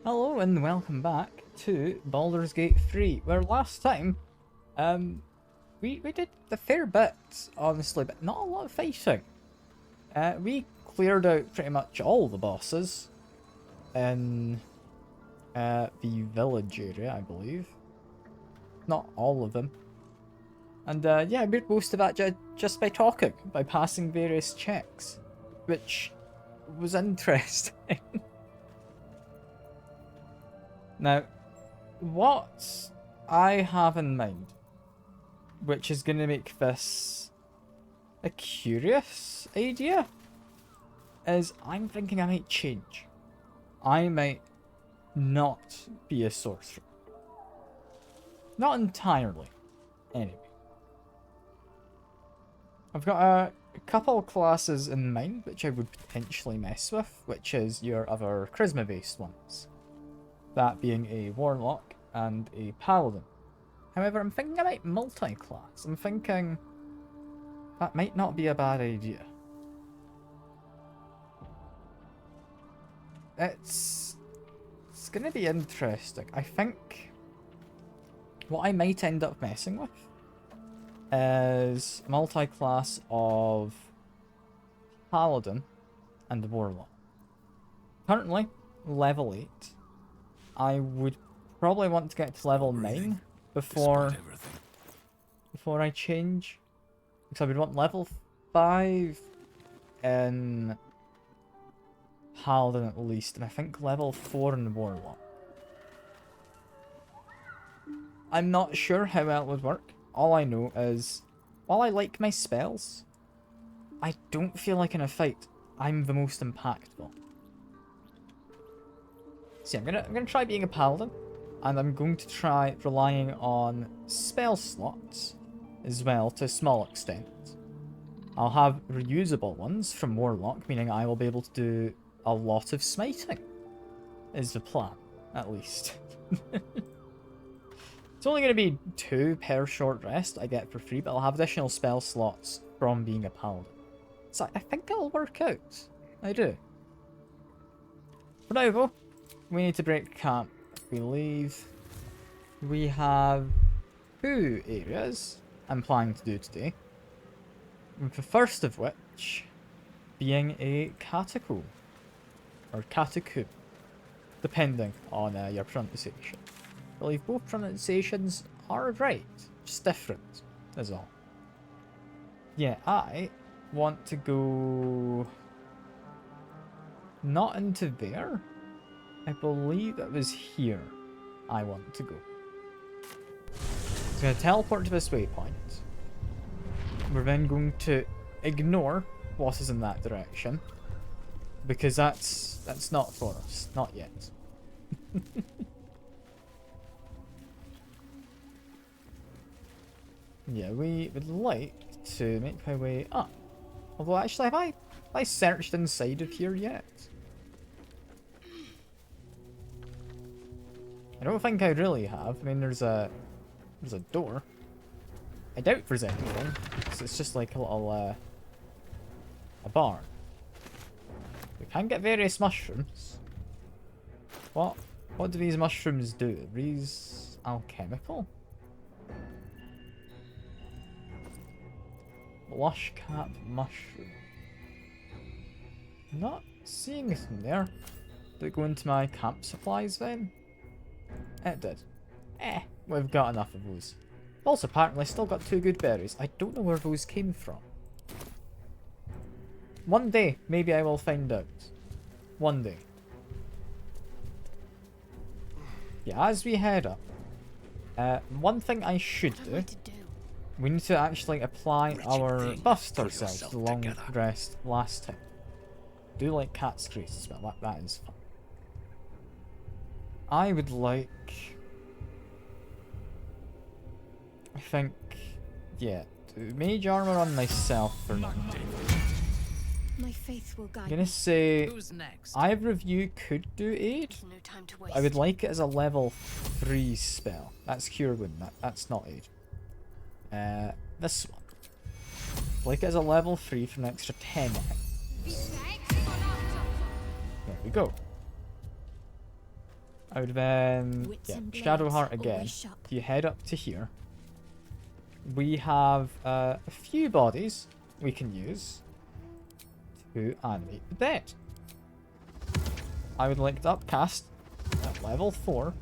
Hello and welcome back to Baldur's Gate 3, where last time, we did a fair bit, honestly, but not a lot of fighting. We cleared out pretty much all the bosses in the village area, I believe. Not all of them. And yeah, we did most of that just by talking, by passing various checks, which was interesting. Now, what I have in mind, which is going to make this a curious idea, is I'm thinking I might change. I might not be a sorcerer. Not entirely, anyway. I've got a couple of classes in mind which I would potentially mess with, which is your other charisma-based ones. That being a warlock and a paladin. However, I'm thinking I might multi-class. I'm thinking that might not be a bad idea. It's going to be interesting. I think what I might end up messing with is multi-class of paladin and warlock. Currently, level 8. I would probably want to get to level 9 before I change. Because I would want level 5 in Paladin at least, and I think level 4 in Warlock. I'm not sure how well it would work. All I know is, while I like my spells, I don't feel like in a fight I'm the most impactful. See, I'm gonna try being a paladin, and I'm going to try relying on spell slots as well to a small extent. I'll have reusable ones from Warlock, meaning I will be able to do a lot of smiting, is the plan, at least. It's only going to be 2 per short rest I get for free, but I'll have additional spell slots from being a paladin. So I think it'll work out. I do. For now, though, we need to break camp. We leave. We have 2 areas I'm planning to do today. The first of which being a catacomb. Or catacomb. Depending on your pronunciation. I believe both pronunciations are right. Just different, is all. Yeah, I want to go not into there. I believe it was here I want to go. So I'm going to teleport to this waypoint. We're then going to ignore what is in that direction. Because that's not for us. Not yet. Yeah, we would like to make my way up. Although actually, have I searched inside of here yet? I don't think I really have. I mean, there's a door. I doubt there's anything. It's just like a little a barn. We can get various mushrooms. What do these mushrooms do? Are these alchemical? Lush cap mushroom. Not seeing anything there. Did it go into my camp supplies then? It did. We've got enough of those. Also, apparently, still got 2 good berries. I don't know where those came from. One day, maybe I will find out. One day. Yeah, as we head up, one thing I should do, we need to actually apply our buffs to ourselves to the long rest last time. Do like cat's grace as well, that is fun. I would like, I think, yeah, do mage armor on myself for now. My faith will guide I'm gonna say, Who's next? either of you could do aid. no time to waste. I would like it as a level 3 spell. That's Cure Wound, that's not aid. This one. I'd like it as a level 3 for an extra 10 hit. There we go. I would then Wits yeah, and blades Shadowheart again. always sharp. If you head up to here, we have a few bodies we can use to animate the dead. I would like to upcast at level 4 to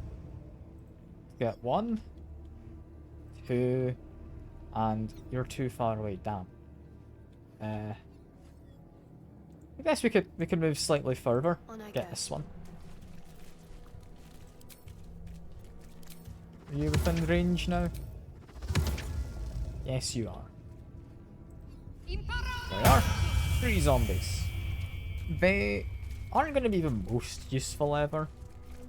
get 1, 2, and you're too far away. Damn. I guess we could move slightly further. On I Get go. this one. Are you within range now? Yes, you are. There you are. 3 zombies. They aren't going to be the most useful ever,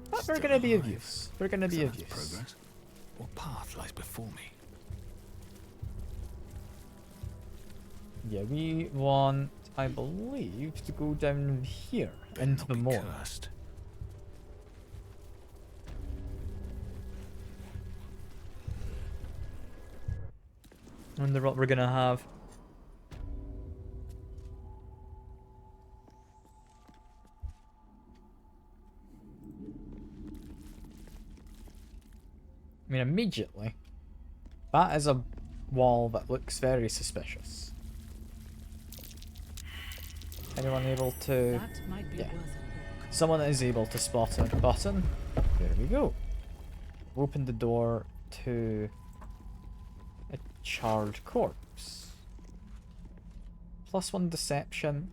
but they're going to be of use. They're going to be of use. Progress. What path lies before me? Yeah, we want, I believe, to go down here into the moor. Cursed. Wonder what we're gonna have. I mean, immediately, that is a wall that looks very suspicious. Anyone able to... That might be yeah. worth a look. Someone is able to spot a button. There we go. Open the door to a charred corpse. +1 deception.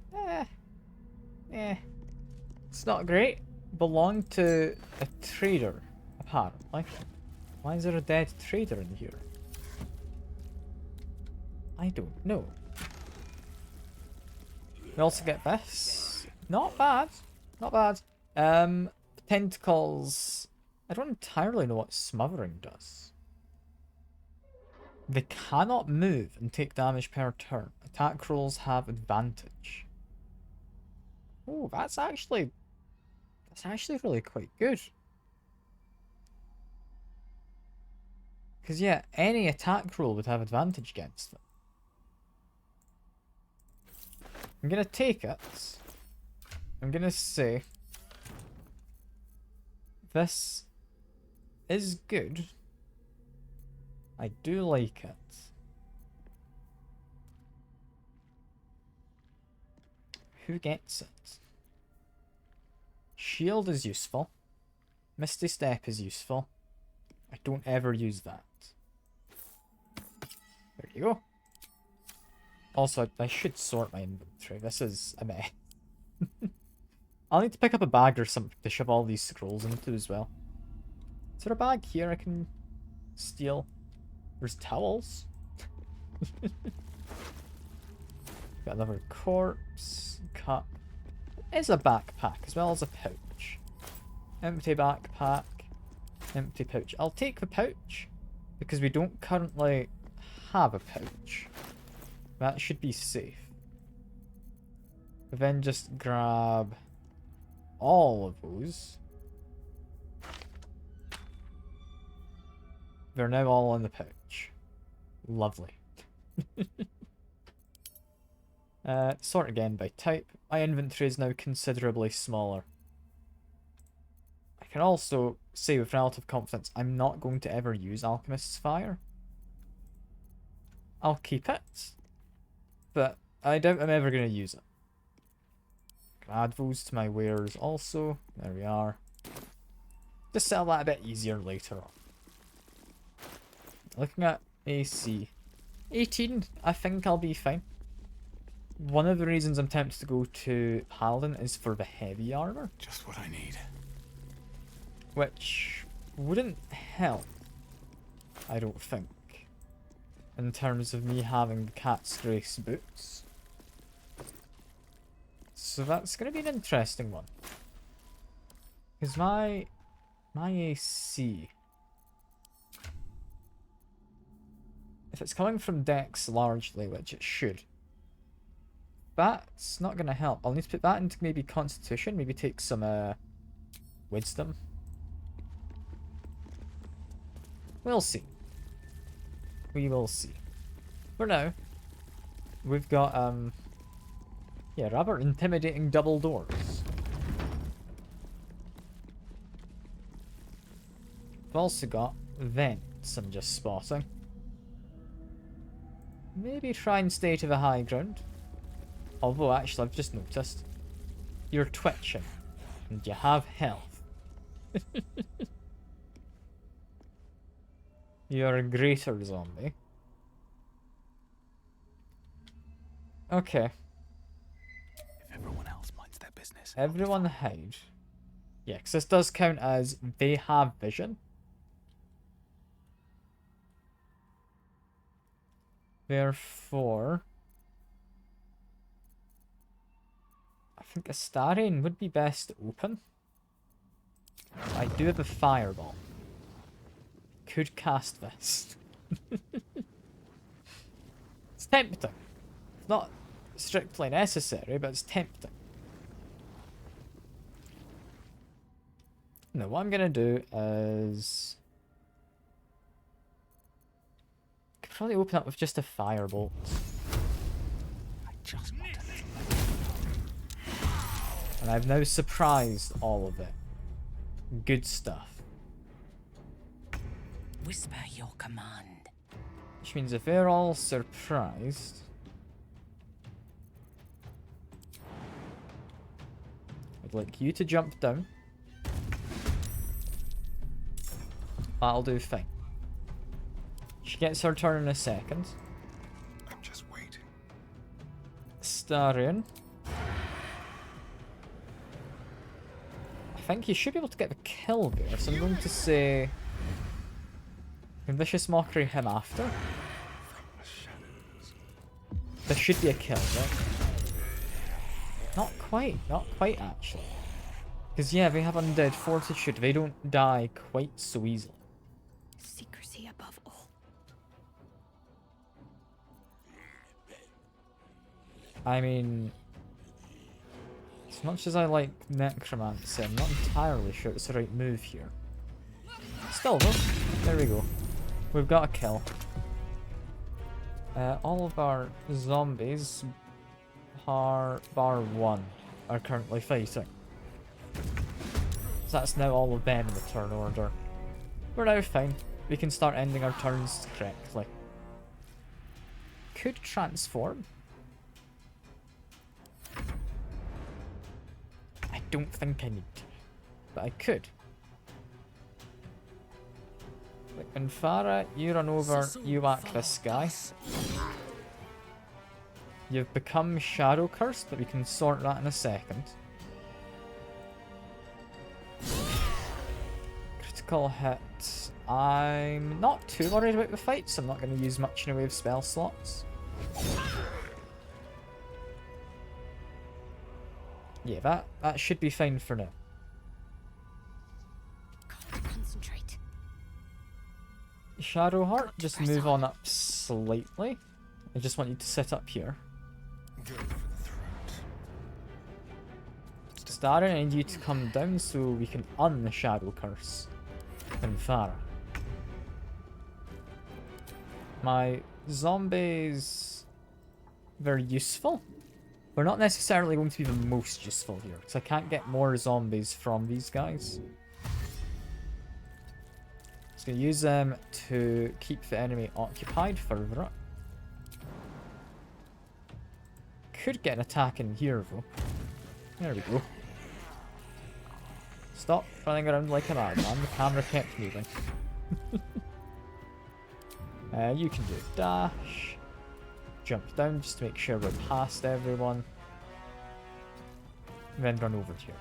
It's not great. Belonged to a trader, apparently. Why is there a dead trader in here? I don't know. We also get this. Not bad. Not bad. Tentacles. I don't entirely know what smothering does. They cannot move and take damage per turn. Attack rolls have advantage. Oh, that's actually really quite good. Because yeah, any attack roll would have advantage against them. I'm gonna take it. I'm gonna say this is good. I do like it. Who gets it? Shield is useful. Misty Step is useful. I don't ever use that. There you go. Also, I should sort my inventory. This is a mess. I'll need to pick up a bag or something to shove all these scrolls into as well. Is there a bag here I can steal? There's towels. Got another corpse. Cup. It's a backpack as well as a pouch. Empty backpack. Empty pouch. I'll take the pouch because we don't currently have a pouch. That should be safe. Then just grab all of those. They're now all in the pouch. Lovely. Sort again by type. My inventory is now considerably smaller. I can also say with relative confidence I'm not going to ever use Alchemist's Fire. I'll keep it, but I doubt I'm ever going to use it. Can add those to my wares also. There we are. Just sell that a bit easier later on. Looking at AC. 18, I think I'll be fine. One of the reasons I'm tempted to go to Paladin is for the heavy armor. Just what I need. Which wouldn't help, I don't think, in terms of me having the Cat's Grace boots. So that's going to be an interesting one. Because my AC, if it's coming from Dex largely, which it should, that's not going to help. I'll need to put that into maybe Constitution, maybe take some Wisdom. We'll see. We will see. For now, we've got, yeah, rather intimidating double doors. We've also got vents I'm just spotting. Maybe try and stay to the high ground. Although, actually, I've just noticed. You're twitching. And you have health. You're a greater zombie. Okay. If everyone else minds their business. Everyone hide. Yeah, because this does count as they have vision. Therefore, I think a Astarion would be best to open. I do have a fireball. Could cast this. It's tempting. It's not strictly necessary, but it's tempting. No, what I'm gonna do is could probably open up with just a firebolt. I just want a little. And I've now surprised all of it. Good stuff. Whisper your command. Which means if they're all surprised, I'd like you to jump down. That'll do fine. She gets her turn in a second. I'm just waiting. Astarion. I think you should be able to get the kill there, so I'm going to say Vicious Mockery him after. This should be a kill, right? Not quite actually. Because yeah, they have Undead Fortitude, they don't die quite so easily. Secrecy above all. I mean, as much as I like Necromancy, I'm not entirely sure it's the right move here. Still though, there we go. We've got a kill. All of our zombies, bar one, are currently fighting. So that's now all of them in the turn order. We're now fine. We can start ending our turns correctly. Could transform. I don't think I need to, but I could. And Farah, you run over, you whack this guy. You've become Shadow Cursed, but we can sort that in a second. Critical hit. I'm not too worried about the fight, so I'm not going to use much in the way of spell slots. Yeah, that should be fine for now. Concentrate. Shadowheart, just move on up slightly. I just want you to sit up here. Go for the throat. Starren, I need you to come down so we can un-Shadow Curse. And Farah. My zombies... they're useful. They're not necessarily going to be the most useful here, because I can't get more zombies from these guys. Just going to use them to keep the enemy occupied further up. Could get an attack in here though. There we go. Stop running around like a madman. The camera kept moving. You can do a dash. Jump down just to make sure we're past everyone. And then run over here.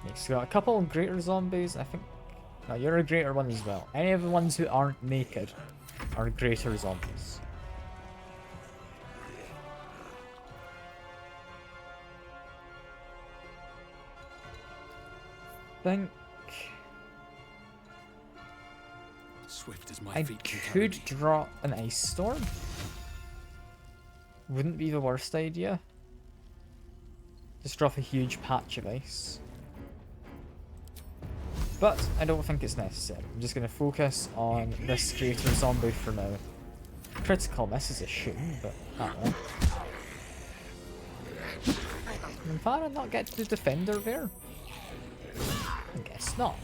Next, we got a couple of greater zombies. I think. No, you're a greater one as well. Any of the ones who aren't naked are greater zombies. Think Swift as my I feet can carry could me. draw an ice storm. Wouldn't be the worst idea. Just drop a huge patch of ice. But I don't think it's necessary. I'm just going to focus on this greater zombie for now. Critical miss is a shame, but that one. Can Farah not get to the defender there? I guess not.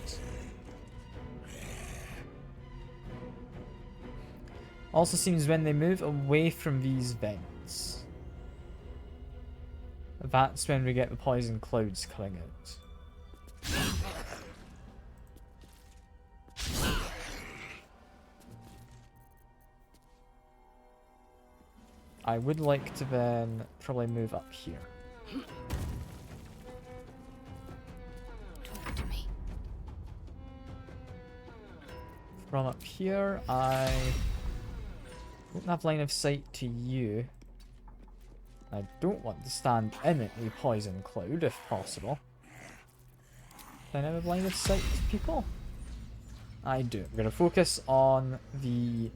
Also seems when they move away from these vents, that's when we get the poison clouds coming out. I would like to then probably move up here. Talk to me. From up here, I don't have line of sight to you. I don't want to stand in a poison cloud if possible. Do I have line of sight to people? I do. I'm going to focus on the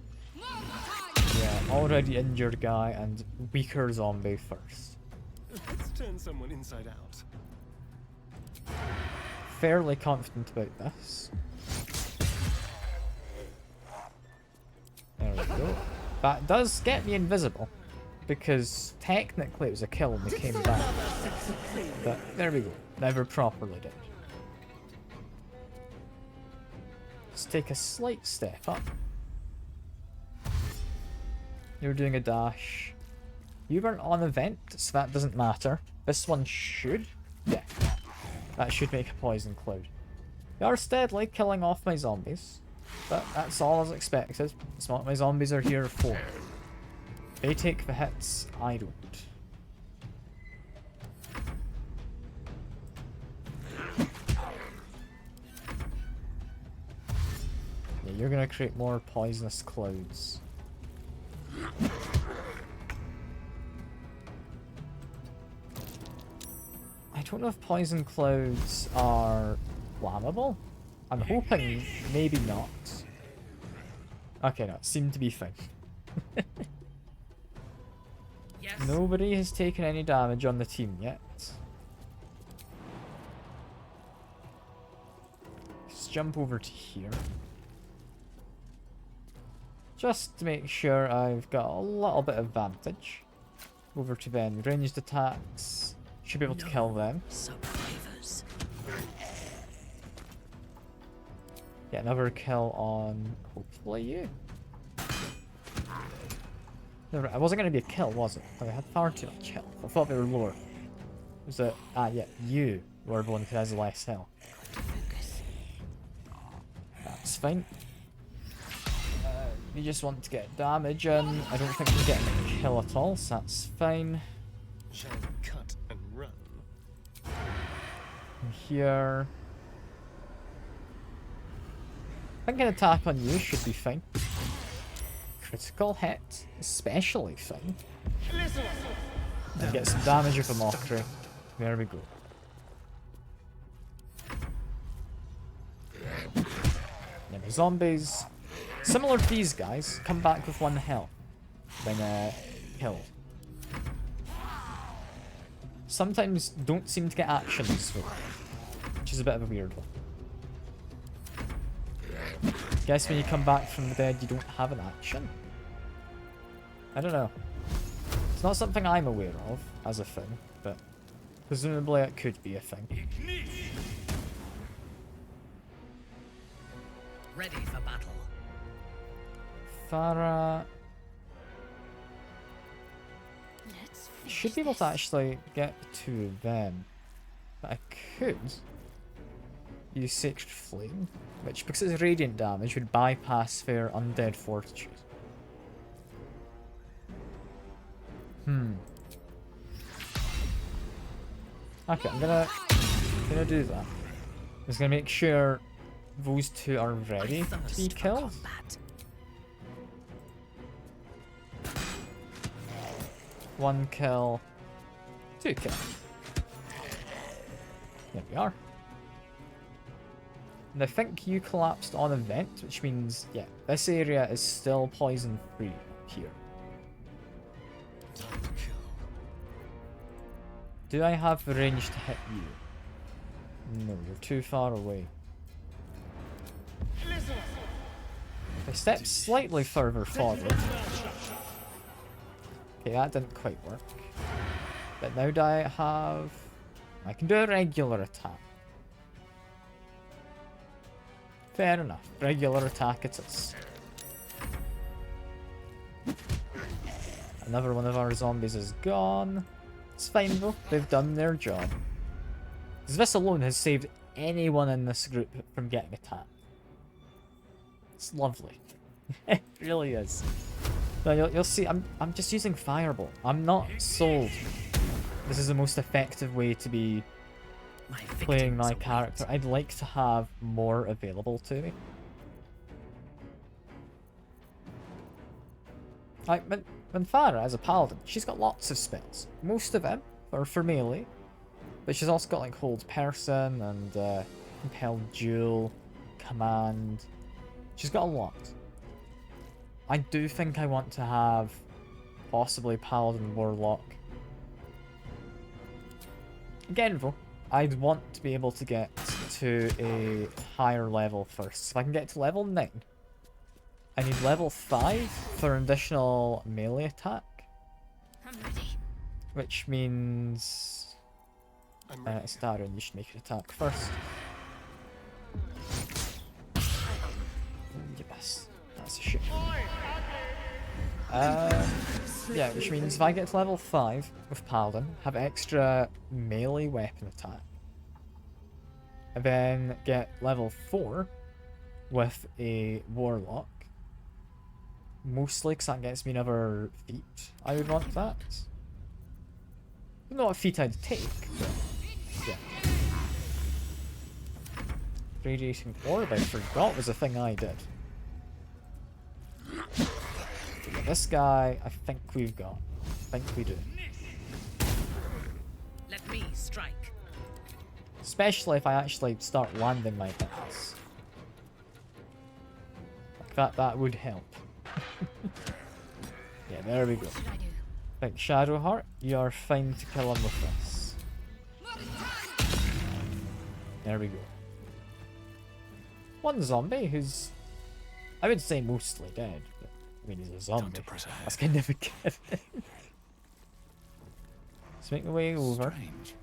already injured guy and weaker zombie first. Let's turn someone inside out. Fairly confident about this. There we go. That does get me invisible, because technically it was a kill when they came back. But there we go. Never properly did. Let's take a slight step up. You're doing a dash. You weren't on event, so that doesn't matter. This one should. Yeah. That should make a poison cloud. You are steadily killing off my zombies. But that's all as expected. That's what my zombies are here for. They take the hits, I don't. Yeah, you're gonna create more poisonous clouds. I don't know if poison clouds are flammable. I'm hoping maybe not. Okay, no, it seemed to be fine. Yes. Nobody has taken any damage on the team yet. Let's jump over to here. Just to make sure I've got a little bit of advantage. Over to then ranged attacks. Should be able to kill them. Survivors. Get another kill on hopefully you. No, it wasn't going to be a kill, was it? I had far too much health. I thought they were lower. Was it? Ah, yeah, you were the one who has less health. Focus. That's fine. You just want to get damage in. I don't think you're getting a kill at all, so that's fine. Shall we cut and run? And here. I think an attack on you should be fine. Critical hit, especially fine. And get some damage with a mockery. There we go. Yeah, the zombies, similar to these guys, come back with 1 health when killed. Sometimes don't seem to get actions though, which is a bit of a weird one. Guess when you come back from the dead you don't have an action? I don't know. It's not something I'm aware of as a thing, but presumably it could be a thing. Ready for battle. Farah Let's should be able to actually get to them. But I could use Sacred Flame, which, because it's radiant damage, would bypass their Undead Fortitude. Okay, I'm gonna do that. I'm just gonna make sure those two are ready to be killed. Combat. 1 kill, 2 kill. There we are. And I think you collapsed on event, which means, yeah, this area is still poison free here. Time to kill. Do I have the range to hit you? No, you're too far away. If I step slightly further forward. Okay, that didn't quite work. But now do I have... I can do a regular attack. Fair enough. Regular attack it is. Another one of our zombies is gone. It's fine though, they've done their job. Because this alone has saved anyone in this group from getting attacked. It's lovely. It really is. Now you'll see, I'm just using Fireball. I'm not sold. This is the most effective way to be playing my character. I'd like to have more available to me. Like, when Farah, as a paladin, she's got lots of spells. Most of them are for melee. But she's also got like Hold Person and Compelled Duel, Command. She's got a lot. I do think I want to have possibly Paladin Warlock. Again though, I'd want to be able to get to a higher level first. If I can get to level 9, I need level 5 for an additional melee attack. I'm ready. Which means... I'm ready. Starren, you should make an attack first. Yes, that's a shit. Yeah, which means if I get to level 5 with Paladin, have extra melee weapon attack, and then get level 4 with a Warlock, mostly because that gets me another feat, I would want that. Not a feat I'd take, but yeah. Radiating Orb, I forgot was a thing I did. This guy, I think we've got. I think we do. Let me strike. Especially if I actually start landing my hits. Like that would help. Yeah, there we go. What should I do? Right, Shadowheart, you are fine to kill him with this. There we go. One zombie who's, I would say mostly dead, but I mean he's a zombie. to press ahead. That's kind of a given. Let's make my way over. Strange.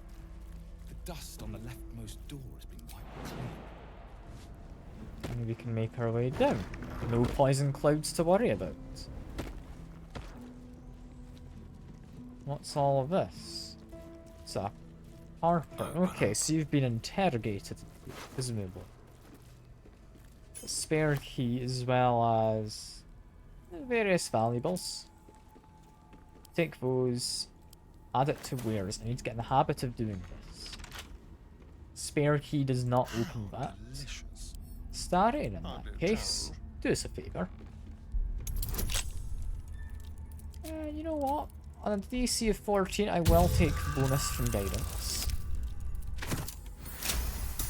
The dust on the leftmost door has been wiped clean. And we can make our way down. No poison clouds to worry about. What's all of this? It's a Harper. Okay, so you've been interrogated, presumably. A spare key as well as various valuables. Take those, add it to wares. I need to get in the habit of doing this. Spare key does not open that. Delicious. Starry, in that case, do us a favour. You know what? On a DC of 14, I will take the bonus from guidance.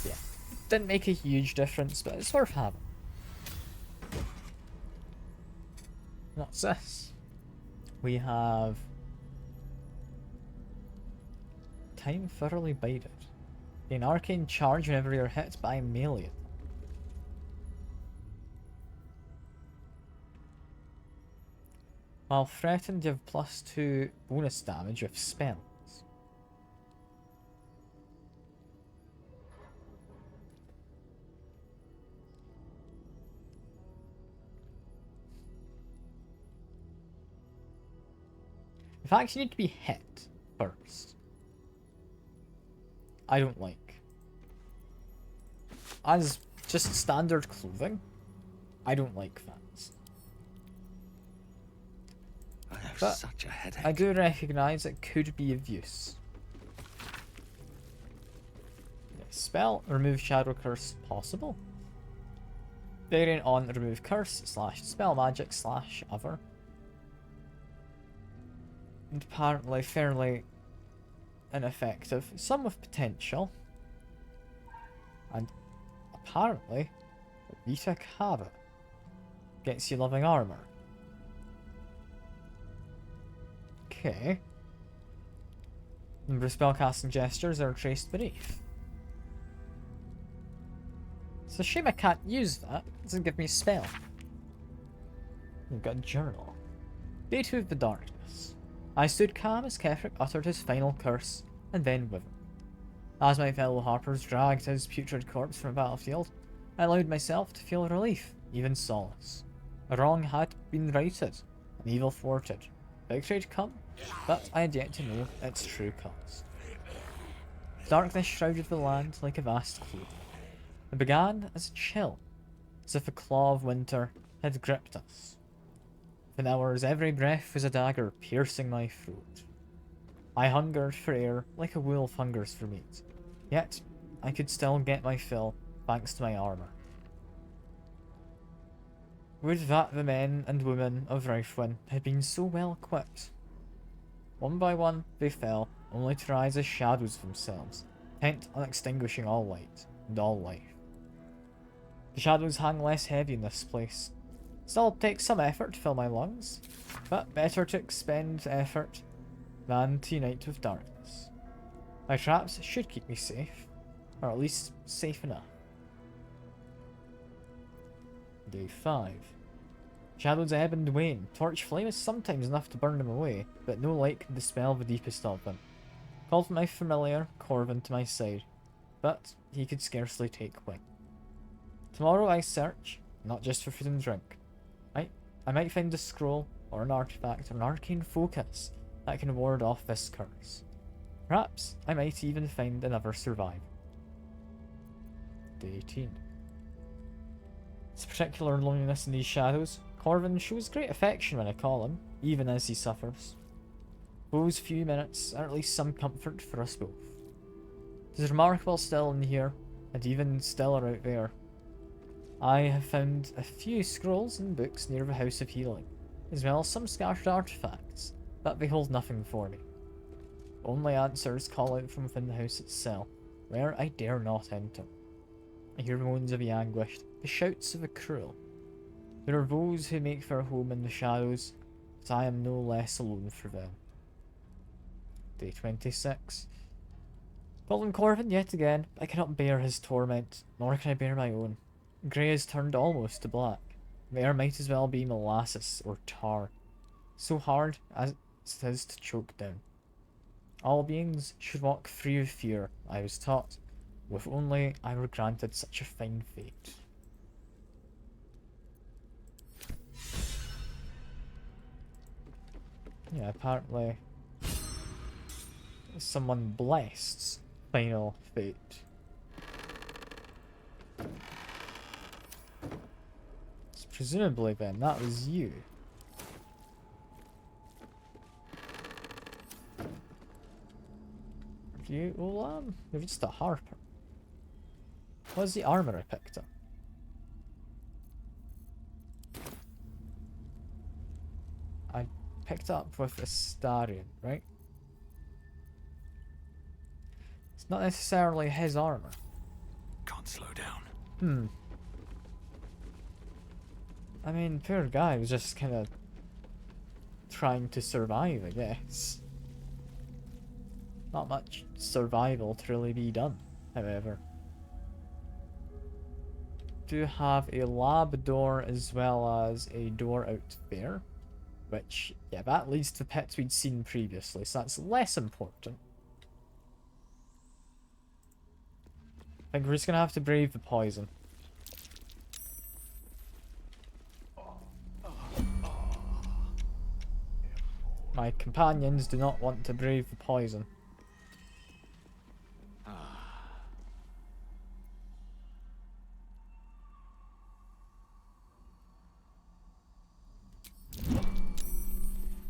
Yeah. Didn't make a huge difference, but it's worth having. What's this? We have... Time thoroughly bided. An arcane charge whenever you're hit by a melee. While threatened, you have +2 bonus damage with spells. In fact, you need to be hit first. I don't like. As just standard clothing, I don't like that. I have But such a headache. I do recognise it could be of use. Spell, remove shadow curse possible. Variant on remove curse / spell magic / other. And apparently fairly ineffective. Some with potential. And apparently Vita Cava gets you living armor. Okay. Number of spellcasting gestures are traced beneath. It's a shame I can't use that. It doesn't give me a spell. We've got a journal. Day 2 of the darkness. I stood calm as Kefric uttered his final curse, and then withered. As my fellow harpers dragged his putrid corpse from the battlefield, I allowed myself to feel relief, even solace. A wrong had been righted, an evil thwarted, big trade come, but I had yet to know its true cost. Darkness shrouded the land like a vast cloak. It began as a chill, as if a claw of winter had gripped us. For hours, every breath was a dagger piercing my throat. I hungered for air like a wolf hungers for meat, yet I could still get my fill thanks to my armour. Would that the men and women of Reifwin had been so well equipped. One by one they fell, only to rise as shadows themselves, bent on extinguishing all light and all life. The shadows hang less heavy in this place. Still takes some effort to fill my lungs, but better to expend effort than to unite with darkness. My traps should keep me safe, or at least safe enough. Day 5. Shadows ebb and wane. Torch flame is sometimes enough to burn them away, but no light can dispel the deepest of them. Called my familiar, Corvin, to my side, but he could scarcely take wing. Tomorrow I search, not just for food and drink. I might find a scroll, or an artifact, or an arcane focus that can ward off this curse. Perhaps I might even find another survivor. Day 18. It's particular loneliness in these shadows. Corvin shows great affection when I call him, even as he suffers. Those few minutes are at least some comfort for us both. It is remarkable still in here, and even stiller out there. I have found a few scrolls and books near the House of Healing, as well as some scattered artifacts, but they hold nothing for me. Only answers call out from within the house itself, where I dare not enter. I hear the moans of the anguished, the shouts of the cruel. There are those who make their home in the shadows, but I am no less alone for them. Day 26. Calling Corvin yet again, I cannot bear his torment, nor can I bear my own. Grey has turned almost to black. The air might as well be molasses or tar, so hard as it is to choke down. All beings should walk free of fear, I was taught, if only I were granted such a fine fate. Yeah, apparently someone blessed final fate. So presumably then, that was you. Are you Ulam? You're just a harper. What's the armor I picked up? I picked up with Astarion, right? It's not necessarily his armor. Can't slow down. I mean, poor guy was just kind of trying to survive, I guess. Not much survival to really be done, however. Do have a lab door as well as a door out there. Which, yeah, that leads to the pits we'd seen previously, so that's less important. I think we're just gonna have to brave the poison. My companions do not want to brave the poison.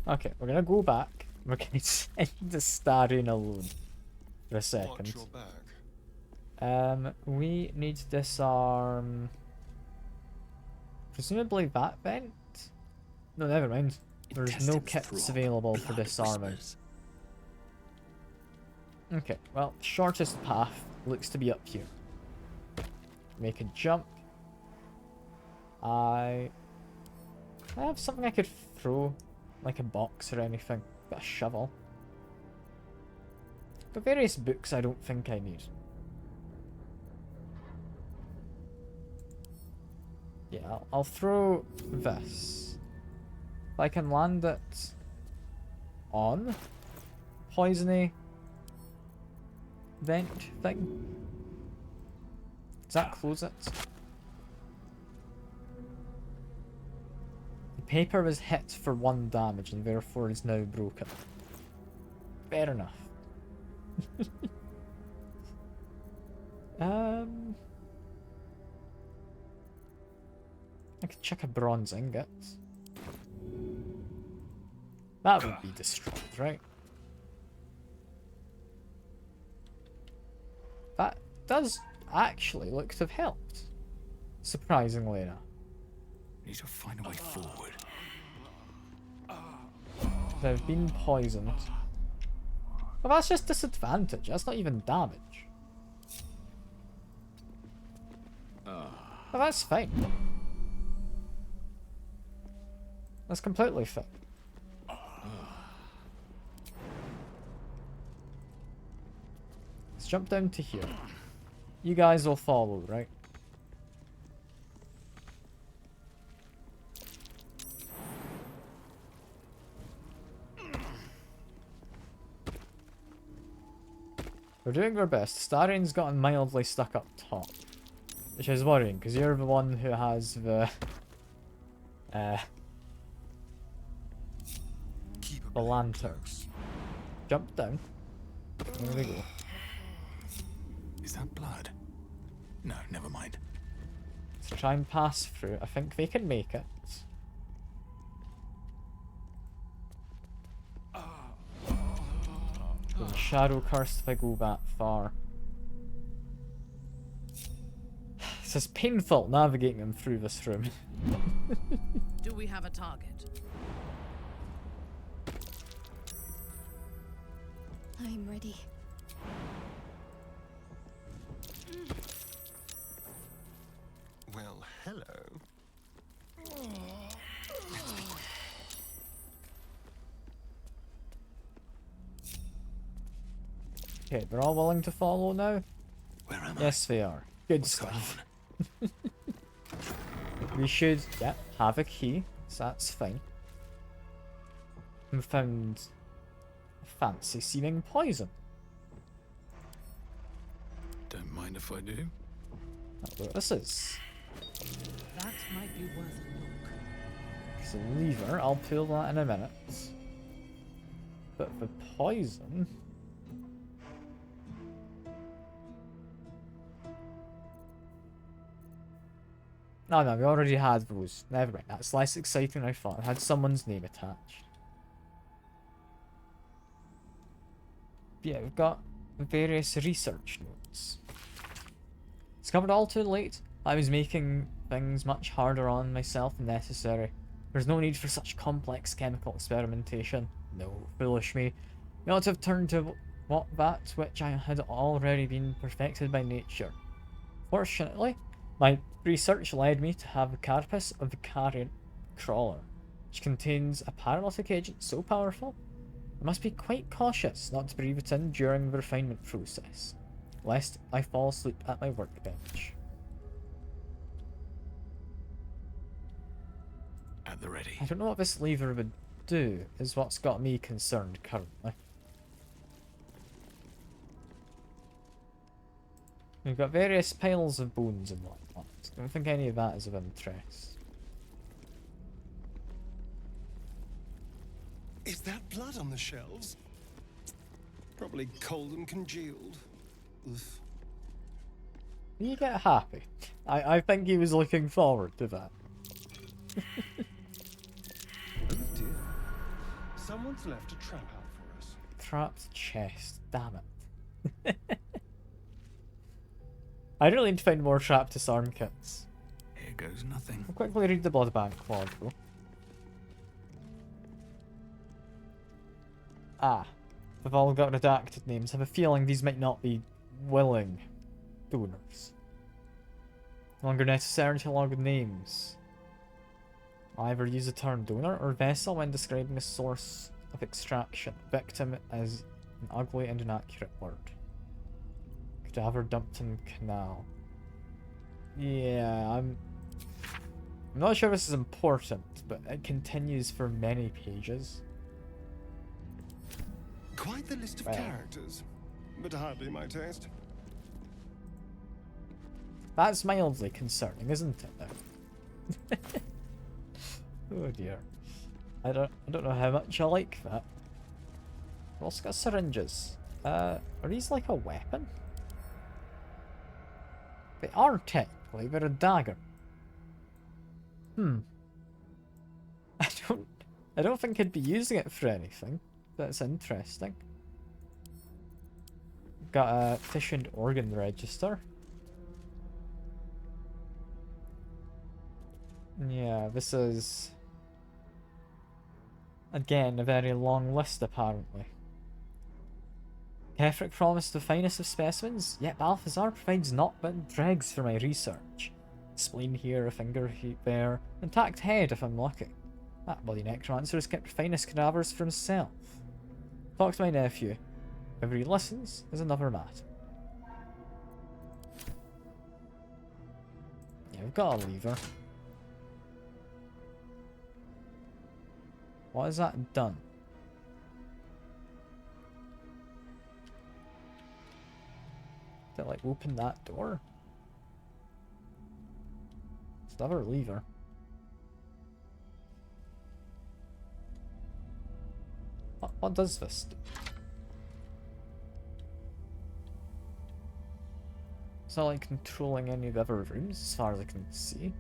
Okay, we're gonna go back. We're gonna send the Starion alone for a second. Watch your back. We need to disarm. Presumably that vent? No, never mind. There's no kits available for disarming. Okay, well, shortest path looks to be up here. Make a jump. I have something I could throw, like a box or anything. Got a shovel. But various books I don't think I need. Yeah, I'll throw this. If I can land it on poisony vent thing. Does that close it? paper was hit for 1 damage and therefore is now broken. Fair enough. I could chuck a bronze ingot. That would be destroyed, right? That does actually look to have helped. Surprisingly enough. Need to find a way forward. They've been poisoned. Well, that's just disadvantage. That's not even damage. Well, that's fine. That's completely fine. Let's jump down to here. You guys will follow, right? We're doing our best. Starian's gotten mildly stuck up top. Which is worrying, because you're the one who has the... the lanterns. Jump down. There we go. Is that blood? No, never mind. Let's try and pass through. I think they can make it. The shadow cursed if I go that far. This is painful navigating them through this room. Do we have a target? I'm ready. Well, hello. Okay, they're all willing to follow now? Where am Yes, they are. Good What's going stuff. We should, yeah, have a key, so that's fine. We found a fancy seeming poison. Don't mind if I do. That's what this is. That might be worth a look. It's a lever, I'll pull that in a minute. But the poison... No, we already had those. Never mind, that's less exciting than I thought. It had someone's name attached. But yeah, we've got various research notes. Discovered all too late. I was making things much harder on myself than necessary. There's no need for such complex chemical experimentation. No, foolish me. We ought to have turned to that which I had already been perfected by nature. Fortunately, my research led me to have a carapace of the carrion crawler, which contains a paralytic agent so powerful, I must be quite cautious not to breathe it in during the refinement process, lest I fall asleep at my workbench. At the ready. I don't know what this lever would do, is what's got me concerned currently. We've got various piles of bones and whatnot. I don't think any of that is of interest. Is that blood on the shelves? Probably cold and congealed. Oof. You get happy. I think he was looking forward to that. Oh dear. Someone's left a trap out for us. Trapped chest, damn it. I really need to find more trap disarm kits. Here goes nothing. I'll quickly read the blood bank log though. Ah, they've all got redacted names. I have a feeling these might not be willing donors. No longer necessary to log names. Either use the term donor or vessel when describing a source of extraction. Victim is an ugly and inaccurate word. Cadaver dumped in canal. Yeah, I'm not sure this is important, but it continues for many pages. Quite the list of Well. characters, but hardly my taste. That's mildly concerning, isn't it, though? Oh dear. I don't know how much I like that. We've also got syringes. Are these like a weapon? They are technically, they're a dagger. Hmm. I don't think I'd be using it for anything. That's interesting. Got a fish and organ register. Yeah, this is again a very long list apparently. Kefric promised the finest of specimens, yet Balthazar provides naught but dregs for my research. Spleen here, a finger there, intact head if I'm lucky. That bloody necromancer has kept finest cadavers for himself. Talk to my nephew. Whether he listens is another matter. Yeah, we've got a lever. What has that done? Did it like open that door? It's another lever. What does this do? It's not like controlling any of the other rooms as far as I can see.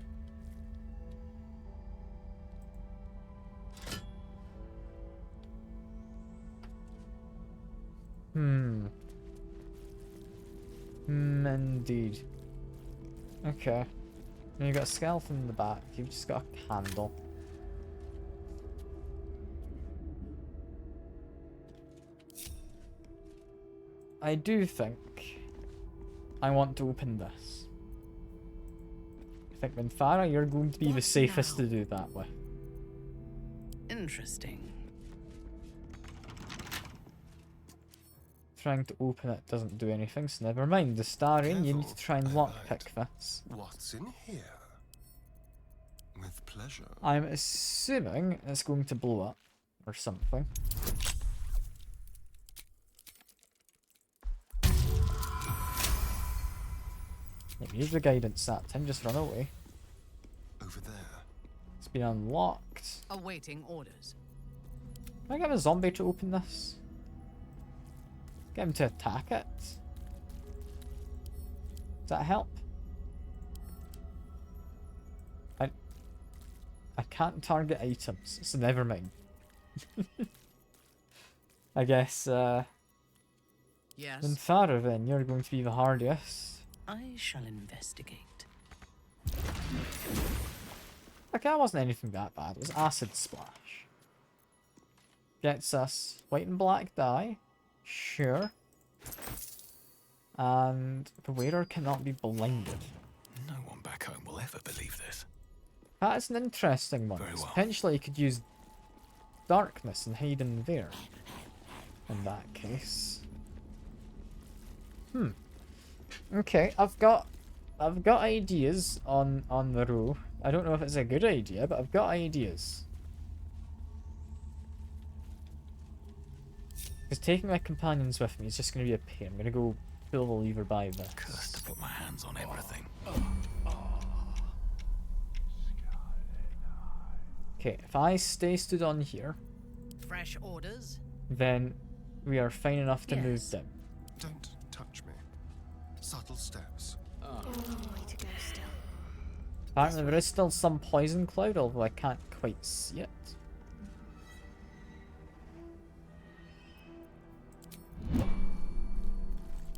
Indeed. Okay. And you've got a skeleton in the back. You've just got a candle. I do think I want to open this. I think Minthara, you're going to be the safest to do that with. Interesting. Trying to open it doesn't do anything, so never mind. The Starian, you need to try and lockpick this. What's in here? With pleasure. I'm assuming it's going to blow up or something. Maybe use the guidance that time, just run away. Over there. It's been unlocked. Awaiting orders. Can I get a zombie to open this? Get him to attack it? Does that help? I can't target items, so never mind. I guess, Yes. Minthara then, you're going to be the hardest. I shall investigate. Okay, that wasn't anything that bad. It was acid splash. Gets us white and black dye. Sure. And the wearer cannot be blinded. No one back home will ever believe this. That is an interesting one. Very well. Potentially you could use darkness and hide in there. In that case. Okay, I've got ideas on the row. I don't know if it's a good idea, but I've got ideas. Because taking my companions with me is just going to be a pain. I'm going to go pull the lever by this. Cursed to put my hands on everything. Okay, if I stay stood on here, Fresh orders. then we are fine enough to move Yes. them. Don't touch me. Subtle steps. Long way to go still. Apparently there is still some poison cloud, although I can't quite see it.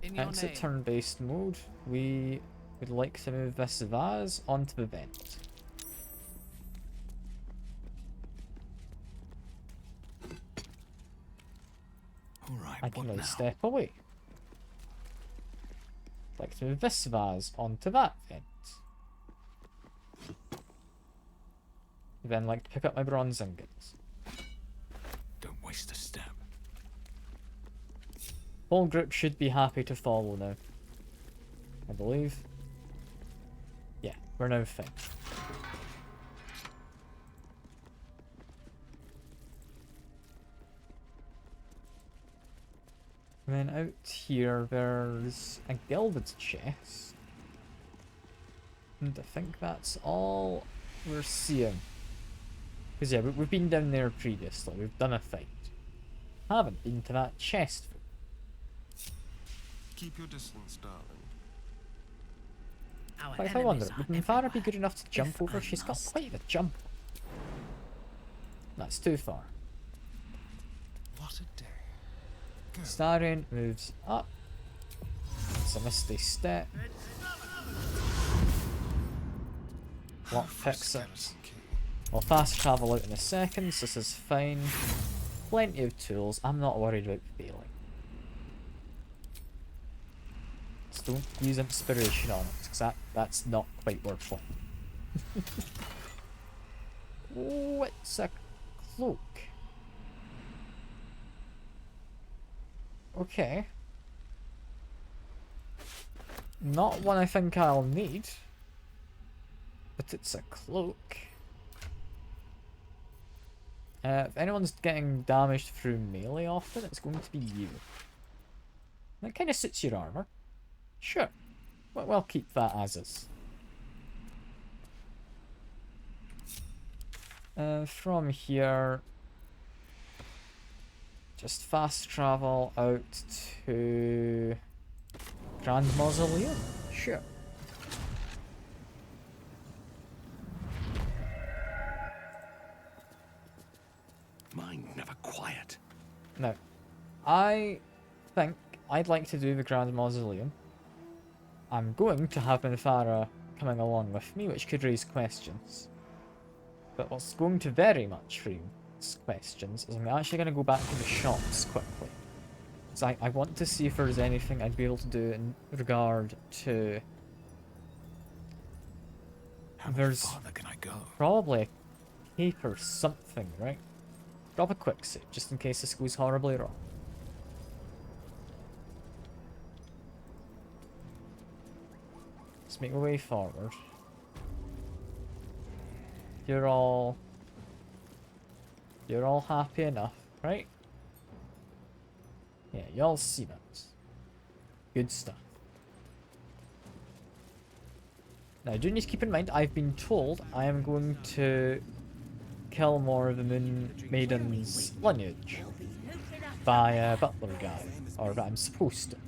In your Exit name. turn-based mode. We would like to move this vase onto the vent. All right, I can what now now? step away. Like to move this vase onto that vent. Then like to pick up my bronze ingots. Don't waste a step. Whole group should be happy to follow now. I believe. Yeah, we're now fine. And then out here, there's a gilded chest. And I think that's all we're seeing. Because yeah, we've been down there previously. We've done a fight. Haven't been to that chest. Keep your distance, darling. Our But if I wonder, enemies would are Minthara be everywhere, good enough to jump if over? I She's got must. quite the jump. That's too far. What a day. Go. Starion moves up. It's a misty step. Lock picks it. Skeleton key. I'll fast travel out in a second, so this is fine. Plenty of tools, I'm not worried about failing. Just don't use inspiration on it, because that's not quite worth it. Oh, it's a cloak. Okay. Not one I think I'll need. But it's a cloak. If anyone's getting damaged through melee often, it's going to be you. That kind of suits your armor. Sure. We'll keep that as is. From here, just fast travel out to Grand Mausoleum. Sure. Mind never quiet. Now, I think I'd like to do the Grand Mausoleum. I'm going to have Minthara coming along with me, which could raise questions. But what's going to very much raise questions is I'm actually going to go back to the shops quickly. Because I want to see if there's anything I'd be able to do in regard to... How much There's farther can I go? probably a cape or something, right? Drop a quick save, just in case this goes horribly wrong. Let's make my way forward. You're all happy enough, right? Yeah, y'all see that. Good stuff. Now, do need to keep in mind, I've been told I am going to kill more of the Moon Maiden's lineage by a butler guy, or that I'm supposed to.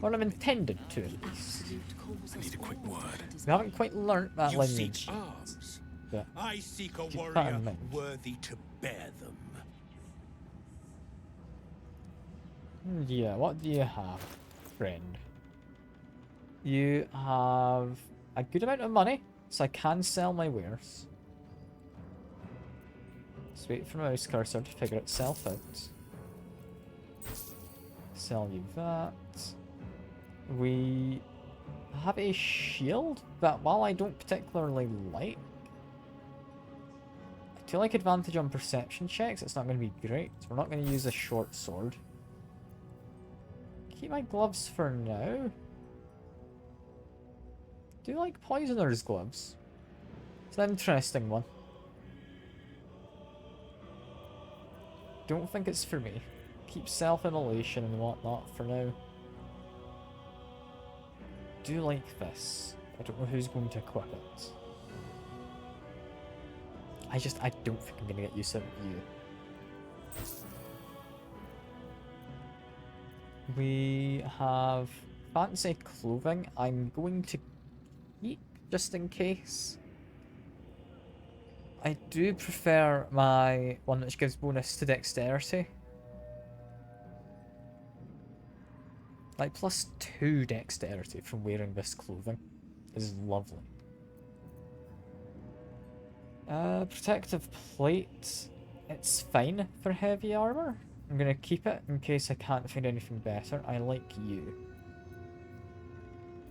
Or I'm intended to, at least. I need a quick word. We haven't quite learnt that You lineage. seek arms. But I seek a keep that warrior in mind. worthy to bear them. Yeah, what do you have, friend? You have a good amount of money, so I can sell my wares. Just wait for my mouse cursor to figure itself out. Sell you that. We have a shield that, while I don't particularly like, I feel like advantage on perception checks, it's not going to be great. We're not going to use a short sword. Keep my gloves for now. Do you like poisoner's gloves? It's an interesting one. Don't think it's for me. Keep self-immolation and whatnot for now. Do like this. I don't know who's going to equip it. I don't think I'm gonna get use out of you. We have fancy clothing. I'm going to keep just in case. I do prefer my one which gives bonus to dexterity. Like +2 dexterity from wearing this clothing is lovely. Protective plate. It's fine for heavy armor. I'm gonna keep it in case I can't find anything better. I like you.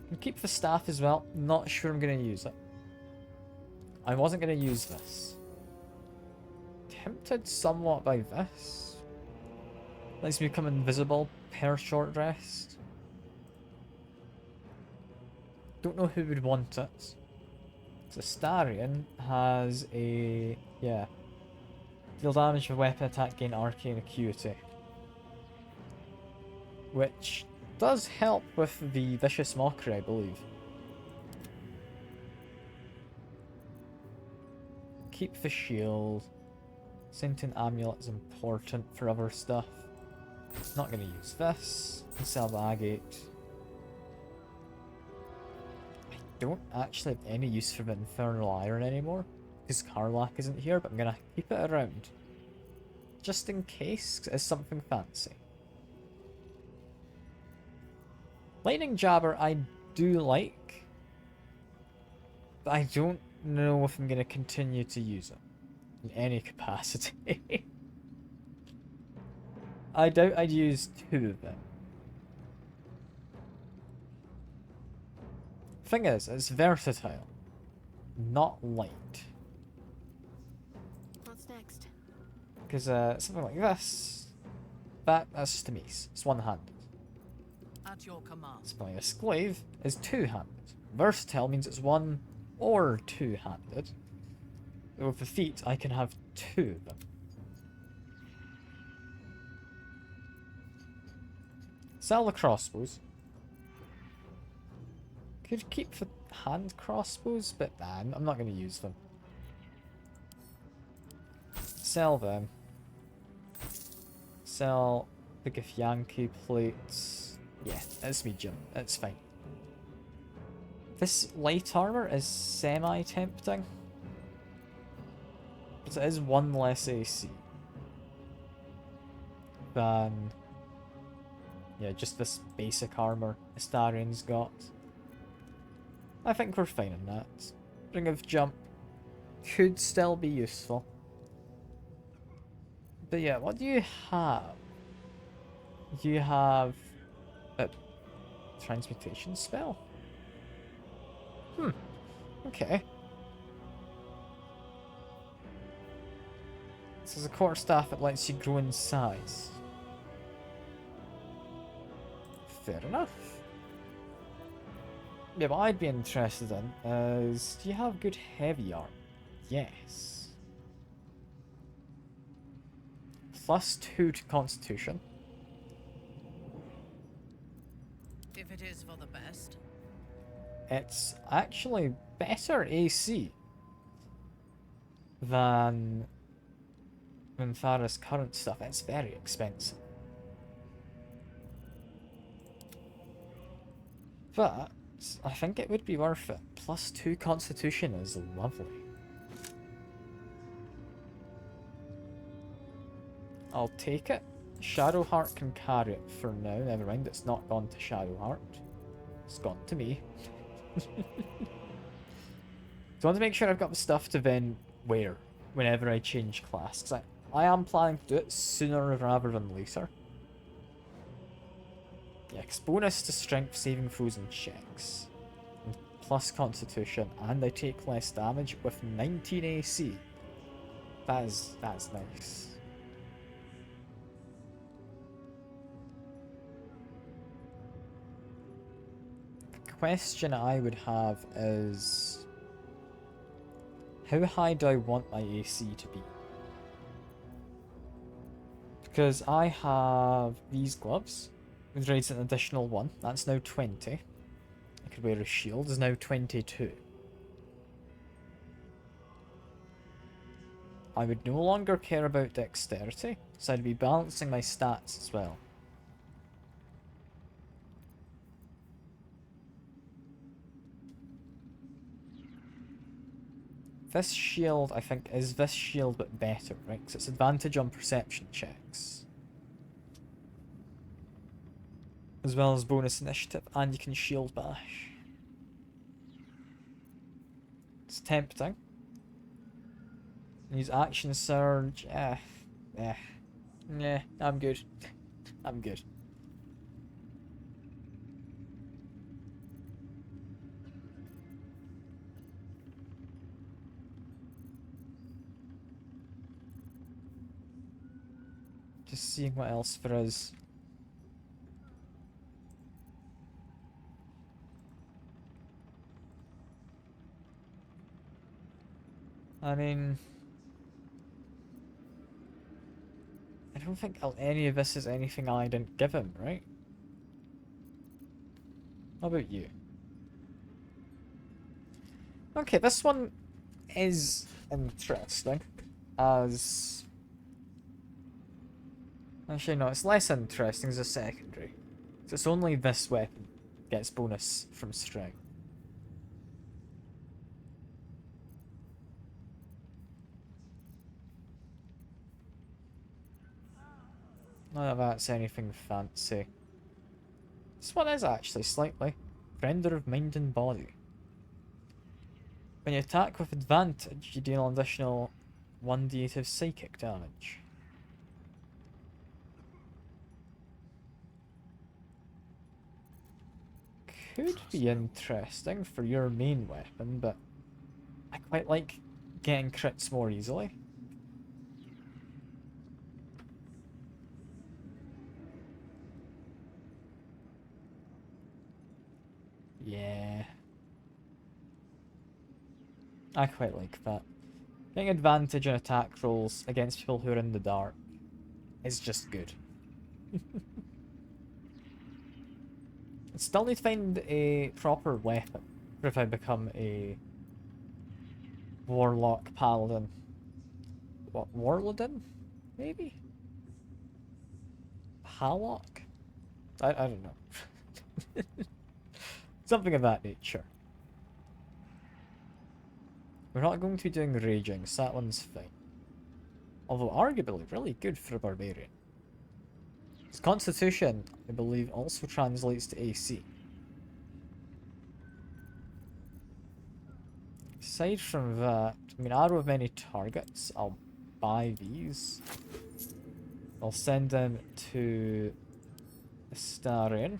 And keep the staff as well. Not sure I'm gonna use it. I wasn't gonna use this. Tempted somewhat by this. Lets me become invisible per short rest. Don't know who would want it. So Starion has a... yeah. Deal damage with weapon attack, gain arcane acuity. Which does help with the vicious mockery, I believe. keep the shield. Sentient amulet is important for other stuff. Not going to use this. Sell the agate. I don't actually have any use for the infernal iron anymore, because Karlach isn't here, but I'm going to keep it around. Just in case, 'cause it's something fancy. Lightning Jabber I do like, but I don't know if I'm going to continue to use it in any capacity. I doubt I'd use 2 of them. Thing is, it's versatile, not light. What's next? Because something like this, that's just a mace. It's one-handed. At your command. Something like a glaive is two-handed. Versatile means it's one or two-handed. With the feet, I can have 2 of them. Sell the crossbows. Could keep the hand crossbows, but nah, I'm not going to use them. Sell them. Sell the Githyanki plates. Yeah, it's medium. It's fine. This light armor is semi-tempting. But it is 1 less AC than... yeah, just this basic armor Astarian's got. I think we're fine in that. Ring of Jump could still be useful. But yeah, what do you have? You have a transmutation spell. Okay. This is a quarterstaff that lets you grow in size. Fair enough. Yeah, what I'd be interested in is, do you have good heavy armor? Yes. +2 to Constitution. If it is for the best. It's actually better AC than Minthara's current stuff. It's very expensive. But I think it would be worth it. +2 Constitution is lovely. I'll take it. Shadowheart can carry it for now. Never mind, it's not gone to Shadowheart. It's gone to me. So I want to make sure I've got the stuff to then wear whenever I change class. Because I am planning to do it sooner rather than later. Yeah, because bonus to strength saving throws and checks. And plus constitution, and I take less damage with 19 AC. That's nice. The question I would have is, how high do I want my AC to be? Because I have these gloves, which raise an additional 1. That's now 20. I could wear a shield, is now 22. I would no longer care about dexterity, so I'd be balancing my stats as well. This shield, I think, is this shield but better, right? Because it's advantage on perception checks. As well as bonus initiative, and you can shield bash. It's tempting. Use action surge. Yeah, I'm good. I'm good. Just seeing what else there is. I mean, I don't think any of this is anything I didn't give him, right? How about you? Okay, this one is interesting as... Actually, no, it's less interesting as a secondary. So it's only this weapon gets bonus from strength. None of that's anything fancy. This one is actually slightly. Render of mind and body. When you attack with advantage, you deal an additional 1d8 of psychic damage. Could be interesting for your main weapon, but I quite like getting crits more easily. Yeah. I quite like that. Getting advantage on attack rolls against people who are in the dark is just good. I still need to find a proper weapon for if I become a warlock paladin. What, warladin? Maybe? Hallock? I don't know. Something of that nature. We're not going to be doing raging, so that one's fine. Although arguably really good for a barbarian. His constitution, I believe, also translates to AC. Aside from that, I mean, arrow of many targets, I'll buy these. I'll send them to Astarion.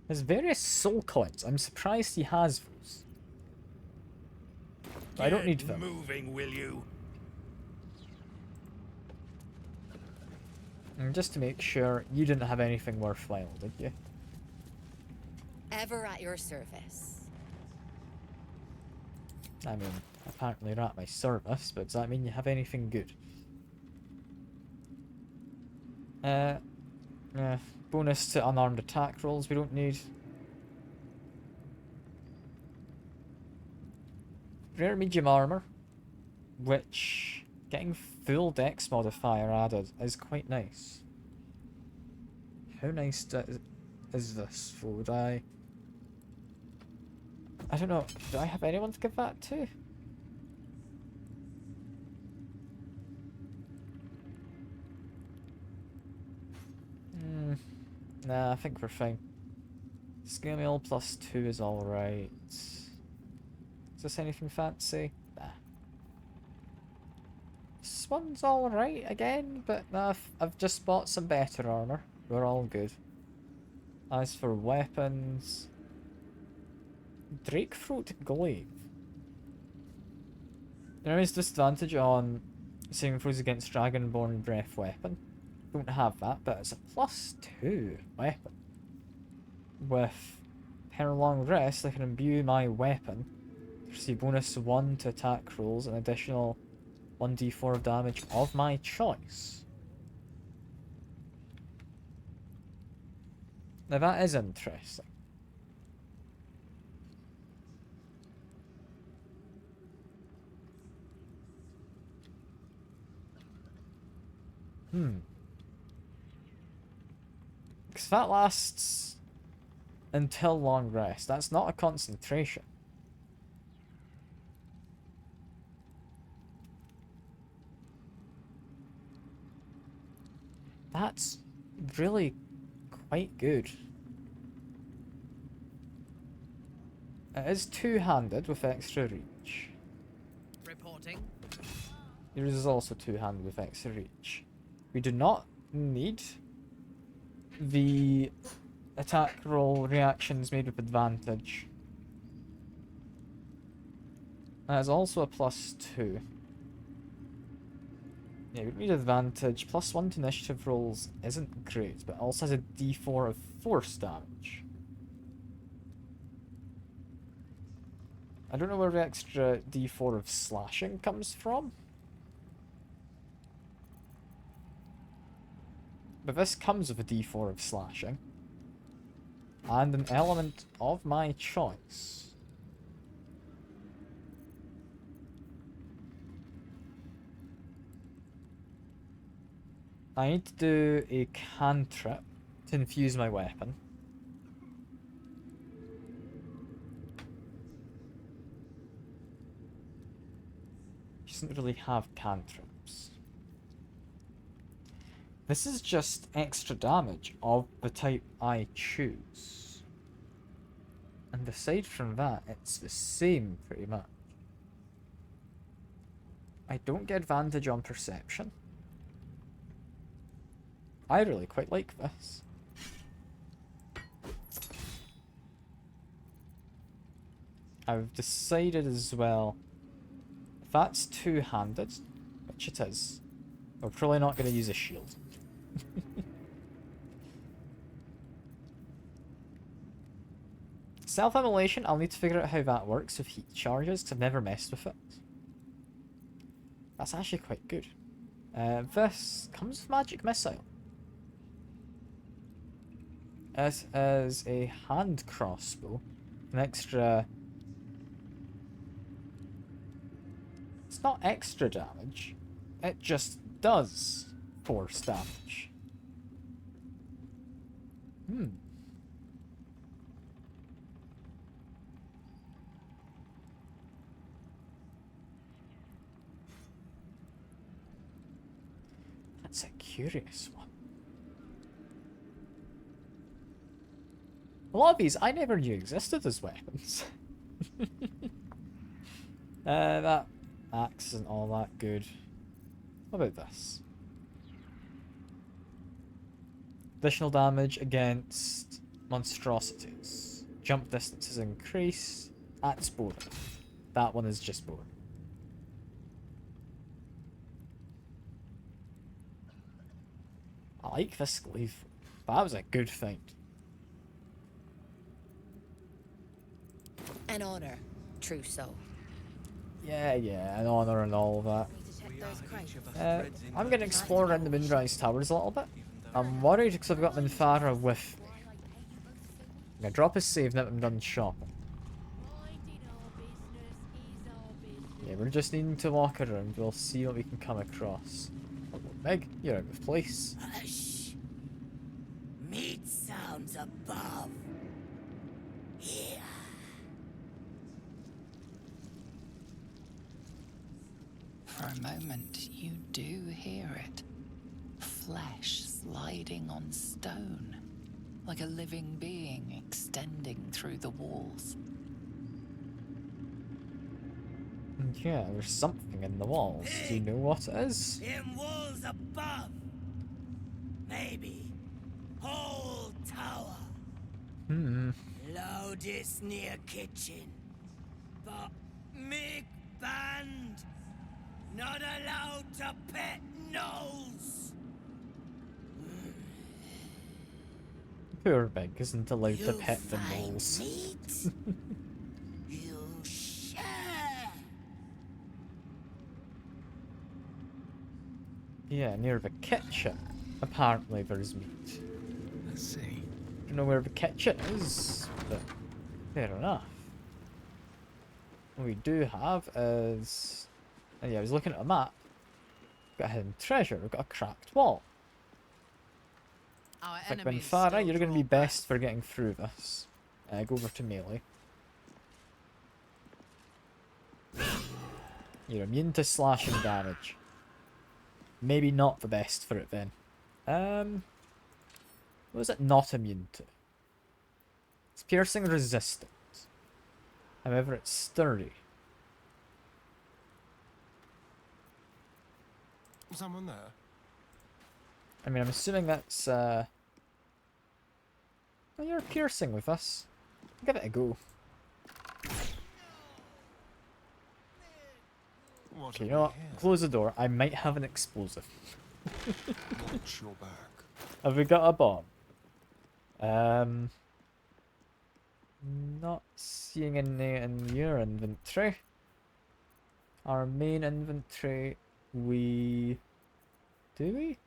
There's various soul coins. I'm surprised he has those. I don't need them. Moving, will you? And just to make sure, you didn't have anything worthwhile, did you? Ever at your service. I mean, apparently you're at my service, but does that mean you have anything good? Yeah. Bonus to unarmed attack rolls we don't need. Rare medium armor, which getting full dex modifier added is quite nice. How nice is this? Would I don't know. Do I have anyone to give that to? Nah, I think we're fine. Scale plus 2 is alright. Is this anything fancy? Nah. This one's alright again, but nah, I've just bought some better armor. We're all good. As for weapons... Drakefruit Glaive. There is disadvantage on saving throws against Dragonborn Breath weapon. Don't have that, but it's a +2 weapon. With Perlong Rest, I can imbue my weapon to receive bonus 1 to attack rolls and additional 1d4 of damage of my choice. Now that is interesting. Because that lasts until long rest. That's not a concentration. That's really quite good. It is two-handed with extra reach. Reporting. Yours is also two-handed with extra reach. We do not need the attack roll reactions made with advantage. That is also a +2. Yeah, we need advantage. +1 to initiative rolls isn't great, but it also has a d4 of force damage. I don't know where the extra d4 of slashing comes from. But this comes with a d4 of slashing. And an element of my choice. I need to do a cantrip to infuse my weapon. Doesn't really have cantrips. This is just extra damage of the type I choose. And aside from that, it's the same pretty much. I don't get advantage on perception. I really quite like this. I've decided as well, if that's two-handed, which it is, we're probably not going to use a shield. Self-immolation, I'll need to figure out how that works with heat charges, because I've never messed with it. That's actually quite good. This comes with magic missile. It is a hand crossbow. An extra... It's not extra damage. It just does force damage. That's a curious one. A lot of these I never knew existed as weapons. That axe isn't all that good. What about this? Additional damage against monstrosities. Jump distances increase. That's boring. That one is just boring. I like this glaive. That was a good fight. An honor, true soul. Yeah, an honour and all of that. Need to check those crates. I'm going to explore around the Moonrise Towers a little bit. I'm worried because I've got Minthara with me. I'm going to drop a save now that I'm done shopping. Yeah, we're just needing to walk around. We'll see what we can come across. Oh, Meg, you're out of place. Hush. Meat sounds above. Here. For a moment, you do hear it. Flesh sliding on stone, like a living being extending through the walls. Yeah, there's something in the walls. Do you know what it is? In walls above. Maybe. Whole tower. Loudest near kitchen. But big band. Not allowed to pet nose. Poor Big isn't allowed to pet the find moles. meat? You share. Yeah, near the kitchen. Apparently there's meat. Let's see. Don't know where the kitchen is, but fair enough. What we do have is... Oh yeah, I was looking at a map. We've got a hidden treasure. We've got a cracked wall. Our Like enemies Minthara, still you're going to be draw back. best for getting through this. Go over to melee. You're immune to slashing damage. Maybe not the best for it then. What is it not immune to? It's piercing resistant. However, it's sturdy. Someone there? I mean, I'm assuming that's, well, you're piercing with us. Give it a go. What Okay, you have know we what? here? Close the door. I might have an explosive. Watch your back. Have we got a bomb? Not seeing any in your inventory. Our main inventory, we... Do we?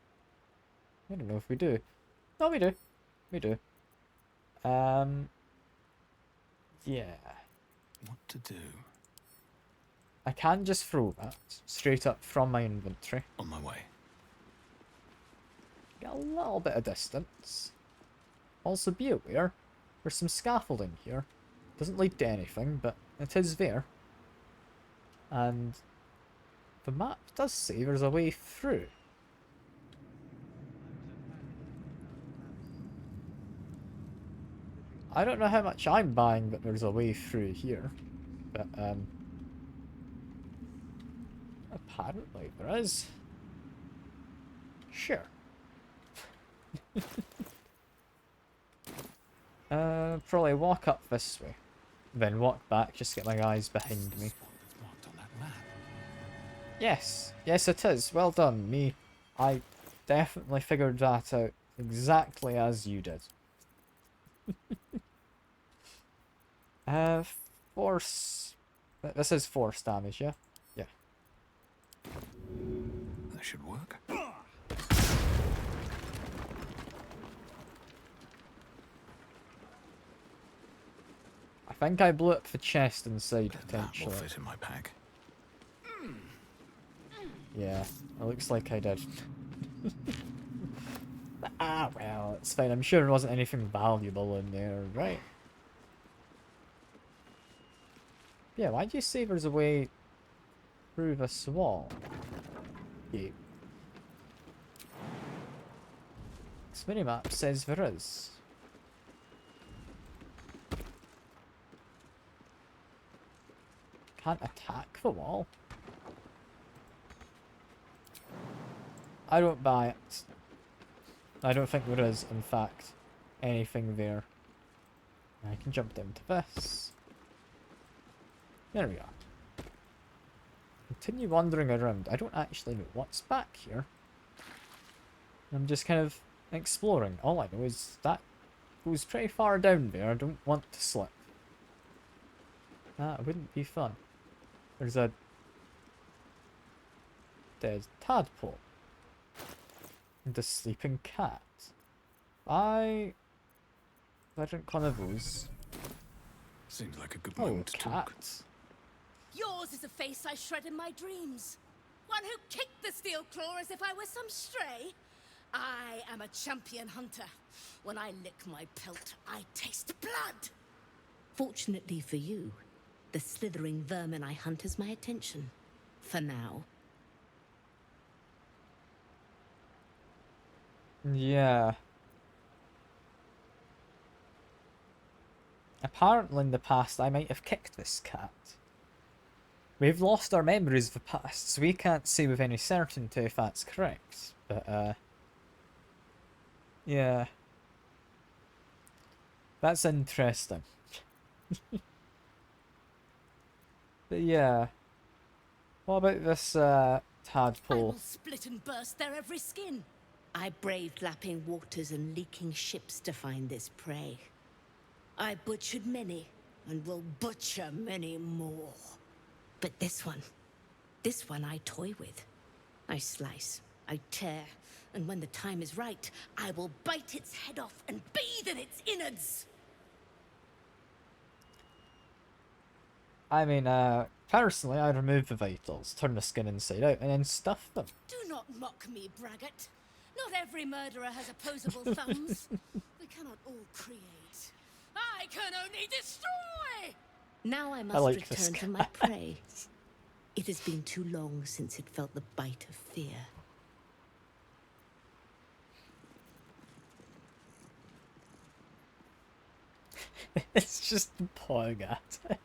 I don't know if we do. No, we do. We do. Yeah. What to do? I can just throw that straight up from my inventory. On my way. Get a little bit of distance. Also be aware, there's some scaffolding here. Doesn't lead to anything, but it is there. And the map does say there's a way through. I don't know how much I'm buying that there's a way through here, but apparently there is. Sure. Probably walk up this way, then walk back, just get my eyes behind me. Marked on that map. Yes, yes it is. Well done, me. I definitely figured that out exactly as you did. Force. This is force damage, yeah? Yeah. That should work. I think I blew up the chest inside, That will potentially. fit in my pack. Yeah, it looks like I did. Ah, well, it's fine. I'm sure there wasn't anything valuable in there, right? Yeah, why'd you say there's a way through this wall? Yeah. This minimap says there is. Can't attack the wall. I don't buy it. I don't think there is, in fact, anything there. I can jump down to this. There we are. Continue wandering around. I don't actually know what's back here. I'm just kind of exploring. All I know is that goes pretty far down there. I don't want to slip. That wouldn't be fun. There's a dead tadpole. And a sleeping cat. I drink one of those. Seems like a good Oh, moment to talk. cat. Yours is a face I shred in my dreams. One who kicked the steel claw as if I was some stray. I am a champion hunter. When I lick my pelt, I taste blood. Fortunately for you, the slithering vermin I hunt has my attention. For now. Yeah. Apparently in the past I might have kicked this cat. We've lost our memories of the past, so we can't say with any certainty if that's correct. But, yeah. That's interesting. But yeah. What about this, I tadpole? will split and burst their every skin. I braved lapping waters and leaking ships to find this prey. I butchered many, and will butcher many more. But this one I toy with. I slice, I tear, and when the time is right, I will bite its head off and bathe in its innards. I mean, personally, I'd remove the vitals, turn the skin inside out, and then stuff them. Do not mock me, braggart. Not every murderer has opposable thumbs. We cannot all create. I can only destroy! Now I must like this return to my prey. It has been too long since it felt the bite of fear. It's just pawing at it.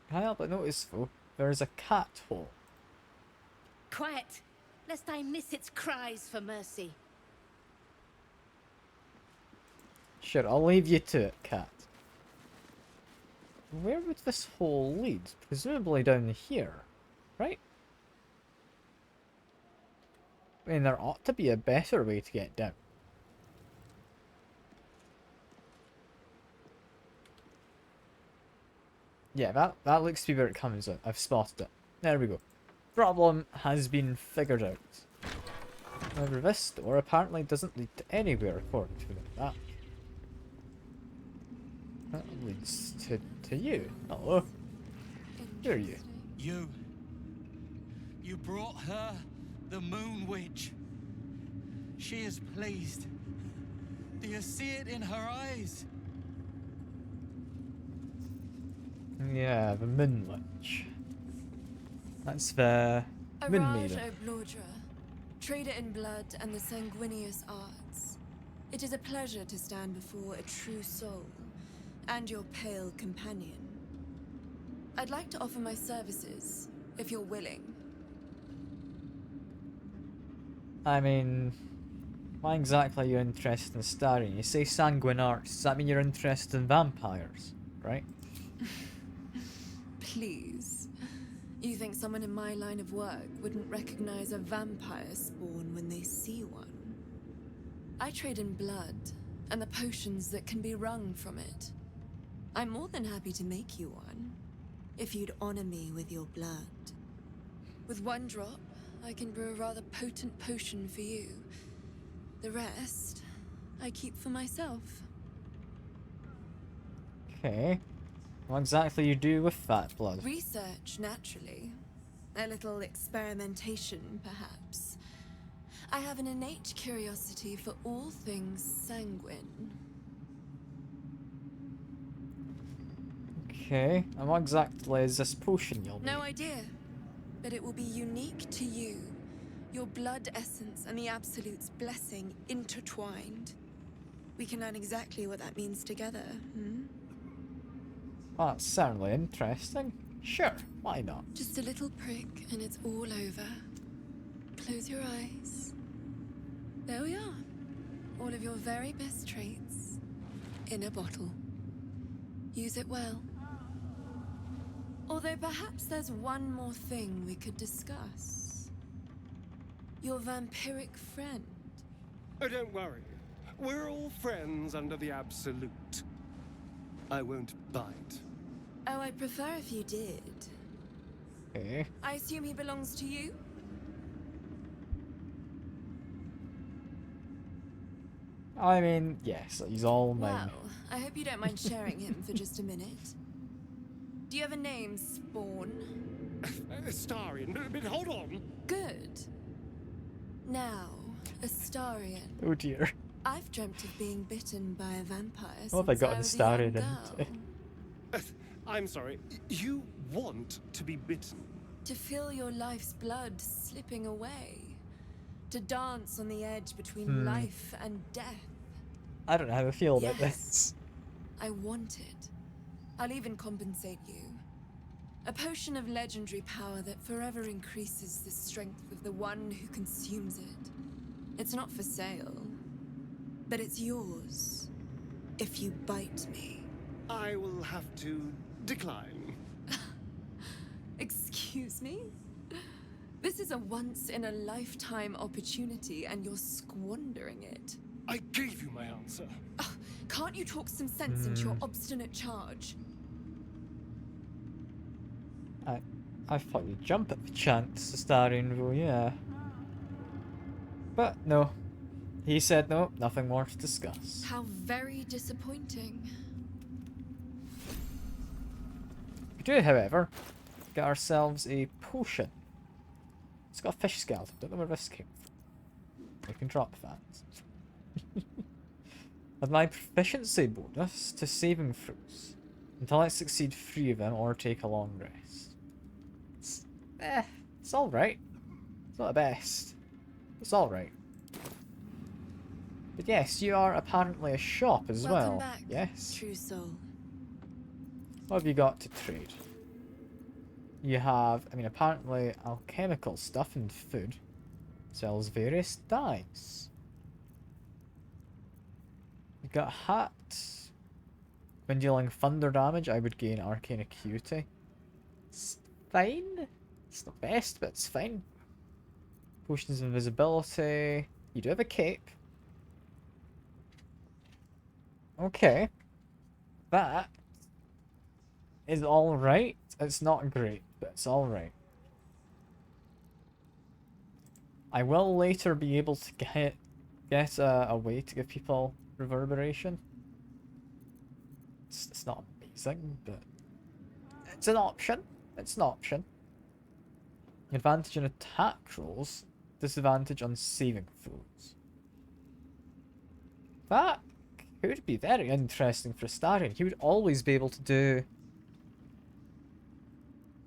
Can I help but notice, though, there's a cat hole. Quiet, lest I miss its cries for mercy. Sure, I'll leave you to it, cat. Where would this hole lead? Presumably down here, right? I mean, there ought to be a better way to get down. Yeah, that looks to be where it comes out. I've spotted it. There we go. Problem has been figured out. However, this door apparently doesn't lead to anywhere according to the map. That leads to you. Hello. Who are you? You brought her, the Moon Witch. She is pleased. Do you see it in her eyes? Yeah, the Moon Witch. That's the Moon Araj Maiden. Oblordra, trader in blood and the sanguineous arts. It is a pleasure to stand before a true soul and your pale companion. I'd like to offer my services, if you're willing. I mean, why exactly are you interested in starring? You say sanguine arts, does that mean you're interested in vampires, right? Please. You think someone in my line of work wouldn't recognize a vampire spawn when they see one? I trade in blood, and the potions that can be wrung from it. I'm more than happy to make you one, if you'd honor me with your blood. With one drop, I can brew a rather potent potion for you. The rest, I keep for myself. Okay. What exactly you do with that blood? Research, naturally. A little experimentation, perhaps. I have an innate curiosity for all things sanguine. Okay, and what exactly is this potion you'll No make? idea, but it will be unique to you. Your blood essence and the Absolute's blessing intertwined. We can learn exactly what that means together, hmm? Oh, that's certainly interesting. Sure, why not? Just a little prick and it's all over. Close your eyes. There we are. All of your very best traits in a bottle. Use it well. Although perhaps there's one more thing we could discuss. Your vampiric friend. Oh, don't worry. We're all friends under the Absolute. I won't bite. Oh, I'd prefer if you did. Okay. I assume he belongs to you? I mean, yes, he's all mine. Well, I hope you don't mind sharing him for just a minute. Do you have a name, Spawn? Astarion, but hold on. Good. Now, Astarion. Oh dear. I've dreamt of being bitten by a vampire What have since I got I was a Astarion young into? girl. I'm sorry. You want to be bitten? To feel your life's blood slipping away. To dance on the edge between life and death. I don't know how I feel about Yes. this. I want it. I'll even compensate you. A potion of legendary power that forever increases the strength of the one who consumes it. It's not for sale, but it's yours if you bite me. I will have to decline. Excuse me? This is a once-in-a-lifetime opportunity and you're squandering it. I gave you my answer. Can't you talk some sense into your obstinate charge? I thought you'd jump at the chance, Astarion, though, yeah. But no. He said no, nothing more to discuss. How very disappointing. We do, however, get ourselves a potion. It's got a fish skeleton, don't know where this came from. We can drop that. With my proficiency bonus to saving throws, until I succeed 3 of them or take a long rest. It's alright. It's not the best. It's alright. But yes, you are apparently a shop as Welcome well. back, Yes. true soul. What have you got to trade? You have, I mean, apparently alchemical stuff and food. Sells various dyes. You got a hat. When dealing thunder damage, I would gain arcane acuity. It's fine. It's not best, but it's fine. Potions of invisibility. You do have a cape. Okay. That is alright. It's not great, but it's alright. I will later be able to get a way to give people reverberation. It's not amazing, but it's an option. It's an option. Advantage on attack rolls, disadvantage on saving throws. That could be very interesting for Starion. He would always be able to do,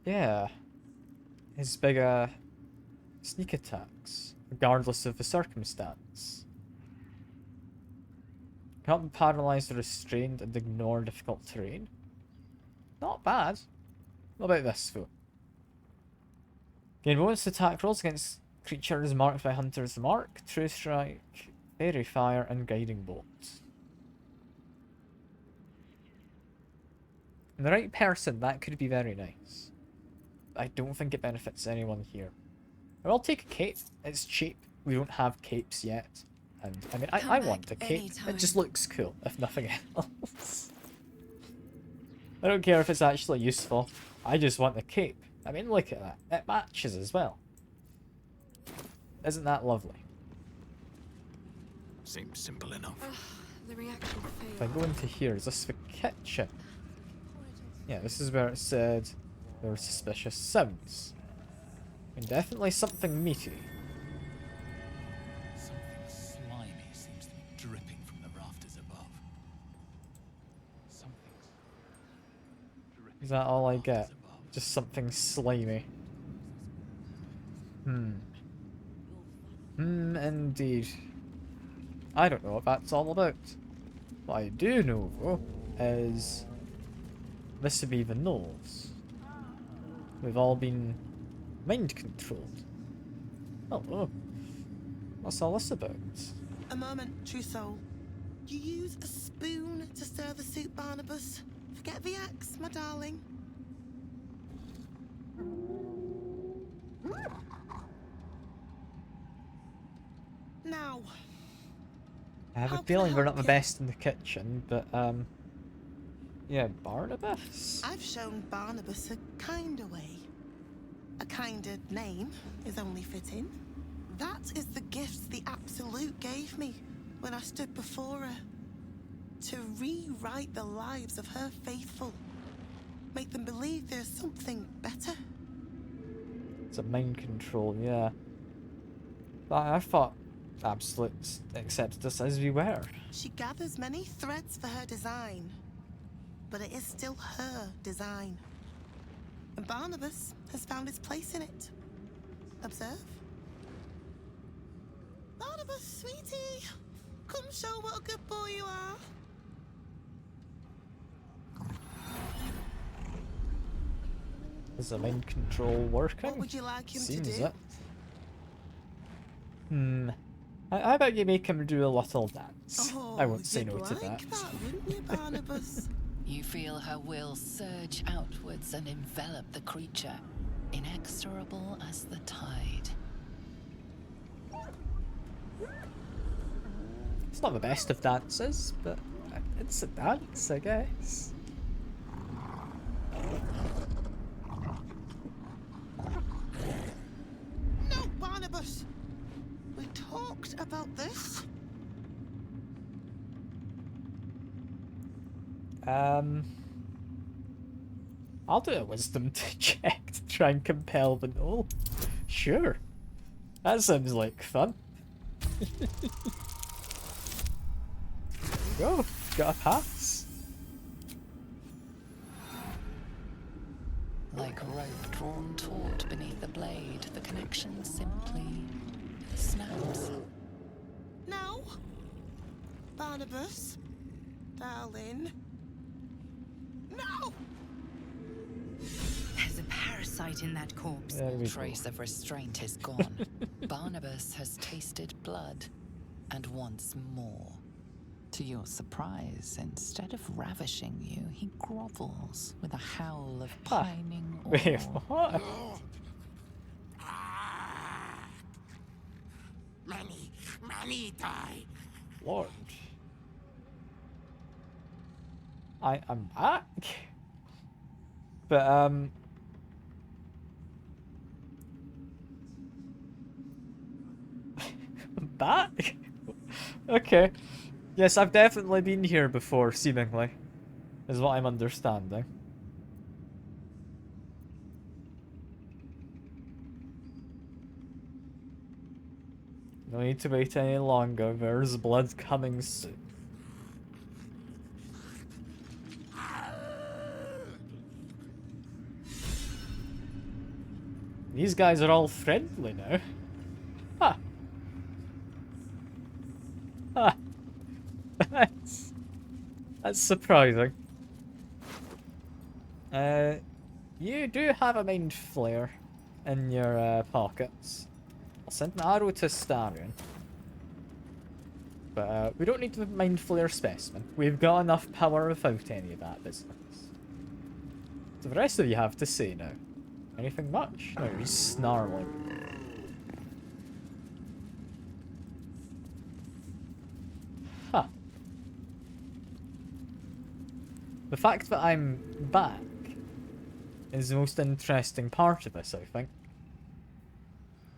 yeah, his big sneak attacks, regardless of the circumstance. Cannot be paralyzed or restrained and ignore difficult terrain. Not bad. What about this though? Gain bonus attack rolls against creatures marked by Hunter's Mark, True Strike, Fairy Fire, and Guiding Bolt. And the right person, that could be very nice. I don't think it benefits anyone here. I will take a cape. It's cheap. We don't have capes yet. And I mean, I want a cape. It just looks cool, if nothing else. I don't care if it's actually useful. I just want the cape. I mean, look at that. It matches as well. Isn't that lovely? Seems simple enough. The reaction If I failed. go into here, is this the kitchen? Yeah, this is where it said there were suspicious sounds. And definitely something meaty. Something slimy seems to be dripping from the rafters above. Something's dripping Is that all I from the get? rafters above. Just something slimy. Indeed. I don't know what that's all about. What I do know, though, is this would be the Knolls. We've all been mind controlled. Oh, what's all this about? A moment, true soul. You use a spoon to stir the soup, Barnabas. Forget the axe, my darling. Now, I have How a can I feeling we're not help the you? best in the kitchen, but yeah, Barnabas. I've shown Barnabas a kinder way. A kinder name is only fitting. That is the gift the Absolute gave me when I stood before her. To rewrite the lives of her faithful. Make them believe there's something better. It's a mind control, yeah. But I thought Absolute accepted us as we were. She gathers many threads for her design, but it is still her design. And Barnabas has found his place in it. Observe. Barnabas, sweetie, come show what a good boy you are. Is the mind control working? What would you like him Seems to do? it. How about you make him do a little dance? Oh, I won't say you'd no to like that. wouldn't you, Barnabas? You feel her will surge outwards and envelop the creature, inexorable as the tide. It's not the best of dances, but it's a dance, I guess. No, Barnabas. We talked about this. I'll do a wisdom check to try and compel the Knoll. Sure. That sounds like fun. Go, got a pass. Like rope drawn taut beneath the blade, the connection simply snaps. No. Barnabas. Darling. No! There's a parasite in that corpse. There we go. Trace of restraint is gone. Barnabas has tasted blood, and wants more. To your surprise, instead of ravishing you, he grovels with a howl of pining Wait, awe. what? Many die. Lord. I'm back. But, back? Okay. Yes, I've definitely been here before, seemingly. Is what I'm understanding. No need to wait any longer. There's blood coming soon. These guys are all friendly now. Ha! Ha! That's surprising. You do have a mind flare in your pockets. I'll send an arrow to Starion. But we don't need the mind flare specimen. We've got enough power without any of that business. So the rest of you have to say now. Anything much? No, you're just snarling. Huh. The fact that I'm back is the most interesting part of this, I think.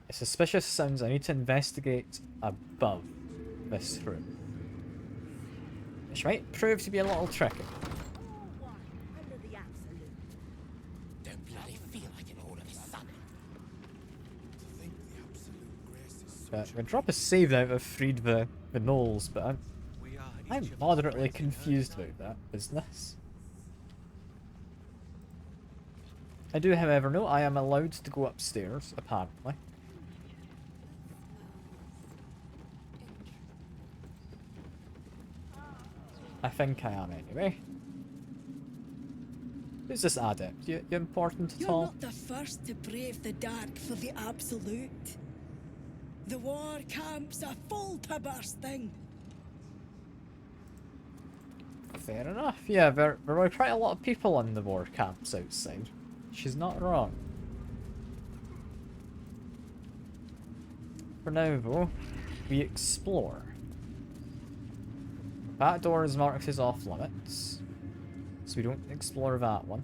A suspicious sounds I need to investigate above this room. Which might prove to be a little tricky. Don't bloody feel like it all of a sudden. But we drop a save now to freed the gnolls, but I'm moderately confused about that business. I do, however, know I am allowed to go upstairs, apparently. I think I am, anyway. Who's this adept? You important at all? You're not the first to brave the dark for the absolute. The war camp's a full to bursting. Fair enough. Yeah, there were quite a lot of people on the war camps outside. She's not wrong. For now, though, we explore. That door is marked as off limits, so we don't explore that one.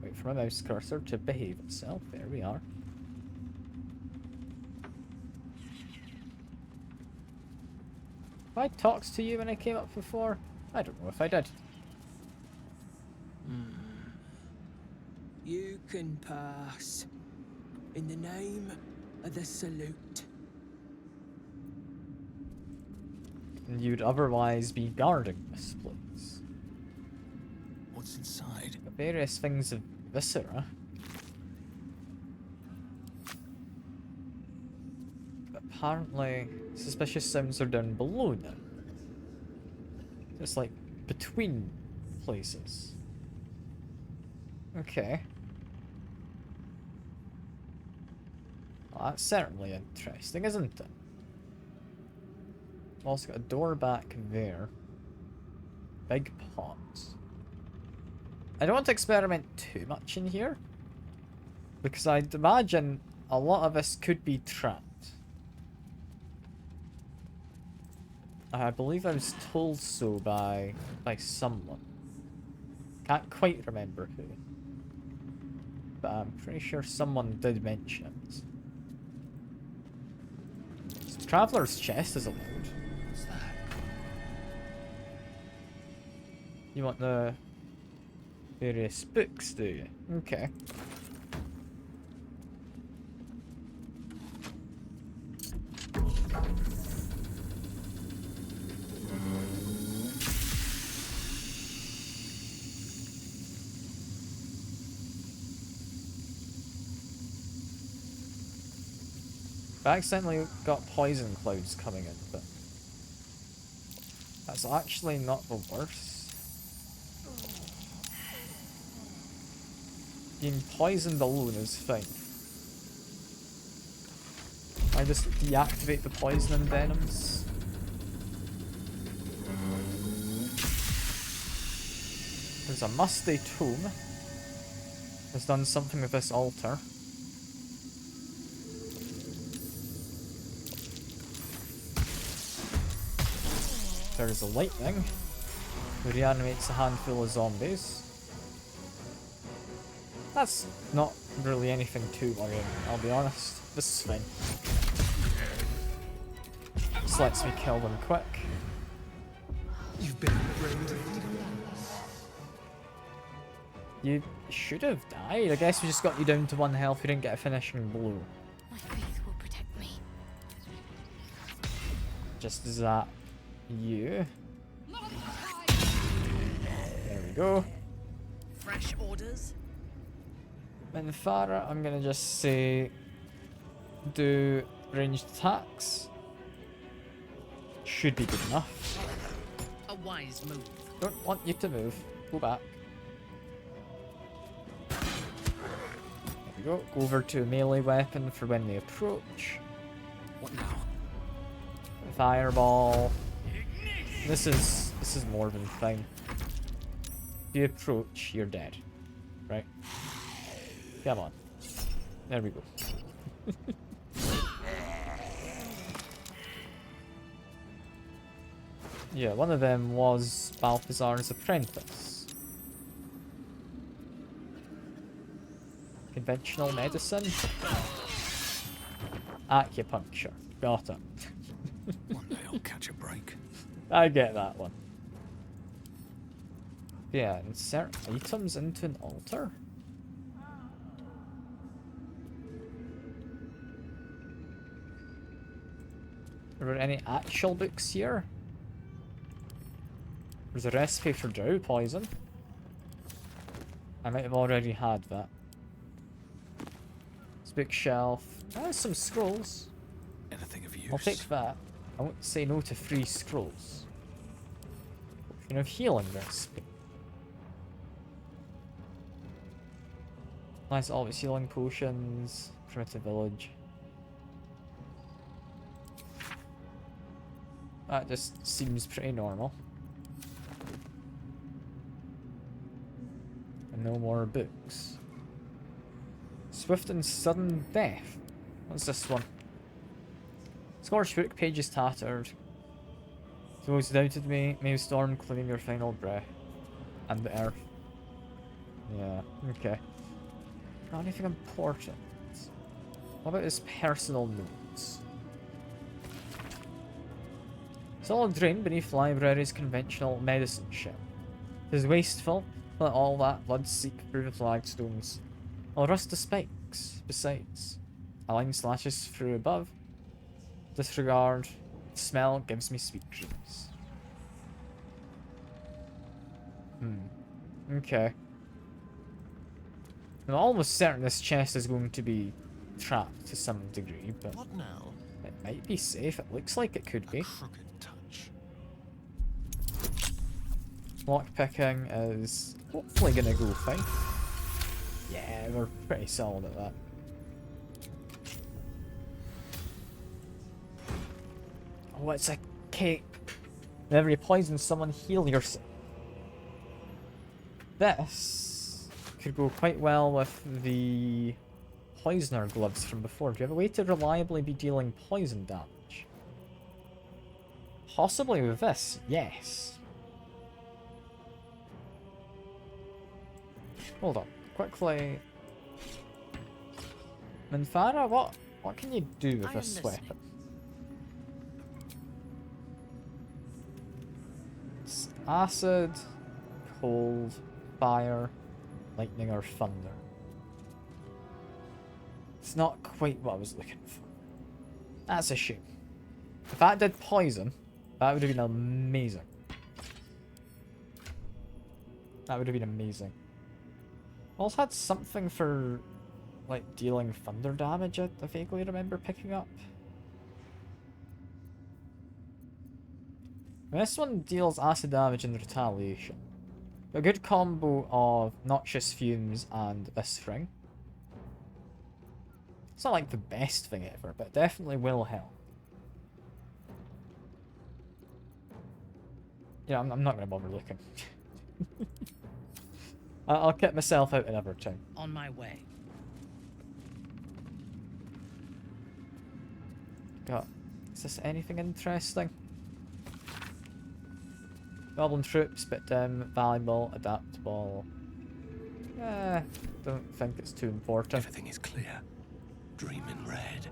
Wait for my mouse cursor to behave itself. There we are. Have I talked to you when I came up before? I don't know if I did. You can pass. In the name of the salute. And you'd otherwise be guarding this place. What's inside? The various things of viscera. But apparently, suspicious sounds are down below now. Just like between places. Okay. Well, that's certainly interesting, isn't it? Also got a door back there. Big pot. I don't want to experiment too much in here, because I'd imagine a lot of this could be trapped. I believe I was told so by someone. Can't quite remember who. But I'm pretty sure someone did mention it. So, Traveler's chest is allowed. What's that? You want the various books, do you? Okay. I accidentally got poison clouds coming in, but that's actually not the worst. Being poisoned alone is fine. I just deactivate the poison and venoms. There's a musty tome. Has done something with this altar. There's a lightning, who reanimates a handful of zombies. That's not really anything too worrying, I'll be honest. This is fine. This lets me kill them quick. You've been afraid of me. You should have died. I guess we just got you down to 1 health. We didn't get a finishing blow. My faith will protect me. Just zap you. There we go. Fresh orders? Minthara, I'm gonna just say do ranged attacks. Should be good enough. A wise move. Don't want you to move. Go back. There we go. Go over to a melee weapon for when they approach. What now? Fireball. This is more than fine. If you approach, you're dead. Right? Come on. There we go. Yeah, one of them was Balthazar's apprentice. Conventional medicine. Acupuncture. Got it. One day I'll catch a break. I get that one. Yeah, insert items into an altar. Are there any actual books here? There's a recipe for drow poison. I might have already had that. This bookshelf. There's some scrolls. Anything of use? I'll take that. I won't say no to free scrolls. Potion of healing recipe. Nice, always healing potions. Primitive village. That just seems pretty normal. And no more books. Swift and sudden death. What's this one? Scorched book, pages tattered. Those who doubted me, may storm claim your final breath. And the earth. Yeah, okay. Not anything important. What about his personal notes? Solid drain beneath library's conventional medicine ship. It is wasteful, let all that blood seep through the flagstones. I'll rust the spikes. Besides, a line slashes through above. Disregard. The smell gives me sweet dreams. Okay. I'm almost certain this chest is going to be trapped to some degree, but What now? it might be safe. It looks like it could be. A crooked touch. Lockpicking is hopefully gonna go fine. Yeah, we're pretty solid at that. Oh, it's a cape. Whenever you poison someone, heal yourself. This could go quite well with the poisoner gloves from before. Do you have a way to reliably be dealing poison damage? Possibly with this, yes. Hold on, quickly. Minthara, what can you do with this weapon? It's acid, cold, fire, lightning, or thunder. It's not quite what I was looking for. That's a shame. If that did poison, that would have been amazing. That would have been amazing. Also had something for, like, dealing thunder damage, I vaguely remember picking up. This one deals acid damage in retaliation. A good combo of noxious fumes and this thing. It's not like the best thing ever, but it definitely will help. Yeah, I'm not going to bother looking. I'll get myself out another time. On my way. Is this anything interesting? Goblin troops, bit valuable, adaptable. Don't think it's too important. Everything is clear. Dream in red.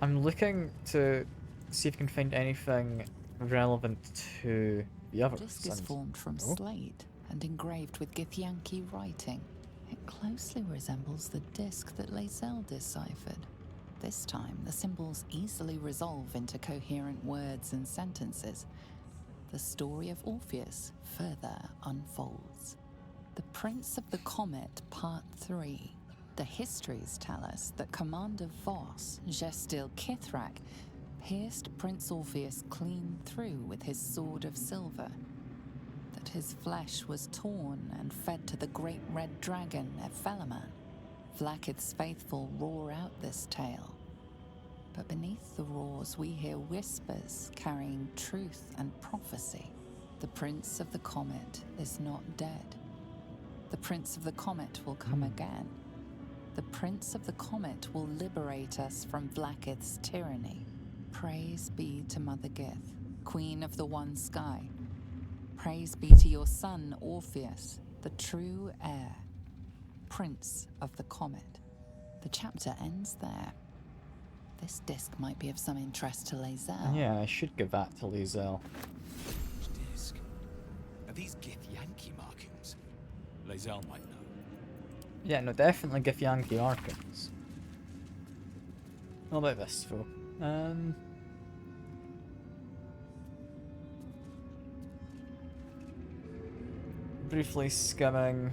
I'm looking to see if I can find anything relevant to the other Disc is sons. formed from Oh. slate and engraved with Githyanki writing. It closely resembles the disc that Lae'zel deciphered. This time, the symbols easily resolve into coherent words and sentences. The story of Orpheus further unfolds. The Prince of the Comet, Part 3. The histories tell us that Commander Voss, Gestil Kithrak, pierced Prince Orpheus clean through with his sword of silver, that his flesh was torn and fed to the great red dragon Ephelaman. Vlaakith's faithful roar out this tale. But beneath the roars we hear whispers carrying truth and prophecy. The Prince of the Comet is not dead. The Prince of the Comet will come again. The Prince of the Comet will liberate us from Vlaakith's tyranny. Praise be to Mother Gith, Queen of the One Sky. Praise be to your son, Orpheus, the true heir, Prince of the Comet. The chapter ends there. This disc might be of some interest to Lae'zel. Yeah, I should give that to Lae'zel. Disc. Are these Githyanki markings? Lae'zel might know. Yeah, no, definitely Githyanki Archons. What about this, though? Briefly skimming.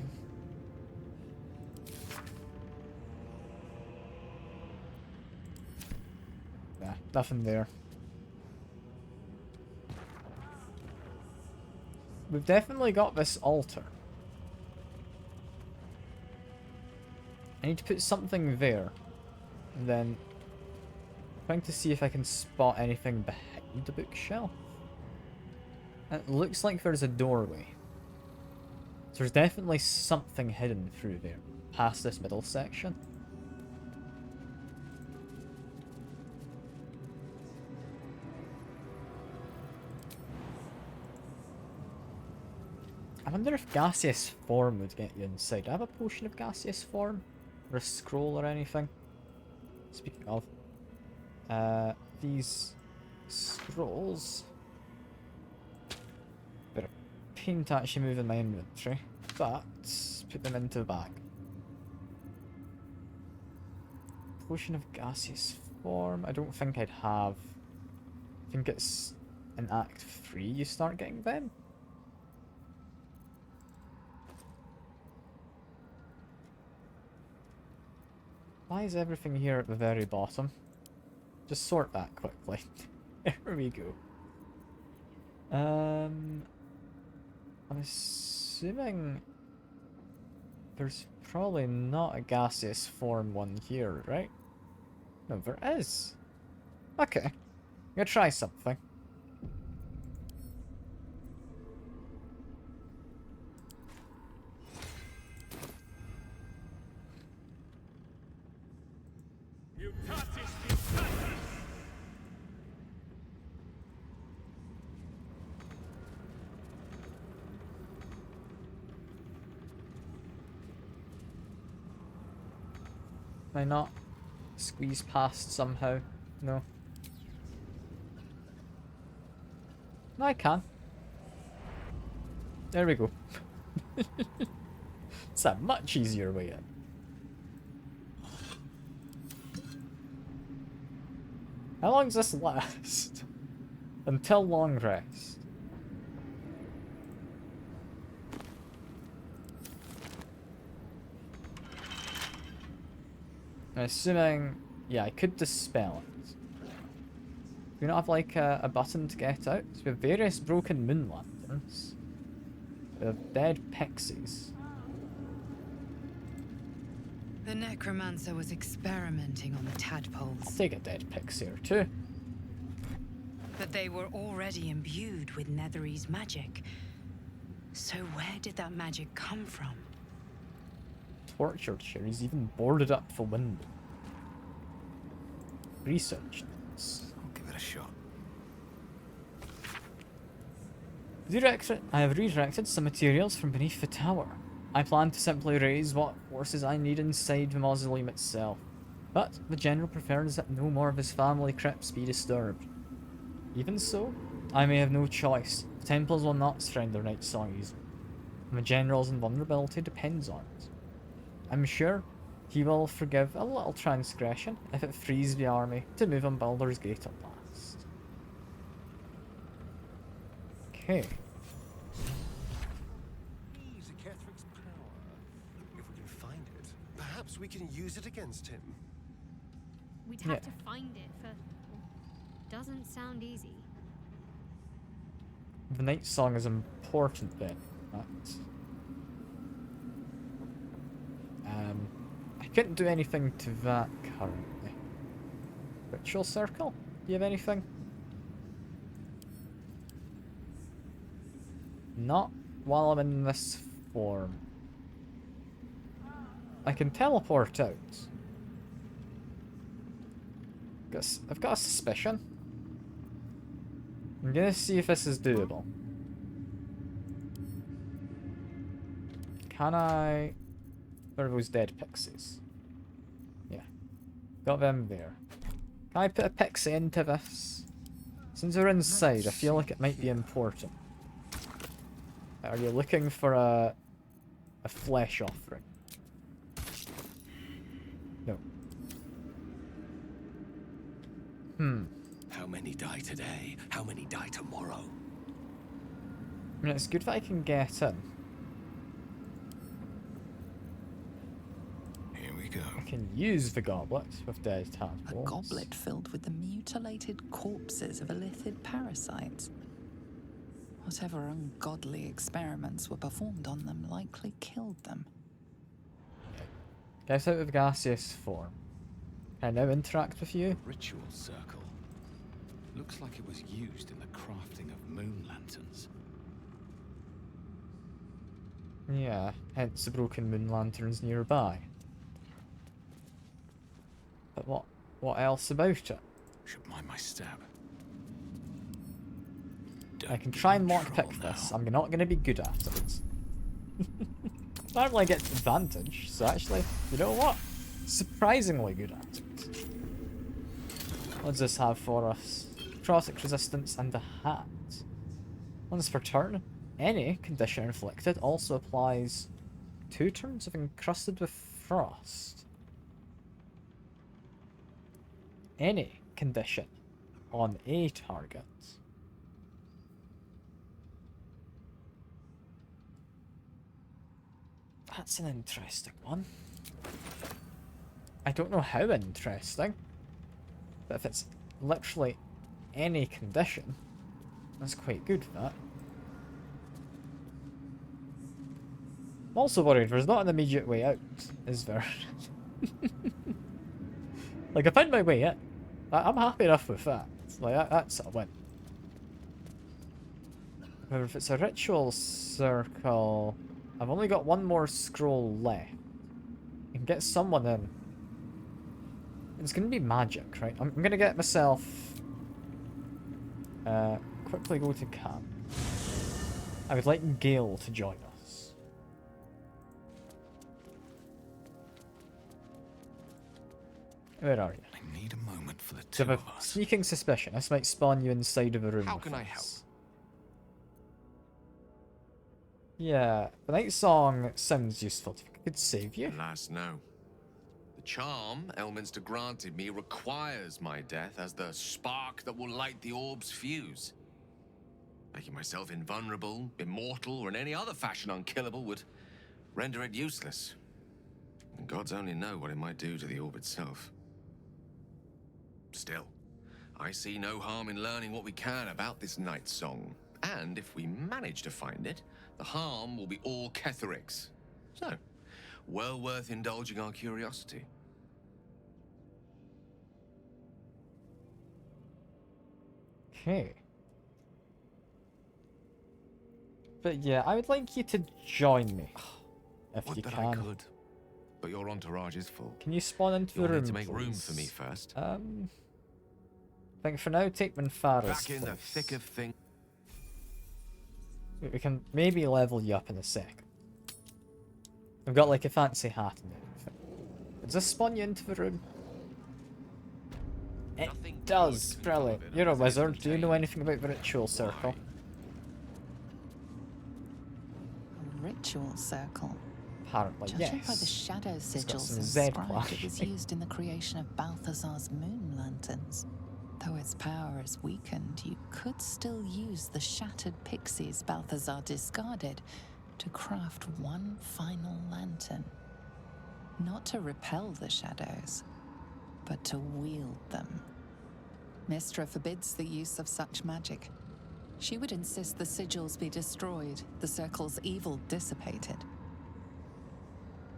Nah, nothing there. We've definitely got this altar. I need to put something there. And then trying to see if I can spot anything behind the bookshelf. It looks like there's a doorway. So there's definitely something hidden through there, past this middle section. I wonder if gaseous form would get you inside. Do I have a potion of gaseous form? Or a scroll or anything? Speaking of, these scrolls. Bit of pain to actually move in my inventory, but put them into the bag. Potion of gaseous form. I don't think I'd have. I think it's in Act 3 you start getting them. Why is everything here at the very bottom? Just sort that quickly. There we go. I'm assuming there's probably not a gaseous form one here, right? No, there is. Okay. I'm gonna try something. Can I not squeeze past somehow? No. No, I can. There we go. It's a much easier way in. How long does this last? Until long rest. I'm assuming, yeah, I could dispel it. Do we not have like a button to get out? So we have various broken moon lanterns. We have dead pixies. The necromancer was experimenting on the I'll tadpoles, take a dead pixie or two. but they were already imbued with Netherese magic. So where did that magic come from? Tortured here, he's even boarded up the window. Research notes. I'll give it a shot. I have redirected some materials from beneath the tower. I plan to simply raise what forces I need inside the mausoleum itself. But the general prefers that no more of his family crypts be disturbed. Even so, I may have no choice. The Templars will not surrender Night Song easily. And the General's invulnerability depends on it. I'm sure he will forgive a little transgression if it frees the army to move on Baldur's Gate at last. Okay. He's a Kethric's power. If we can find it, perhaps we can use it against him. We'd have to find it for... Doesn't sound easy. The Night Song is an important bit. I couldn't do anything to that currently. Ritual Circle? Do you have anything? Not while I'm in this form. I can teleport out. I've got a suspicion. I'm gonna see if this is doable. Can I... Where are those dead pixies? Yeah. Got them there. Can I put a pixie into this? Since we're inside, I feel like it might be important. Are you looking for a flesh offering? No. How many die today? How many die tomorrow? I mean, it's good that I can get in. Here we go. I can use the goblet with dead tadpoles. A goblet filled with the mutilated corpses of illithid parasites. Whatever ungodly experiments were performed on them likely killed them. Get out of gaseous form. Can I now interact with you? Ritual circle. Looks like it was used in the crafting of moon lanterns. Yeah, hence the broken moon lanterns nearby. But what else about it? Should mind my stab. I can try and lockpick this. I'm not going to be good at it. Apparently I get advantage, so actually, you know what? Surprisingly good at it. What does this have for us? Necrotic resistance and a hat. Once per turn, any condition inflicted also applies 2 turns of encrusted with frost. Any condition on a target. That's an interesting one. I don't know how interesting, but if it's literally any condition, that's quite good, that. I'm also worried there's not an immediate way out, is there? Like, I found my way in. I'm happy enough with that. Like, that's a win. However, if it's a ritual circle, I've only got one more scroll left. I can get someone in. It's going to be magic, right? I'm going to get myself... quickly go to camp. I would like Gale to join us. Where are you? I need a moment for the So two I of have a us. sneaking suspicion this might spawn you inside of a room. How with can I us. help? Yeah, the Night Song sounds useful. If it could save you. Alas, no. The charm Elminster granted me requires my death as the spark that will light the orb's fuse. Making myself invulnerable, immortal, or in any other fashion unkillable would render it useless. And gods only know what it might do to the orb itself. Still, I see no harm in learning what we can about this Night Song. And if we manage to find it, the harm will be all Kethric's. So, well worth indulging our curiosity. Okay. But yeah, I would like you to join me. If Would you that can. I could, but your entourage is full. Can you spawn into You'll the room, need to make room please? for me first. I think for now, take Minfara's Back in the place. thick of things. We can maybe level you up in a sec. I've got like a fancy hat and everything. Does this spawn you into the room? It does. Brilliant. You're a wizard. Do you know anything about the ritual circle? Ritual circle. Apparently, Judging yes. by the shadow It's got sigils some Z inscribed, it was flashing. used in the creation of Balthazar's moon lanterns. Though its power is weakened, you could still use the shattered pixies Balthazar discarded to craft one final lantern. Not to repel the shadows, but to wield them. Mystra forbids the use of such magic. She would insist the sigils be destroyed, the circle's evil dissipated.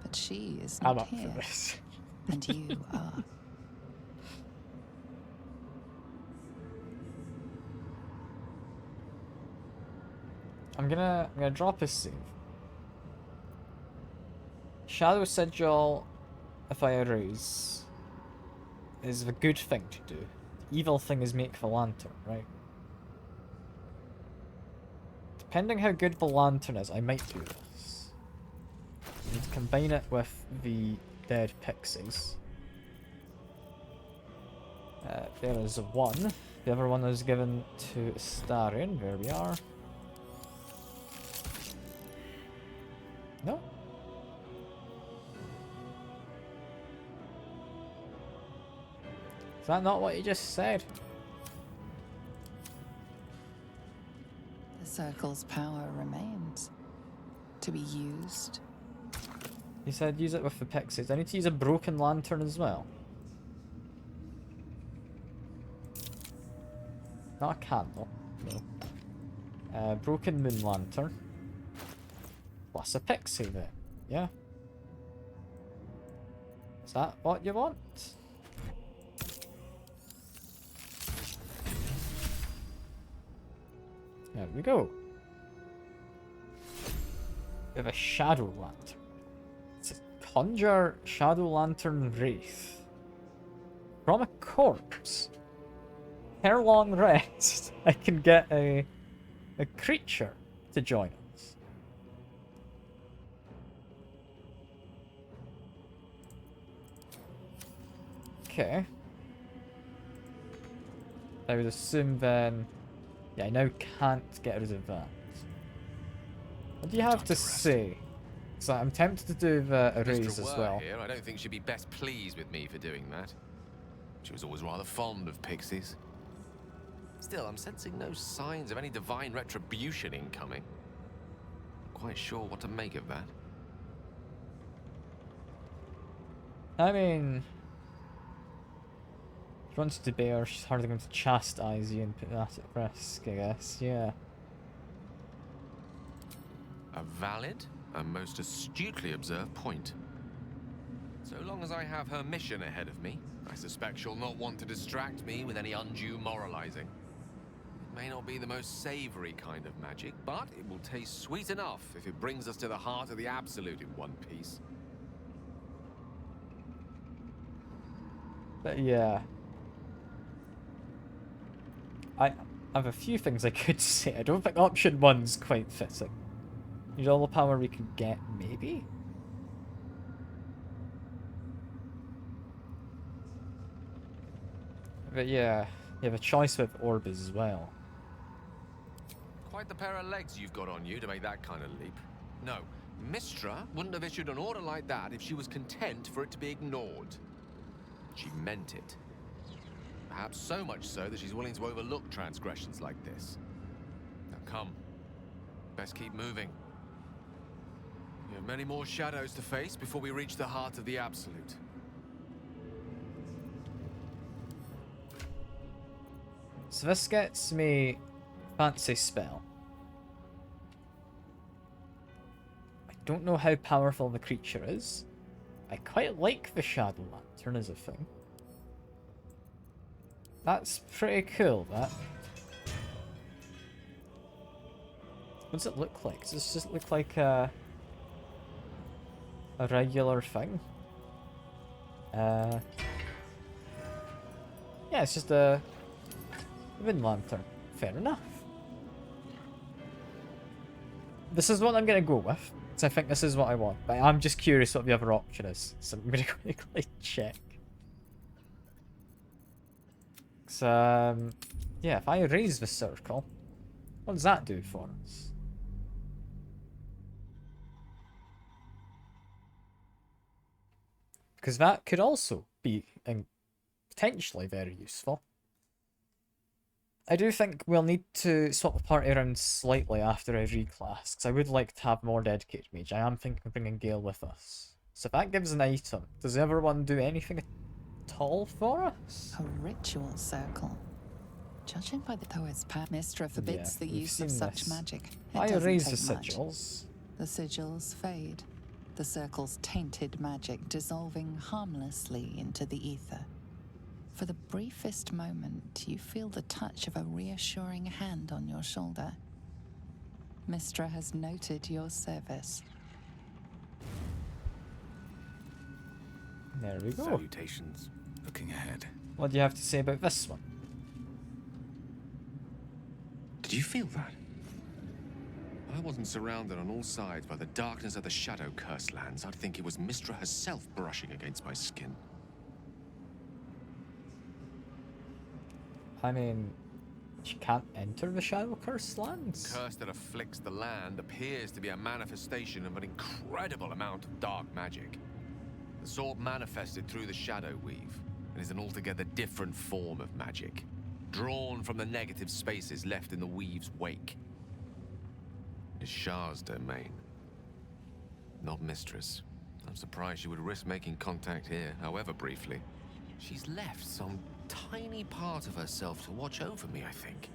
But she is I'm not up for here, this. and you are. I'm gonna drop a save. Shadow Sigil, if I erase, is the good thing to do. The evil thing is make the lantern, right? Depending how good the lantern is, I might do this. I need to combine it with the dead pixies. There is one. The other one is given to Starion. There we are. No? Is that not what you just said? The circle's power remains to be used. You said use it with the pixies. I need to use a broken lantern as well. Not a candle. No. Broken moon lantern. Plus a pixie then. Yeah. Is that what you want? There we go. We have a shadow lantern. It's a conjure shadow lantern wraith. From a corpse. Per long rest, I can get a creature to join us. Okay. I would assume then... Yeah, I now can't get rid of that. What do you have to say? So I'm tempted to do the erase as well. Here, I don't think she'd be best pleased with me for doing that. She was always rather fond of pixies. Still, I'm sensing no signs of any divine retribution incoming. Not quite sure what to make of that. I mean... She wants to be, or she's hardly going to chastise you and put that at risk, I guess, yeah. A valid and most astutely observed point. So long as I have her mission ahead of me, I suspect she'll not want to distract me with any undue moralizing. It may not be the most savory kind of magic, but it will taste sweet enough if it brings us to the heart of the Absolute in one piece. But yeah. I have a few things I could say. I don't think option one's quite fitting. Use all the power we could get, maybe? But yeah, you have a choice with orbs as well. Quite the pair of legs you've got on you to make that kind of leap. No, Mystra wouldn't have issued an order like that if she was content for it to be ignored. She meant it. Perhaps so much so that she's willing to overlook transgressions like this. Now come. Best keep moving. We have many more shadows to face before we reach the heart of the Absolute. So this gets me fancy spell. I don't know how powerful the creature is. I quite like the Shadow Lantern as a thing. That's pretty cool, that. What does it look like? Does this just look like a regular thing? Yeah, it's just a wind lantern. Fair enough. This is what I'm gonna go with. So I think this is what I want. But I'm just curious what the other option is. So I'm gonna quickly check. Yeah, if I raise the circle, what does that do for us? Because that could also be potentially very useful. I do think we'll need to swap the party around slightly after I reclass, because I would like to have more dedicated mage. I am thinking of bringing Gale with us. So if that gives an item, does everyone do anything at all for us? A ritual circle. Judging by the poet's Mistra forbids the we've use of seen such this. magic. I It doesn't raise the take much. sigils. The sigils fade, the circle's tainted magic dissolving harmlessly into the ether. For the briefest moment, you feel the touch of a reassuring hand on your shoulder. Mistra has noted your service. There we go. Salutations. Looking ahead. What do you have to say about this one? Did you feel that? I wasn't surrounded on all sides by the darkness of the Shadow Cursed lands. I'd think it was Mistra herself brushing against my skin. I mean, she can't enter the Shadow Cursed lands? The curse that afflicts the land appears to be a manifestation of an incredible amount of dark magic. The sort manifested through the Shadow Weave, and is an altogether different form of magic, drawn from the negative spaces left in the Weave's wake. It is Shah's domain, not Mistress. I'm surprised she would risk making contact here, however briefly. She's left some tiny part of herself to watch over me, I think.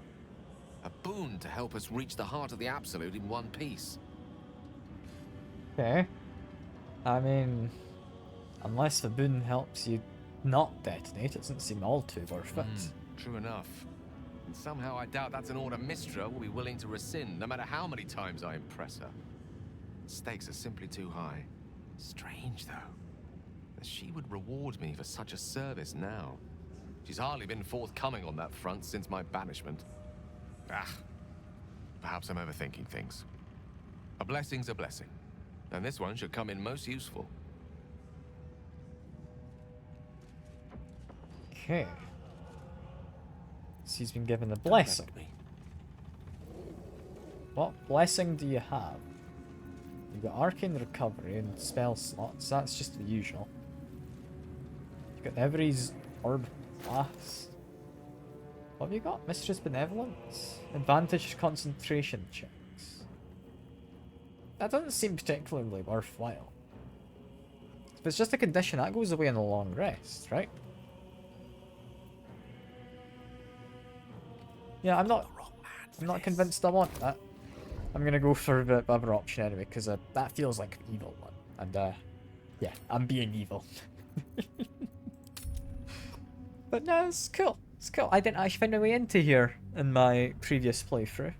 A boon to help us reach the heart of the Absolute in one piece. Okay. I mean, unless the boon helps you not detonate, it doesn't seem all too worth it. True enough. And somehow I doubt that's an order Mistra will be willing to rescind, no matter how many times I impress her. The stakes are simply too high. Strange, though, that she would reward me for such a service now. She's hardly been forthcoming on that front since my banishment. Perhaps I'm overthinking things. A blessing's a blessing, and this one should come in most useful. Okay. So he's been given a blessing. What blessing do you have? You've got Arcane Recovery and spell slots, that's just the usual. You've got Every's Orb Blast. What have you got? Mistress Benevolence? Advantage concentration checks. That doesn't seem particularly worthwhile. If it's just a condition, that goes away in a long rest, right? Yeah, I'm not convinced I want that. I'm gonna go for the other option anyway, because that feels like an evil one. And, yeah, I'm being evil. But no, it's cool. It's cool. I didn't actually find my way into here in my previous playthrough.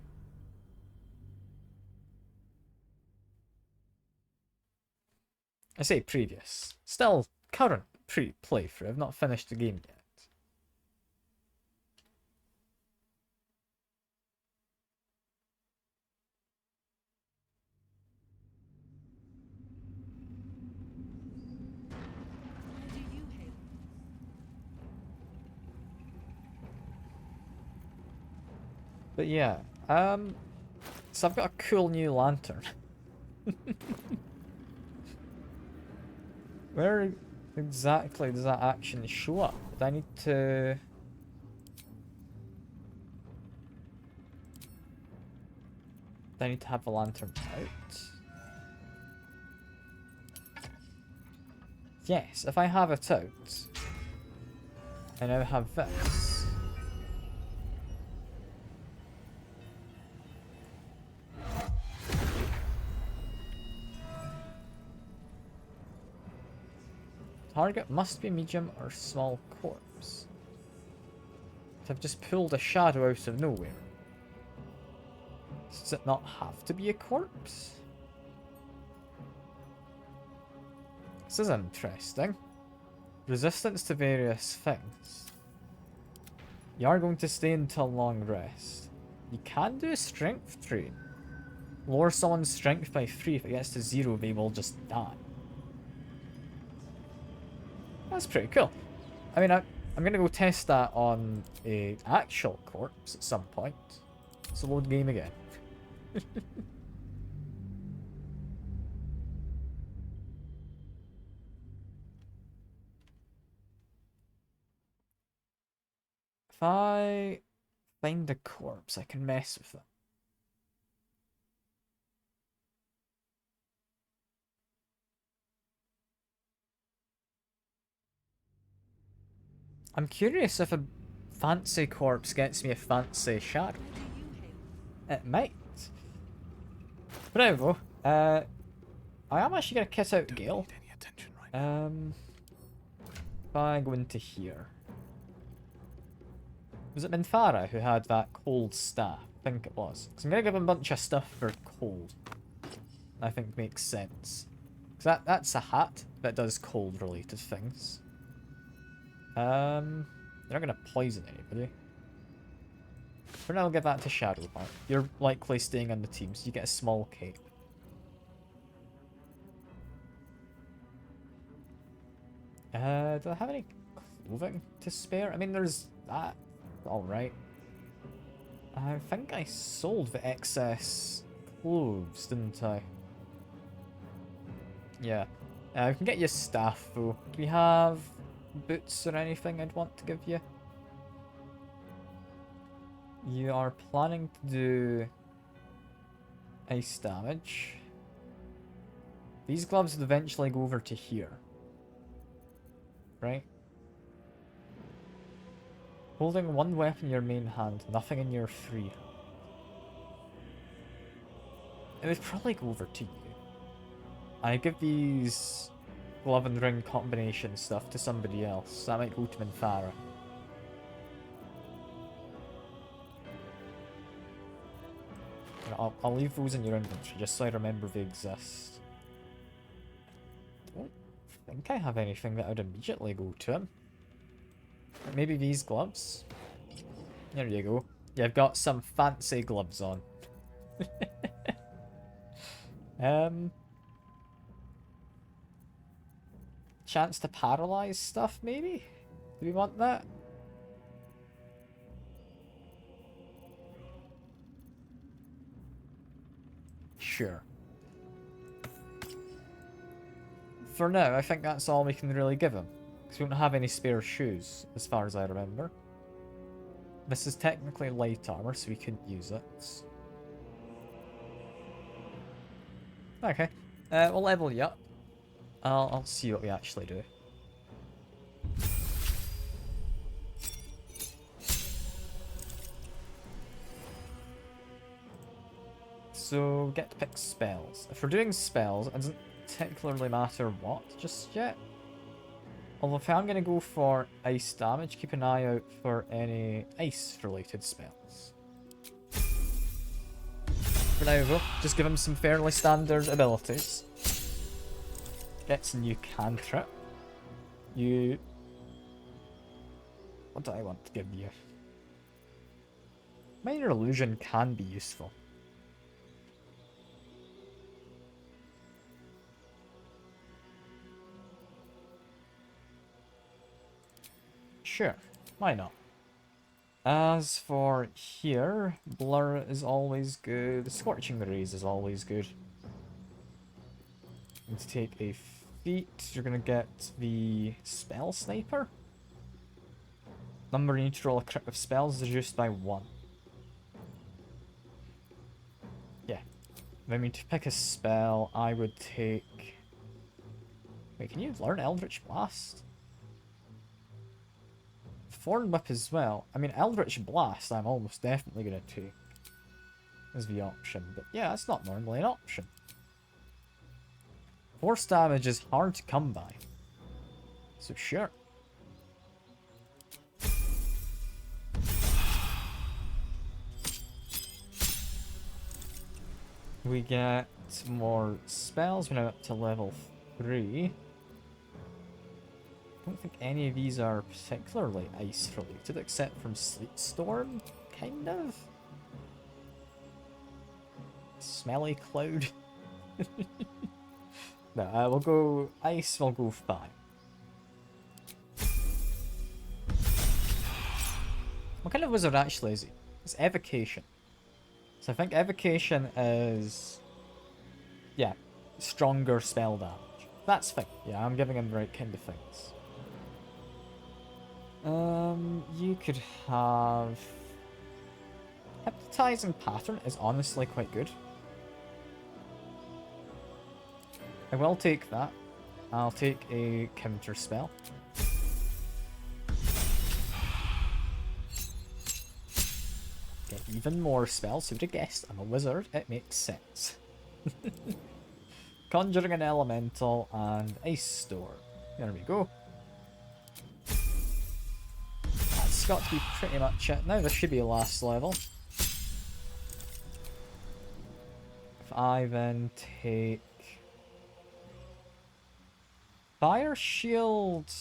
I say previous. Still current playthrough. I've not finished the game yet. But yeah, so I've got a cool new lantern. Where exactly does that action show up? Do I need to... Do I need to have the lantern out? Yes, if I have it out, I now have this. Target must be medium or small corpse. So I've just pulled a shadow out of nowhere. Does it not have to be a corpse? This is interesting. Resistance to various things. You are going to stay until long rest. You can do a strength drain. Lower someone's strength by 3. If it gets to 0, they will just die. That's pretty cool. I mean, I'm gonna go test that on a actual corpse at some point. So load game again. If I find a corpse, I can mess with it. I'm curious if a fancy corpse gets me a fancy shadow. It might. But anyway, I am actually gonna kiss out Gale. If I go into here. Was it Minthara who had that cold staff? I think it was. Because I'm gonna give him a bunch of stuff for cold. I think makes sense. Because that's a hat that does cold related things. They're not gonna poison anybody. For now, I'll give that to Shadowheart. You're likely staying on the team, so you get a small cape. Do I have any clothing to spare? I mean, there's that. Alright. I think I sold the excess clothes, didn't I? Yeah. I can get you staff, though. Do we have boots or anything I'd want to give you? You are planning to do ice damage. These gloves would eventually go over to here. Right? Holding one weapon in your main hand, nothing in your free hand. It would probably go over to you. I give these glove and ring combination stuff to somebody else. That might go to Minthara. I'll leave those in your inventory just so I remember they exist. I don't think I have anything that would immediately go to him. Maybe these gloves? There you go. You've got some fancy gloves on. Chance to paralyze stuff, maybe? Do we want that? Sure. For now, I think that's all we can really give him. Because we don't have any spare shoes, as far as I remember. This is technically light armor, so we couldn't use it. Okay. We'll level you up. I'll see what we actually do. So, get to pick spells. If we're doing spells, it doesn't particularly matter what just yet. Although if I'm going to go for ice damage, keep an eye out for any ice-related spells. For now, though, just give him some fairly standard abilities. Gets a new cantrip. What do I want to give you? Minor illusion can be useful. Sure, why not? As for here, Blur is always good. Scorching Rays is always good. And to take a feat, you're gonna get the Spell Sniper. Number you need to roll a crit with spells is reduced by 1. Yeah. I mean, to pick a spell, I would take... Wait, can you learn Eldritch Blast? Thorn Whip as well. I mean, Eldritch Blast I'm almost definitely going to take as the option. But yeah, that's not normally an option. Force damage is hard to come by. So sure. We get more spells. We're now up to level 3. I don't think any of these are particularly ice related, except from Sleet Storm, kind of. Smelly Cloud. No, we'll go ice, we'll go 5. What kind of wizard actually is he? It's evocation. So I think evocation is... yeah, stronger spell damage. That's fine. Yeah, I'm giving him the right kind of things. You could have... Hypnotizing Pattern is honestly quite good. I will take that. I'll take a counter spell. Get even more spells. Who'd have guessed? I'm a wizard. It makes sense. Conjuring an Elemental and Ice Storm. There we go. That's got to be pretty much it. Now this should be last level. If I then take... Fire Shield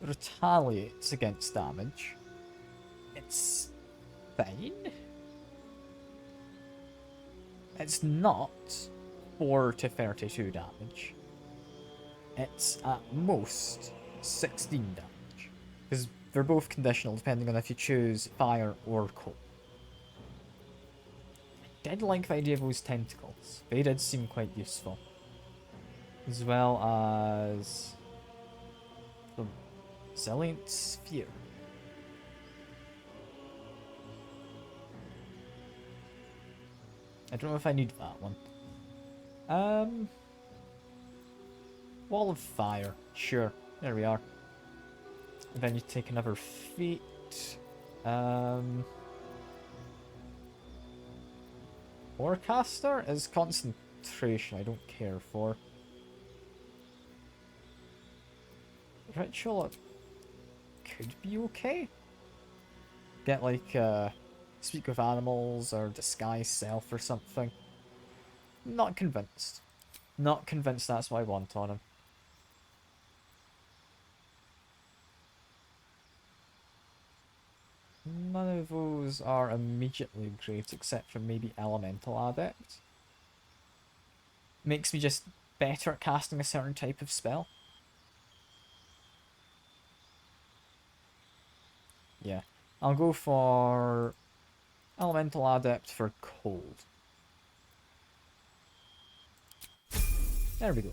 retaliates against damage. It's fine. It's not 4 to 32 damage. It's at most 16 damage. Because they're both conditional depending on if you choose fire or cold. I did like the idea of those tentacles. They did seem quite useful. As well as the Resilient Sphere. I don't know if I need that one. Wall of Fire. Sure. There we are. And then you take another feat. Warcaster is concentration. I don't care for. Ritual could be okay. Get like speak with animals or disguise self or something. Not convinced. Not convinced that's what I want on him. None of those are immediately great except for maybe Elemental Adept. Makes me just better at casting a certain type of spell. Yeah, I'll go for Elemental Adept for cold. There we go.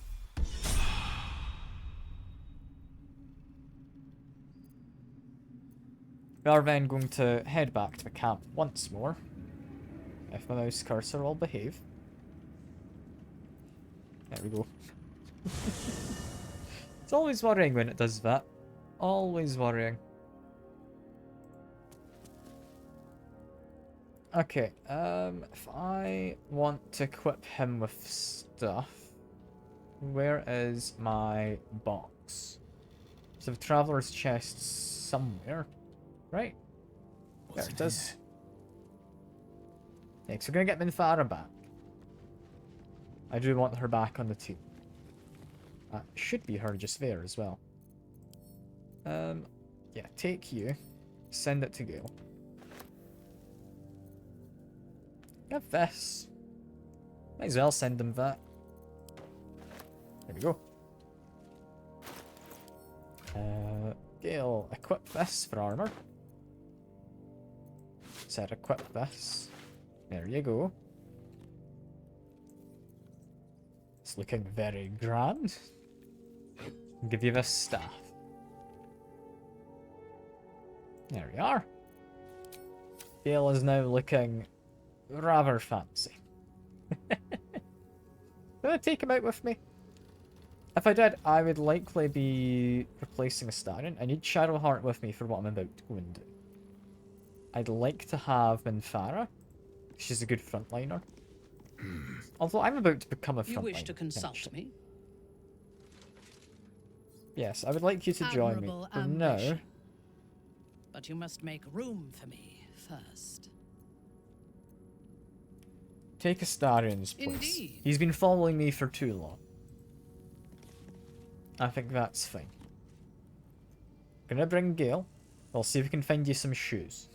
We are then going to head back to the camp once more. If my mouse cursor will behave. There we go. It's always worrying when it does that. Always worrying. Okay, if I want to equip him with stuff, where is my box? So the Traveler's Chest somewhere, right? There it is. Next, we're gonna get Minthara back. I do want her back on the team. Should be her just there as well. Yeah, take you, send it to Gale. Have this. Might as well send them that. There we go. Gale, equip this for armor. Said equip this. There you go. It's looking very grand. I'll give you this staff. There we are. Gale is now looking rather fancy. Can I take him out with me? If I did, I would likely be replacing a Starion. I need Shadowheart with me for what I'm about to go and do. I'd like to have Minthara. She's a good frontliner. Although I'm about to become a frontliner. You wish to consult me? Yes, I would like you to join me. Admirable For ambition. now, But you must make room for me first. take Astarion's place. Indeed. He's been following me for too long. I think that's fine. Gonna bring Gale. We'll see if we can find you some shoes.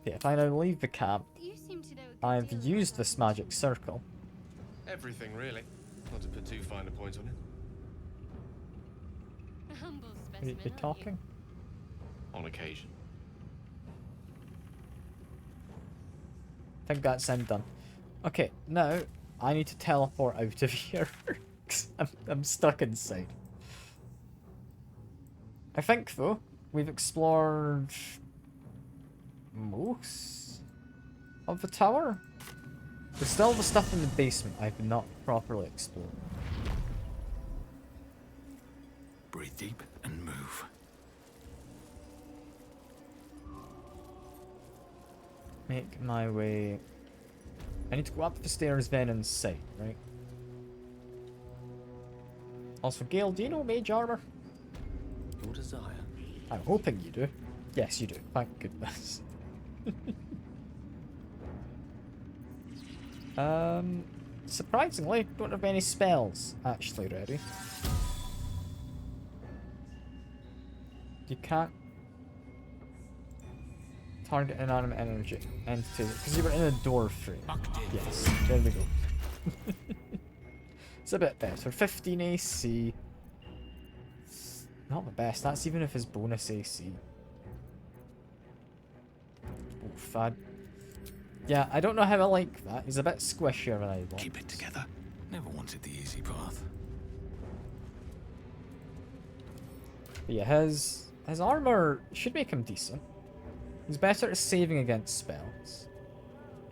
Okay, if I now leave the camp, You seem to know a good I've deal used about this magic circle. Everything, really. Not to put too fine a point on it. a humble specimen. Are you talking? On occasion. I think that's him done. Okay, now I need to teleport out of here. 'Cause I'm stuck inside. I think, though, we've explored most of the tower. There's still the stuff in the basement I've not properly explored. Breathe deep and move. Make my way... I need to go up the stairs then inside, right? Also, Gale, do you know mage armor? Your desire. I'm hoping you do. Yes, you do. Thank goodness. Surprisingly, don't have any spells actually ready. You can't target inanimate energy entities because you were in a door frame. Yes, there we go. It's a bit better. 15 AC. Not the best. That's even if his bonus AC. Oof, yeah, I don't know how I like that. He's a bit squishier than I want. Keep it together. Never wanted the easy path. But yeah, his armor should make him decent. He's better at saving against spells.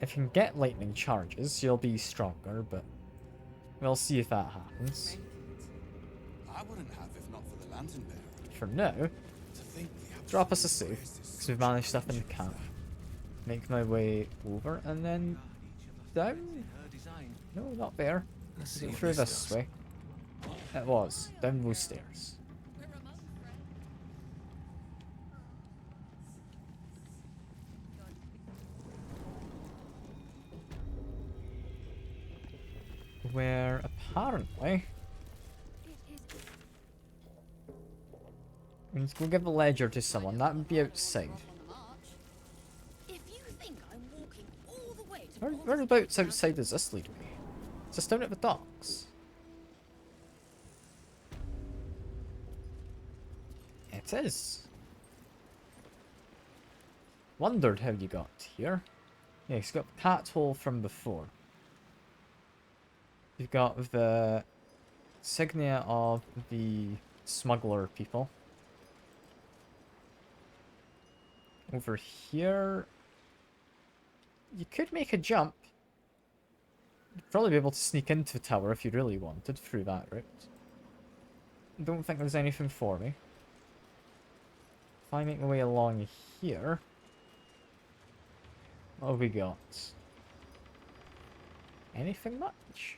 If you can get lightning charges, you'll be stronger, but we'll see if that happens. I wouldn't have if not for the lantern bearer. For now, drop us a save, because we've managed stuff in the camp. Make my way over, and then down? No, not there. Is it through this way? It was. Down those stairs. Where apparently we need to go give the ledger to someone. That would be outside. Whereabouts outside does this lead me? Is this down at the docks? It is. Wondered how you got here. Yeah, he's got the cat hole from before. You've got the insignia of the smuggler people. Over here, you could make a jump. You'd probably be able to sneak into the tower if you really wanted through that route. I don't think there's anything for me. If I make my way along here, what have we got? Anything much?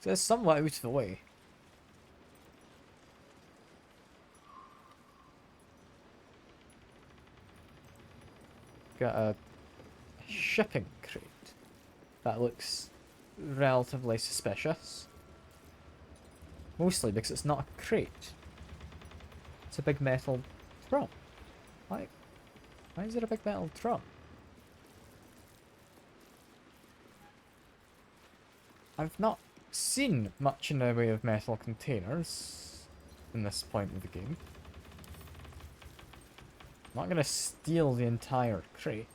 So it's somewhat out of the way. Got a shipping crate. That looks relatively suspicious. Mostly because it's not a crate. It's a big metal drum. Why is it a big metal drum? I've not seen much in the way of metal containers in this point of the game. I'm not gonna steal the entire crate.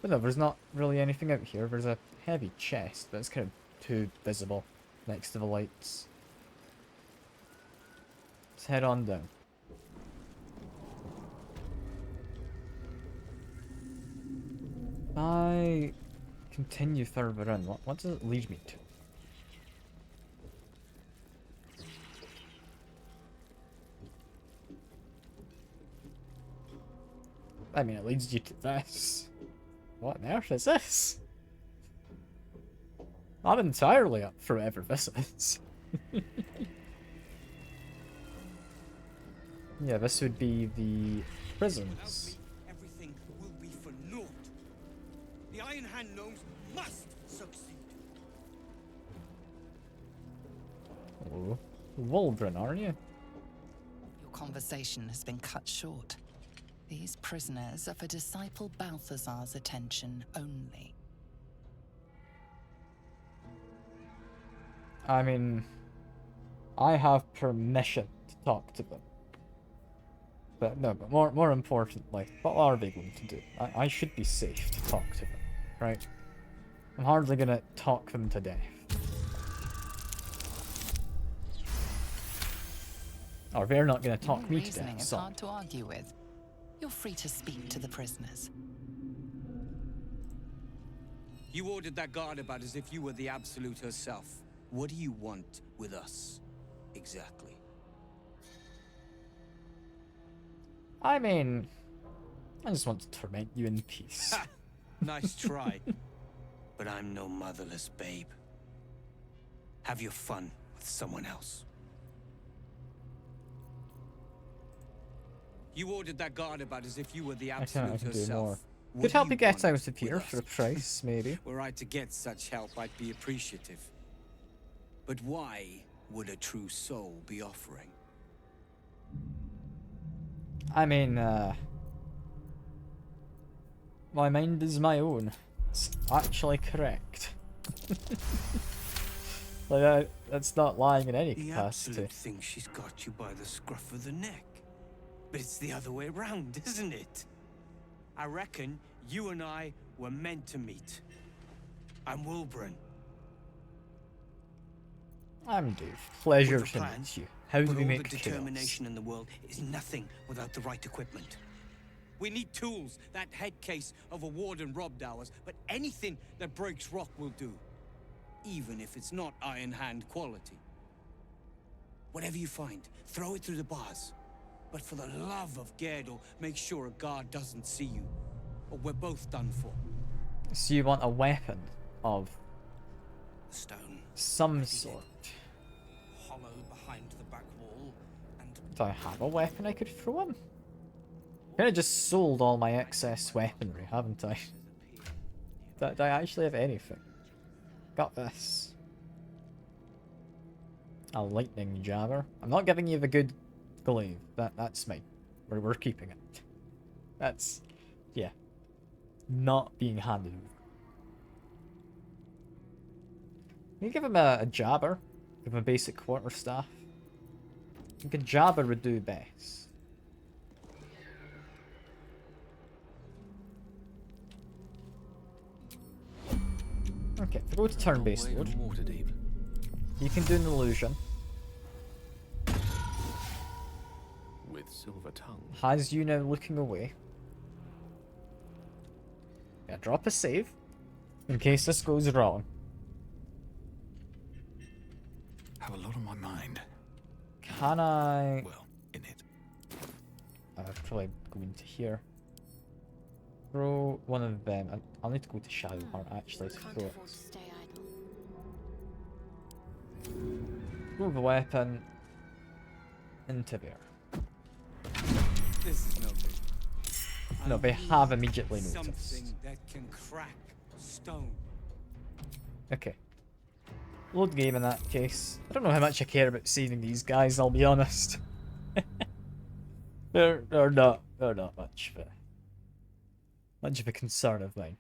But no, there's not really anything out here. There's a heavy chest, but it's kind of too visible next to the lights. Let's head on down. I continue further in. What does it lead me to? I mean, it leads you to this. What on earth is this? I'm entirely up for whatever this is. Yeah, this would be the prisons. Everything will be for naught. The Iron Hand gnomes must succeed. Oh, Waldron, aren't you? Your conversation has been cut short. These prisoners are for Disciple Balthazar's attention only. I mean, I have permission to talk to them. But no, but more importantly, what are they going to do? I should be safe to talk to them, right? I'm hardly gonna talk them to death. Or they're not gonna talk me to Reasoning death, is so... hard to argue with. You're free to speak to the prisoners. You ordered that guard about as if you were the Absolute herself. What do you want with us, exactly? I mean... I just want to torment you in peace. Nice try. But I'm no motherless babe. Have your fun with someone else. You ordered that guard about as if you were the I Absolute can do herself. more. What Could do help you get want out of with here us? for a price, maybe. Were I to get such help, I'd be appreciative. But why would a true soul be offering? I mean, my mind is my own. It's actually correct. Like, that's not lying in any The capacity. Absolute thinks she's got you by the scruff of the neck. But it's the other way around, isn't it? I reckon you and I were meant to meet. I'm Wilburn. I'm Dave. Pleasure With a to plan, meet you. How do but we all make the chaos? determination in the world is nothing without the right equipment. We need tools. That head case of a warden robbed ours, but anything that breaks rock will do. Even if it's not Iron Hand quality. Whatever you find, throw it through the bars. But for the love of Gerdel, make sure a guard doesn't see you, or we're both done for. So you want a weapon of Stone. some sort. Hollow behind the back wall, and Do I have a weapon I could throw him? Kinda just sold all my excess weaponry, haven't I? Do I actually have anything? Got this. A lightning jabber. I'm not giving you the good glaive. That's mine. We're keeping it. That's, yeah, not being handed over. Can you give him a jabber? Give him a basic quarterstaff. I think a jabber would do best. Okay, if we go to turn-based mode, you can do an illusion. With silver tongue. Has you now looking away. Yeah, drop a save. In case this goes wrong. Have a lot on my mind. Can I... Well, in it. I'll probably go into here. Throw one of them. I'll need to go to Shadowheart actually to throw it. Throw the weapon into there. this is no big. No, they have immediately noticed. Something that can crack stone. Okay. Load game in that case. I don't know how much I care about saving these guys, I'll be honest. they're not much of a concern of mine.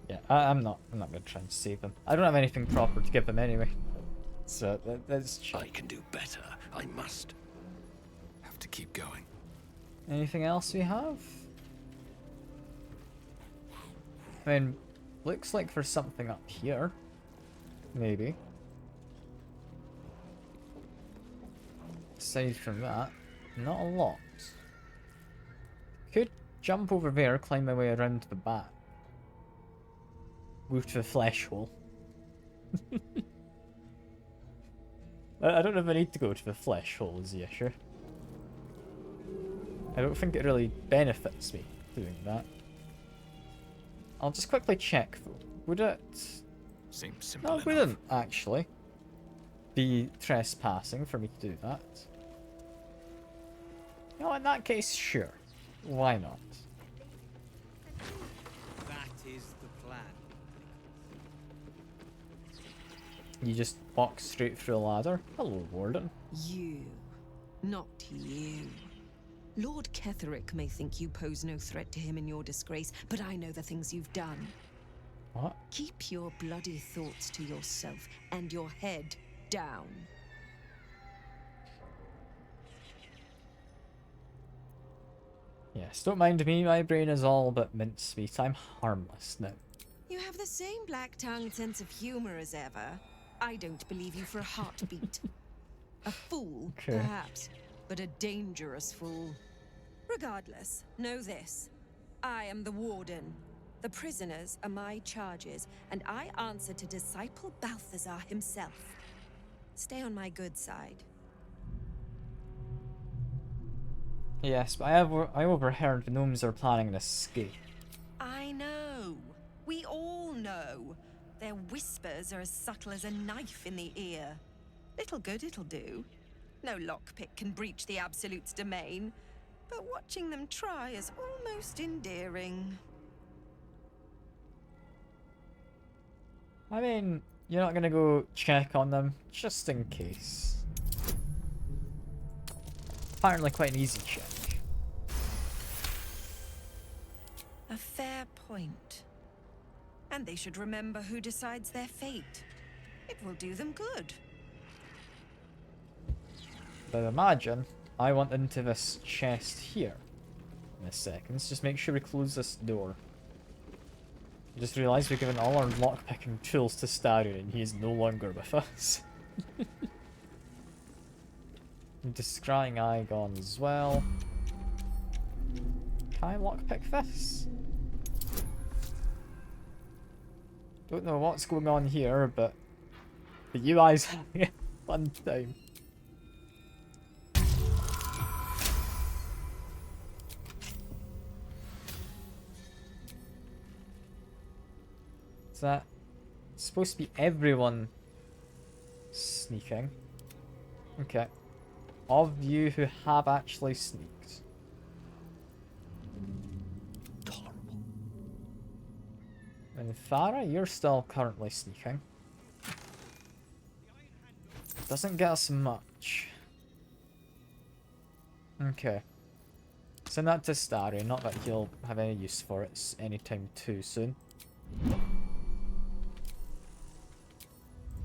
Yeah, I'm not gonna try and save them. I don't have anything proper to give them anyway. So that's chill. I can do better. I must. Have to keep going. Anything else we have? I mean, looks like there's something up here. Maybe. Aside from that, not a lot. Could jump over there, climb my way around to the back. Move to the flesh hole. I don't know if I need to go to the flesh hole is the issue. I don't think it really benefits me doing that. I'll just quickly check though. Would it... Seems simple No, enough. we didn't actually be trespassing for me to do that. No, in that case, sure. Why not? That is the plan. You just walk straight through a ladder. Hello, Warden. You. Not you. Lord Ketherick may think you pose no threat to him in your disgrace, but I know the things you've done. What? Keep your bloody thoughts to yourself and your head down. Yes, don't mind me, my brain is all but mincemeat. I'm harmless now. You have the same black-tongued sense of humor as ever. I don't believe you for a heartbeat. A fool, Okay. perhaps, but a dangerous fool. Regardless, know this. I am the Warden. The prisoners are my charges, and I answer to Disciple Balthazar himself. Stay on my good side. Yes, but I overheard the gnomes are planning an escape. I know. We all know. Their whispers are as subtle as a knife in the ear. Little good it'll do. No lockpick can breach the Absolute's domain, but watching them try is almost endearing. I mean, you're not gonna go check on them, just in case. Apparently quite an easy check. A fair point. And they should remember who decides their fate. It will do them good. But imagine I want into this chest here in a second. Let's just make sure we close this door. I just realised we've given all our lockpicking tools to Starry and he is no longer with us. Descrying Igon as well. Can I lockpick this? Don't know what's going on here, but you guys having a fun time. Is that supposed to be everyone sneaking? Okay. Of you who have actually sneaked. Tolerable. And Farah, you're still currently sneaking. Doesn't get us much. Okay. Send that to Starry, not that he'll have any use for it anytime too soon.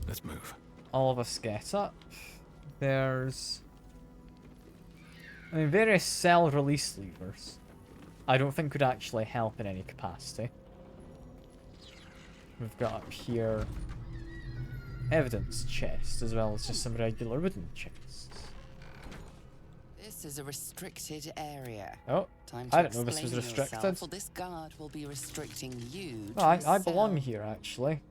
Let's move. All of us get up. There's... I mean, various cell release levers. I don't think could actually help in any capacity. We've got up here evidence chest as well as just some regular wooden chests. This is a restricted area. Oh, Time I to didn't know this was explain restricted. yourself, or this guard will be restricting you. No, I belong here actually.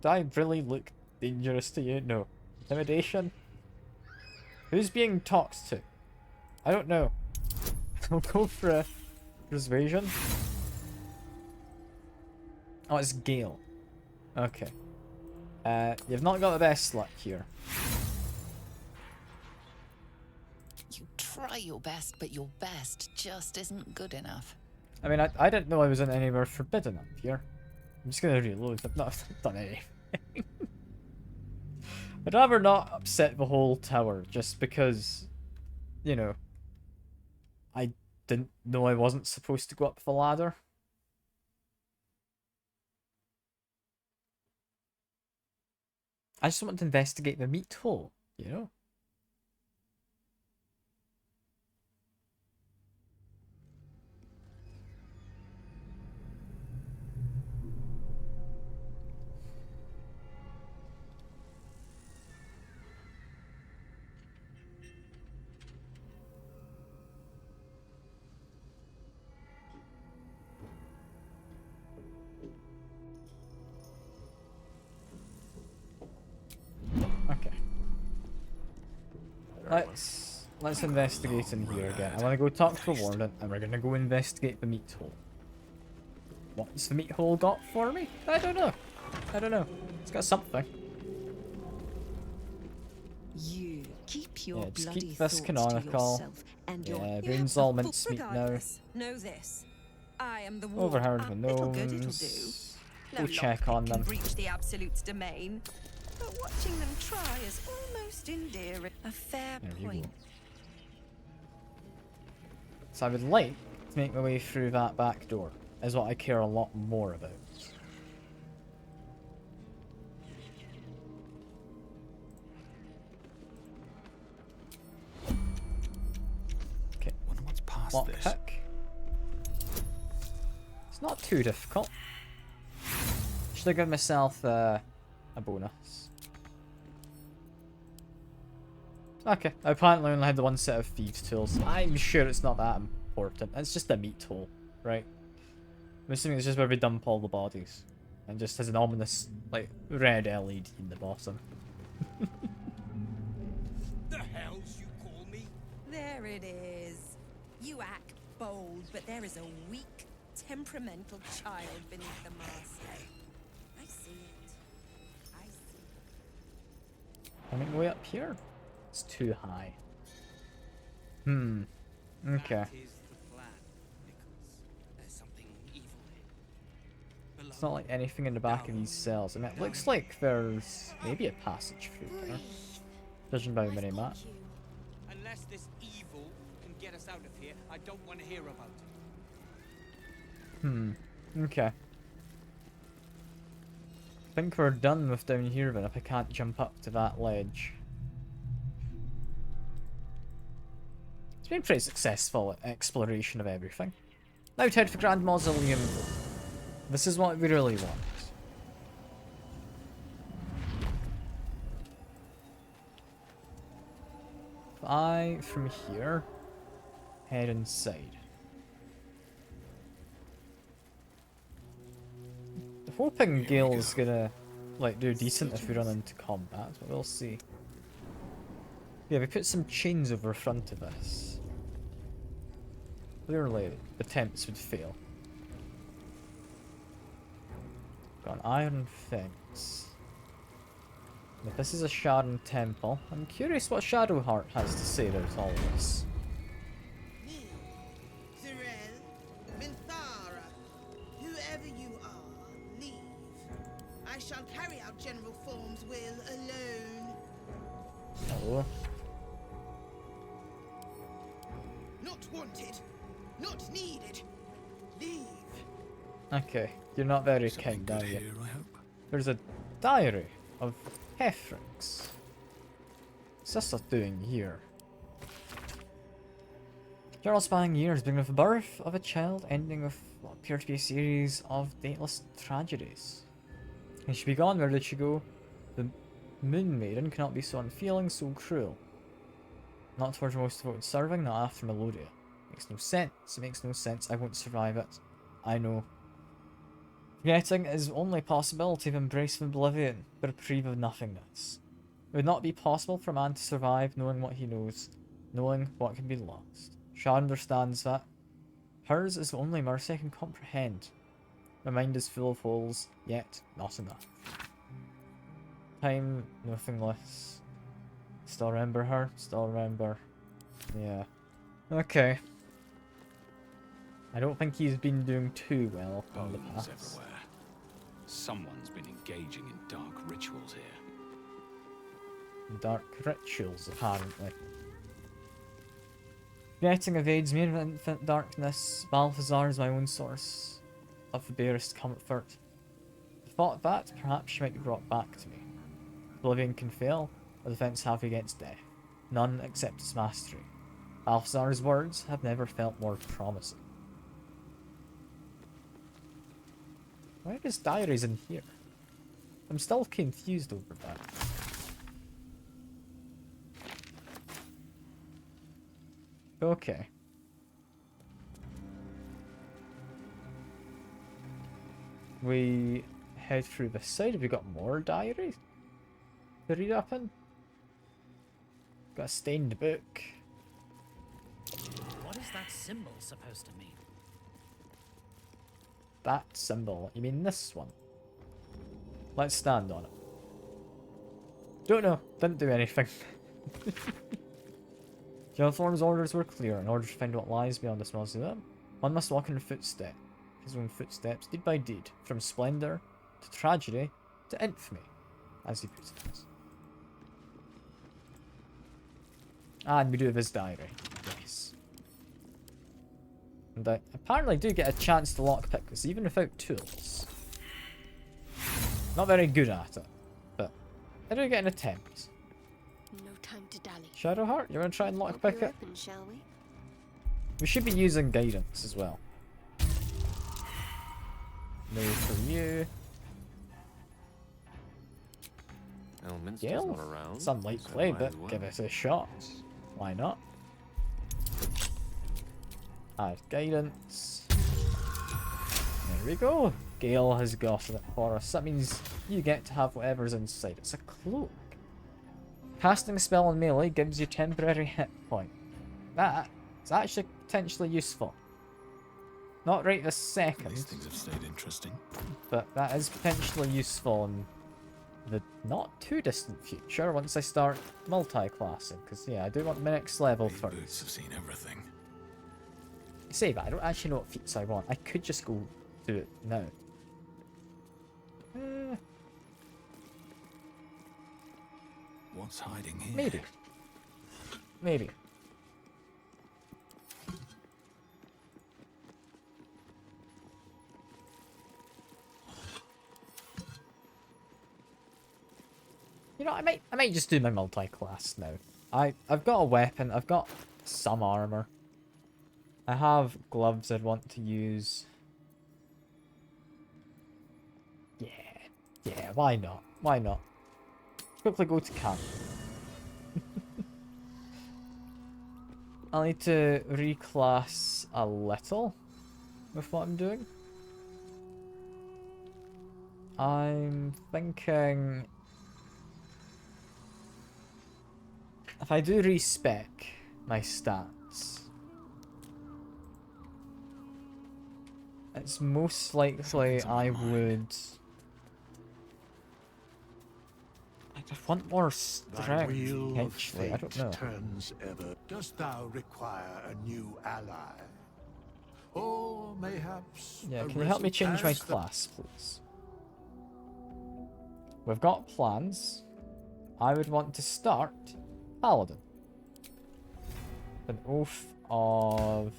Do I really look dangerous to you? No. Intimidation? Who's being talked to? I don't know. I'll go for a persuasion. Oh, it's Gale. Okay. You've not got the best luck here. You try your best, but your best just isn't good enough. I mean, I didn't know I was in anywhere forbidden up here. I'm just gonna reload. I've not done anything. I'd rather not upset the whole tower just because, you know, I didn't know I wasn't supposed to go up the ladder. I just want to investigate the meat hole, you know? Okay. Let's investigate in here again. I want to go talk to the warden, and we're gonna go investigate the meat hole. What's the meat hole got for me? I don't know. I don't know. It's got something. You keep your Yeah, just bloody keep this thoughts canonical. to yourself and Yeah, your Boon's all But mincemeat now. regardless, know this. I am the ward. Overheard the It'll good, it'll do. gnomes. No Go check on lockpick them. can breach the Absolute's domain. But watching them try is almost endearing. A fair There you point. go. So I would like to make my way through that back door, is what I care a lot more about. Okay. Wonder what's past this. Lockpick. It's not too difficult. Should have given myself a bonus. Okay, I apparently only had the one set of thieves tools. I'm sure it's not that important. It's just a meat tool, right? I'm assuming it's just where we dump all the bodies. And just has an ominous, like, red LED in the bottom. The hells you call me? There it is. You act bold, but there is a weak, temperamental child beneath the mask. I see it. I see it. Can we go way up here? It's too high. Okay. That is the plan, Nichols. There's something evil here. It's not like anything in the back of these cells. I mean, it looks like there's maybe a passage through there. Judging by the mini-map. Unless this evil can get us out of here, I don't want to hear about it. Okay. I think we're done with down here then if I can't jump up to that ledge. It's been pretty successful exploration of everything. Now to head for Grand Mausoleum. This is what we really want. If I, from here, head inside. I'm hoping Gale's gonna, like, do decent if we run into combat, but we'll see. Yeah, we put some chains over the front of us. Clearly, attempts would fail. Got an iron fence. But this is a Sharon temple. I'm curious what Shadowheart has to say about all this. Whoever you are, leave. I shall carry out General Form's will alone. Oh. Not wanted. Not needed. Leave. Okay, you're not very kind, are you? There's a diary of Hefrix. What's this doing here? Charles spanning years, beginning with the birth of a child, ending with what appear to be a series of dateless tragedies. And she be gone, where did she go? The Moon Maiden cannot be so unfeeling, so cruel. Not towards her most devoted serving, not after Melodia. Makes no sense, it makes no sense, I won't survive it. I know. Forgetting is only possibility of embrace of oblivion, the reprieve of nothingness. It would not be possible for a man to survive knowing what he knows, knowing what can be lost. Shah understands that. Hers is the only mercy I can comprehend. My mind is full of holes, yet not enough. Time, nothingness. Still remember her, still remember. Yeah. Okay. I don't think he's been doing too well in the Bones past. everywhere. Someone's been engaging in dark rituals here. Dark rituals, apparently. Getting evades me in infinite darkness. Balthazar is my own source of the barest comfort. The thought that perhaps she might be brought back to me. Oblivion can fail, a defense have against death. None except its mastery. Balthazar's words have never felt more promising. Why are his diaries in here? I'm still confused over that. Okay. We head through this side. Have we got more diaries to read up in? Got a stained book. What is that symbol supposed to mean? That symbol. You mean this one? Let's stand on it. Don't know. Didn't do anything. Gelthorn's orders were clear. In order to find what lies beyond this mausoleum, one must walk in his own footsteps, deed by deed, from splendor to tragedy to infamy, as he puts it. And we do have his diary. Yes. And I apparently do get a chance to lockpick this, even without tools. Not very good at it, but I do get an attempt. No time to dally. Shadowheart, you want to try and lockpick it? Open, shall we? We should be using guidance as well. No for you. Elminster's Gale? not around. It's unlikely, but give it a shot. Why not? Add guidance. There we go. Gale has got it for us. That means you get to have whatever's inside. It's a cloak. Casting a spell on melee gives you temporary hit point. That is actually potentially useful. Not right this second. These things have stayed interesting. But that is potentially useful in the not too distant future once I start multi-classing. Because yeah, I do want my next level first. Boots have seen everything. Say that, I don't actually know what feats I want. I could just go do it now. What's hiding here? Maybe. Maybe. You know, I might just do my multi-class now. I've got a weapon, I've got some armor. I have gloves I'd want to use. Yeah, why not? Why not? Quickly go to camp. I need to reclass a little with what I'm doing. I'm thinking if I do respec my stats, it's most likely I would. I want more strength, potentially. I don't know. Turns ever. Dost thou require a new ally? Or mayhaps. Yeah, can you help me change my class, please? We've got plans. I would want to start Paladin. An oath of...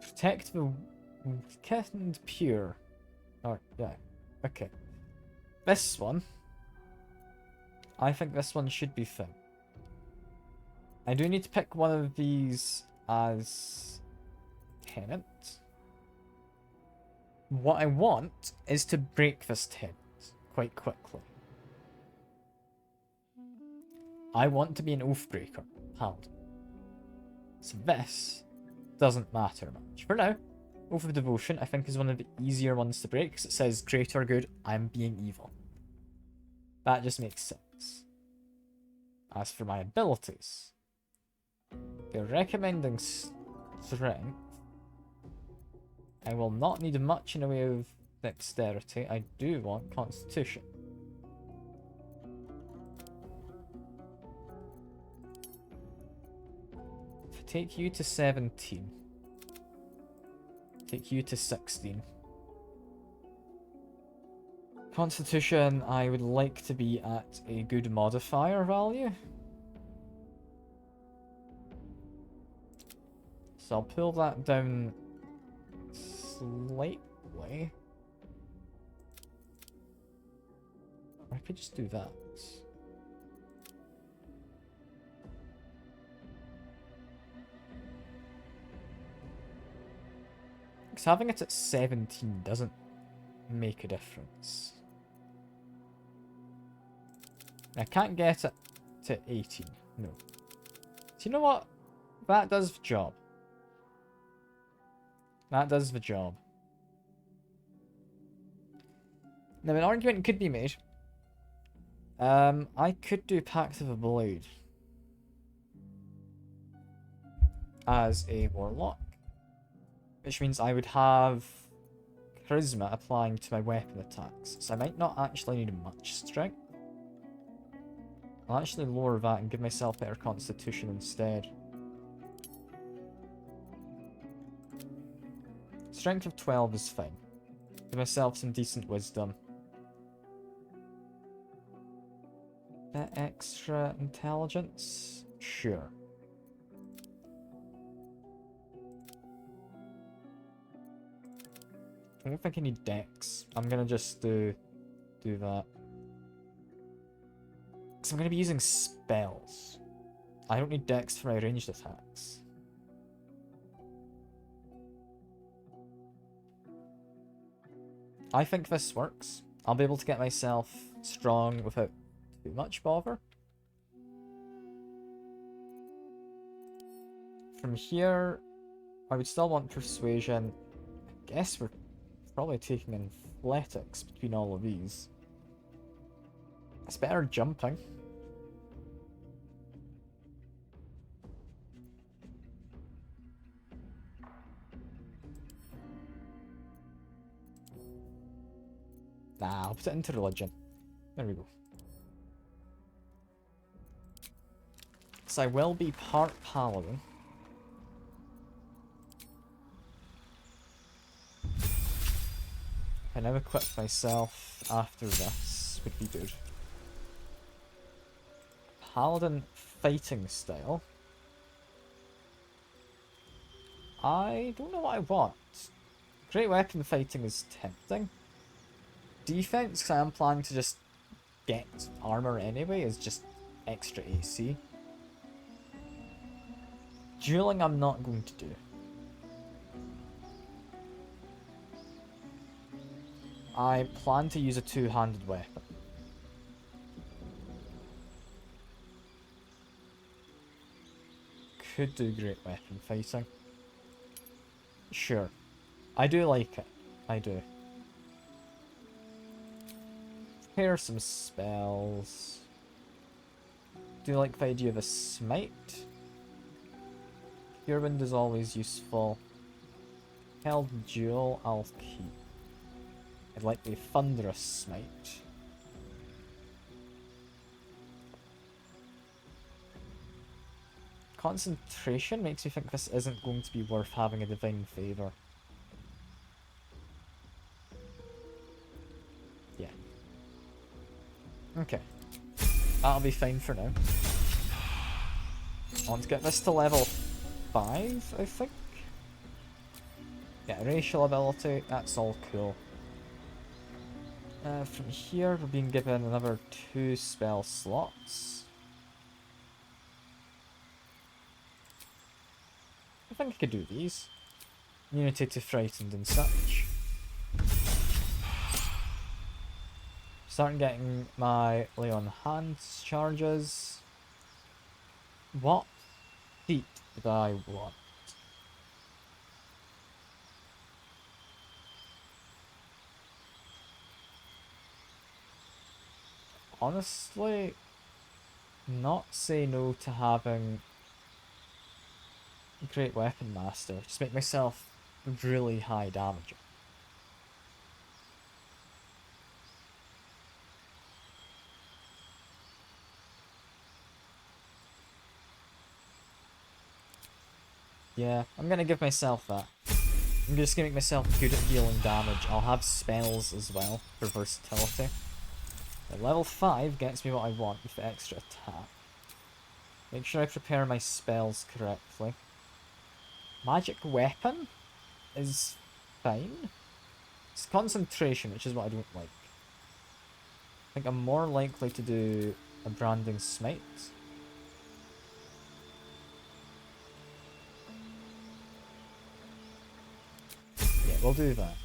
protect the wicked and pure. Oh, yeah. Okay. This one. I think this one should be fun. I do need to pick one of these as tenant. What I want is to break this tent quite quickly. I want to be an Oathbreaker, Paladin. So this doesn't matter much. For now, Oath of Devotion I think is one of the easier ones to break because it says greater good, I'm being evil. That just makes sense. As for my abilities, they're recommending strength. I will not need much in the way of dexterity. I do want constitution. Take you to 17. Take you to 16. Constitution, I would like to be at a good modifier value. So I'll pull that down slightly. Or I could just do that. Because having it at 17 doesn't make a difference. I can't get it to 18. No. So you know what? That does the job. That does the job. Now an argument could be made. I could do Pact of a Blade. as a warlock, which means I would have charisma applying to my weapon attacks, so I might not actually need much strength. I'll actually lower that and give myself better constitution instead. Strength of 12 is fine. Give myself some decent wisdom. Bit extra intelligence? Sure. I don't think I need dex. I'm gonna just do that. Because I'm gonna be using spells. I don't need dex for my ranged attacks. I think this works. I'll be able to get myself strong without too much bother. From here, I would still want persuasion. I guess we're probably taking athletics between all of these. It's better jumping. Nah, I'll put it into religion. There we go. So I will be part paladin. I now equip myself after this would be good. Paladin fighting style. I don't know what I want. Great weapon fighting is tempting. Defense, because I am planning to just get armor anyway, is just extra AC. Dueling I'm not going to do. I plan to use a two-handed weapon. Could do great weapon fighting. Sure. I do like it. I do. Here are some spells. Do you like the idea of a smite? Cure Wind is always useful. Held Duel I'll keep. I'd like the Thunderous Smite. Concentration makes me think this isn't going to be worth having a Divine Favor. Yeah. Okay. That'll be fine for now. I want to get this to level 5, I think. Yeah, racial ability, that's all cool. From here, we're being given another 2 spell slots. I think I could do these. Immunity to Frightened and such. Starting getting my Lay on Hands charges. What feat did I want? Honestly, not say no to having Great Weapon Master. Just make myself really high damage. Yeah, I'm gonna give myself that. I'm just gonna make myself good at dealing damage. I'll have spells as well for versatility. But level 5 gets me what I want with the extra attack. Make sure I prepare my spells correctly. Magic Weapon is fine. It's concentration, which is what I don't like. I think I'm more likely to do a Branding Smite. Yeah, we'll do that.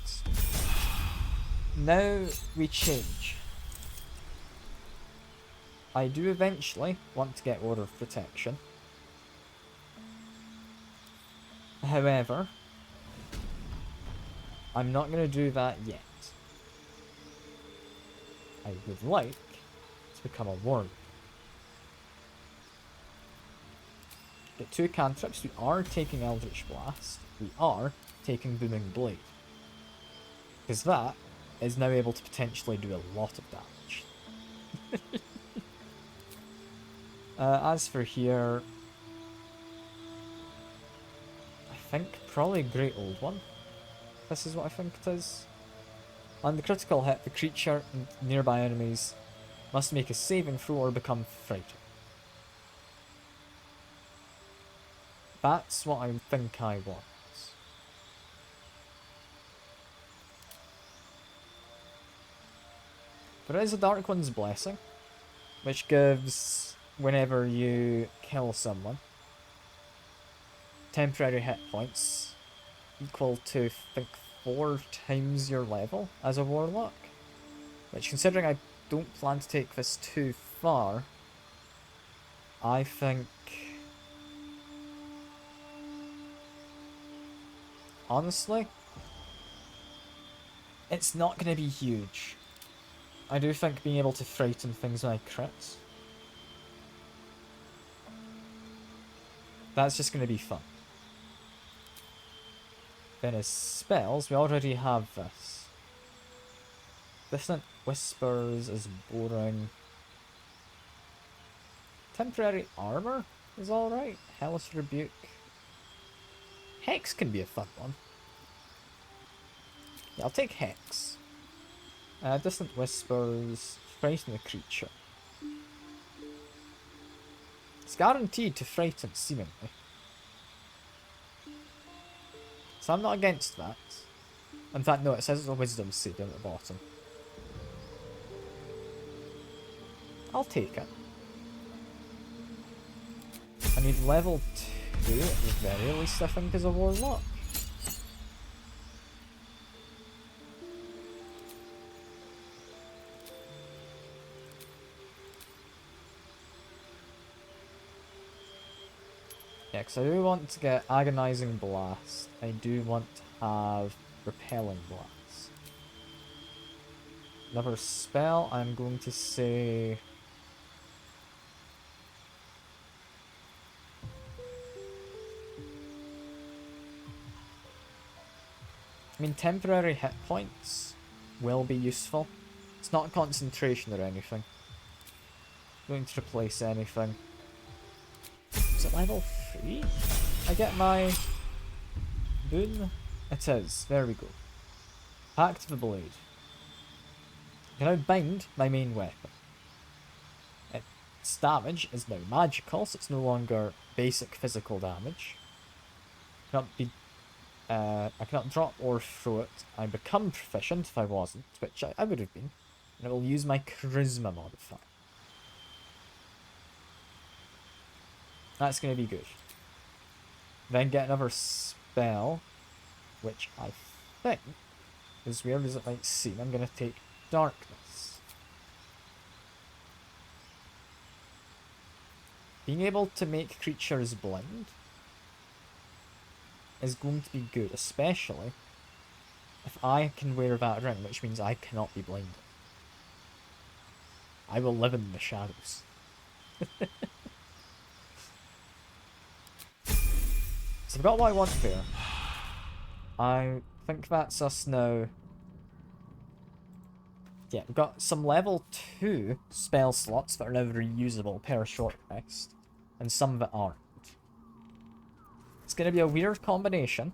Now we change. I do eventually want to get Order of Protection. However, I'm not going to do that yet. I would like to become a warrior. Get 2 cantrips. We are taking Eldritch Blast. We are taking Booming Blade. Because that is now able to potentially do a lot of damage. As for here, I think probably Great Old One. This is what I think it is. On the critical hit, the creature and nearby enemies must make a saving throw or become frightened. That's what I think I want. There is a Dark One's Blessing, which gives, whenever you kill someone, temporary hit points equal to, I think, 4 times your level as a warlock. Which, considering I don't plan to take this too far, I think... honestly, it's not going to be huge. I do think being able to frighten things like crits, that's just going to be fun. Then as spells, we already have this. Distant Whispers is boring. Temporary Armor is alright. Hellish Rebuke. Hex can be a fun one. Yeah, I'll take Hex. Distant Whispers, frighten the creature. It's guaranteed to frighten, seemingly. So I'm not against that. In fact, no, it says it's a Wisdom save down at the bottom. I'll take it. I need level 2 at the very least, I think, as a Warlock. Yeah, because I do want to get Agonizing Blast. I do want to have Repelling Blast. Another spell, I'm going to say... I mean, temporary hit points will be useful. It's not concentration or anything. Going to replace anything. Is it level 3? I get my boon? It is. There we go. Pact the Blade. I can now bind my main weapon. Its damage is now magical, so it's no longer basic physical damage. I cannot drop or throw it. I become proficient if I wasn't, which I would have been. And I will use my charisma modifier. That's going to be good. Then get another spell, which I think, as weird as it might seem, I'm going to take Darkness. Being able to make creatures blind is going to be good, especially if I can wear that ring, which means I cannot be blinded. I will live in the shadows. So I've got what I want here. I think that's us now. Yeah, we've got some level 2 spell slots that are now reusable per short rest, and some that aren't. It's going to be a weird combination,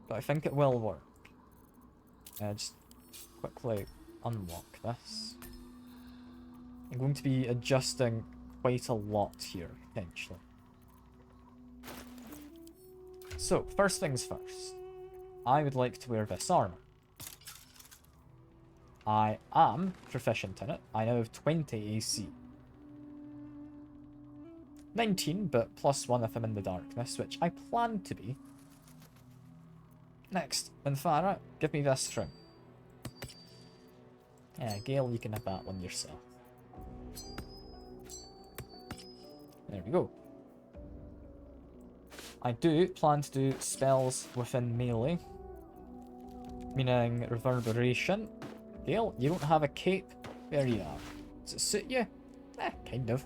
but I think it will work. Just quickly unlock this. I'm going to be adjusting quite a lot here, potentially. So, first things first. I would like to wear this armor. I am proficient in it. I now have 20 AC. 19, but +1 if I'm in the darkness, which I plan to be. Next, Minthara, give me this trim. Yeah, Gale, you can have that one yourself. There we go. I do plan to do spells within melee, meaning Reverberation. Gale, you don't have a cape? There you are. Does it suit you? Kind of.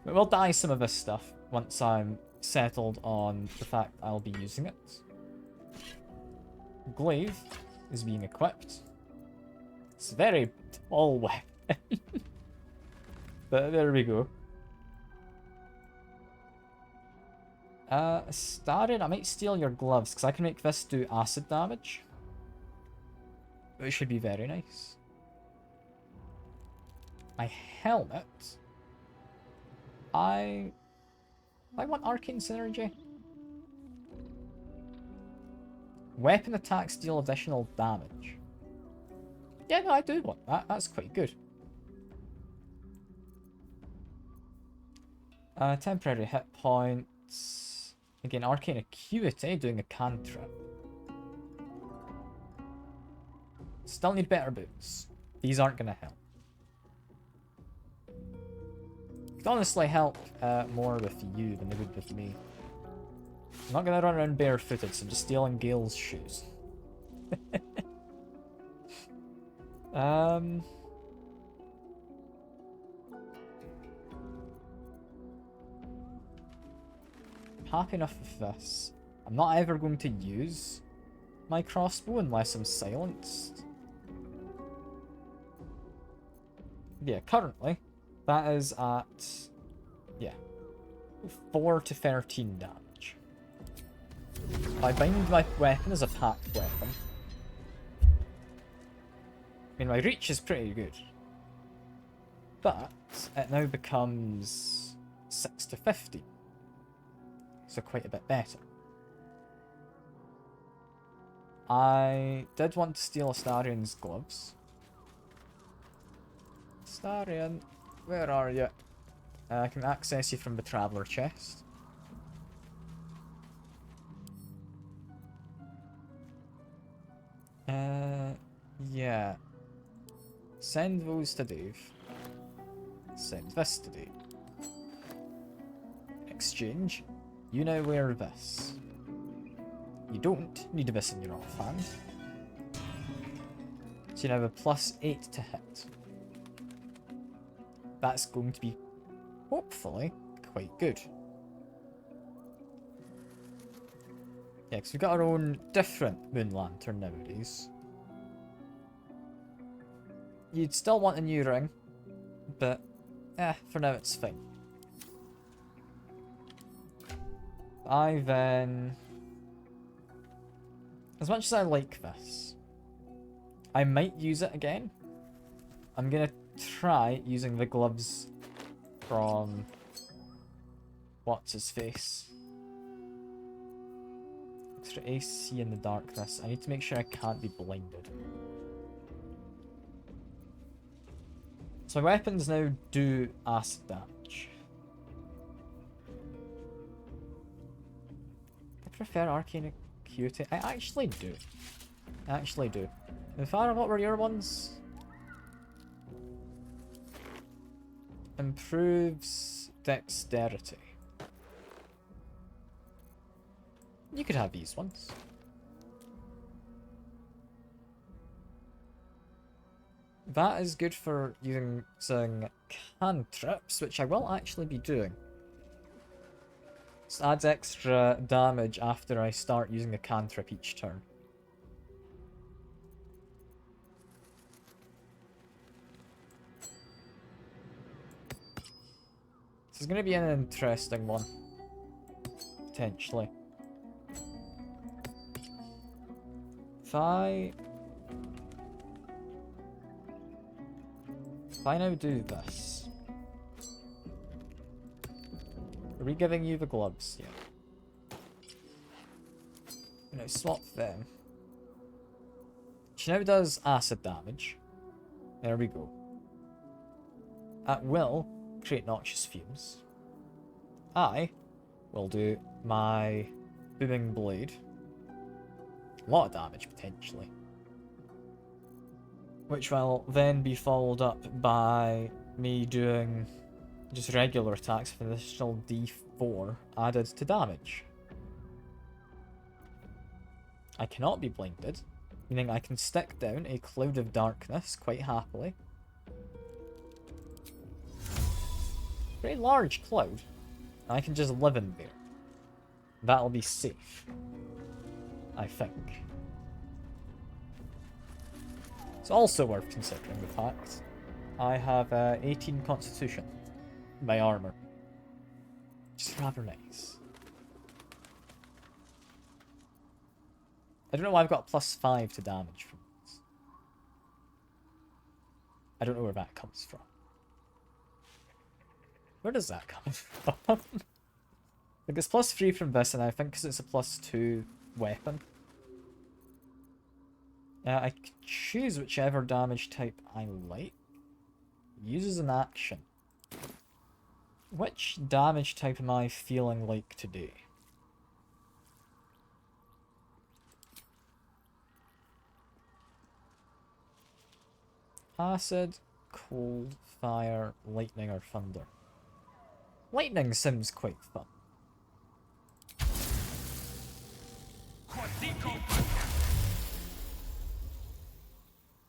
But we'll dye some of this stuff once I'm settled on the fact I'll be using it. Glaive is being equipped. It's a very tall weapon. But there we go. Starred, I might steal your gloves, because I can make this do acid damage. Which should be very nice. My helmet. I want arcane synergy. Weapon attacks deal additional damage. Yeah, no, I do want that. That's quite good. Temporary hit points. Again, arcane acuity, doing a cantrip. Still need better boots. These aren't going to help. Could honestly help more with you than they would with me. I'm not going to run around barefooted, so I'm just stealing Gale's shoes. I'm happy enough with this. I'm not ever going to use my crossbow unless I'm silenced. Yeah, currently, that is at, yeah, 4 to 13 damage. If I bind my weapon as a packed weapon, I mean, my reach is pretty good. But it now becomes 6 to 50. So quite a bit better. I did want to steal Astarion's gloves. Astarion, where are you? I can access you from the Traveller chest. Yeah. Send those to Dave. Send this to Dave. Exchange. You now wear this. You don't need this in your offhand. So you now have a +8 to hit. That's going to be, hopefully, quite good. Yeah, because we've got our own different Moon Lantern nowadays. You'd still want a new ring, but for now it's fine. I then, as much as I like this, I might use it again. I'm gonna try using the gloves from what's his face. Extra AC in the darkness. I need to make sure I can't be blinded. So my weapons now do acid damage. I prefer arcane acuity. I actually do. I actually do. And Farah, what were your ones? Improves dexterity. You could have these ones. That is good for using cantrips, which I will actually be doing. This adds extra damage after I start using a cantrip each turn. This is going to be an interesting one. Potentially. If I now do this. Are we giving you the gloves? Yeah. Now swap them. She now does acid damage. There we go. At will, create noxious fumes. I will do my booming blade. A lot of damage, potentially. Which will then be followed up by me doing just regular attacks with an additional D4 added to damage. I cannot be blinded, meaning I can stick down a cloud of darkness quite happily. Very large cloud. I can just live in there. That'll be safe. I think. It's also worth considering the fact I have 18 constitution. My armor. Just rather nice. I don't know why I've got a +5 to damage from this. I don't know where that comes from. Where does that come from? Like it's +3 from this, and I think because it's a +2 weapon. I can choose whichever damage type I like. Uses an action. Which damage type am I feeling like today? Acid, cold, fire, lightning, or thunder. Lightning seems quite fun.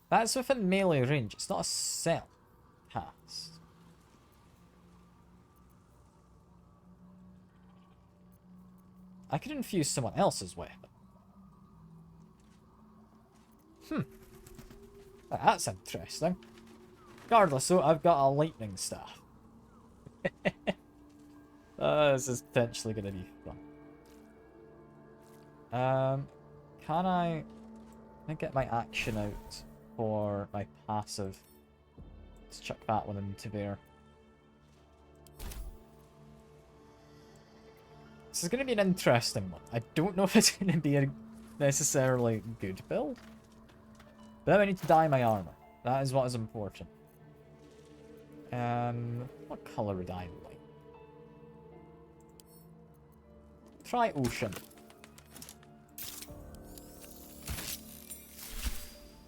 That's within melee range, it's not a cell cast. I could infuse someone else's weapon. That's interesting. Regardless, so I've got a lightning staff. This is potentially going to be fun. Can I get my action out for my passive? Let's chuck that one into there. This is going to be an interesting one. I don't know if it's going to be a necessarily good build. But I need to dye my armor. That is what is important. What colour would I like? Try ocean.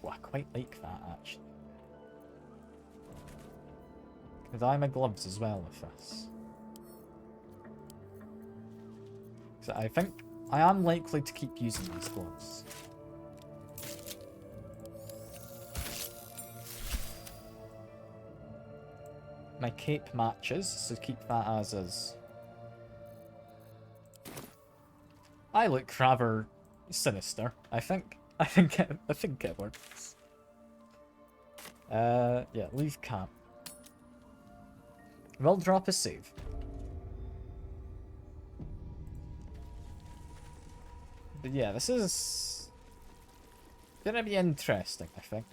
Oh, I quite like that actually. Can I dye my gloves as well with this? So I think I am likely to keep using these gloves. My cape matches, so keep that as is. I look rather sinister, I think. I think it works. Yeah, leave camp. We'll drop a save. But yeah, this is gonna be interesting, I think.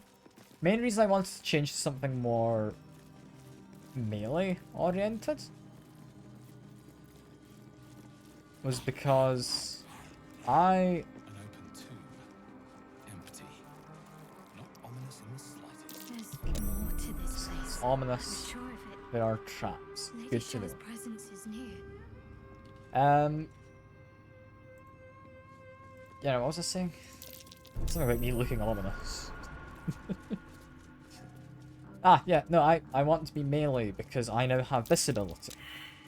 Main reason I wanted to change to something more melee oriented was because An open tomb. Empty. Not ominous in the slightest. There's more to this place. It's ominous. I'm sure of it. There are traps. Lady Good to know. Shaw's presence is near. Yeah, what was I saying? Something about me looking ominous. Yeah, no, I want to be melee because I now have this ability.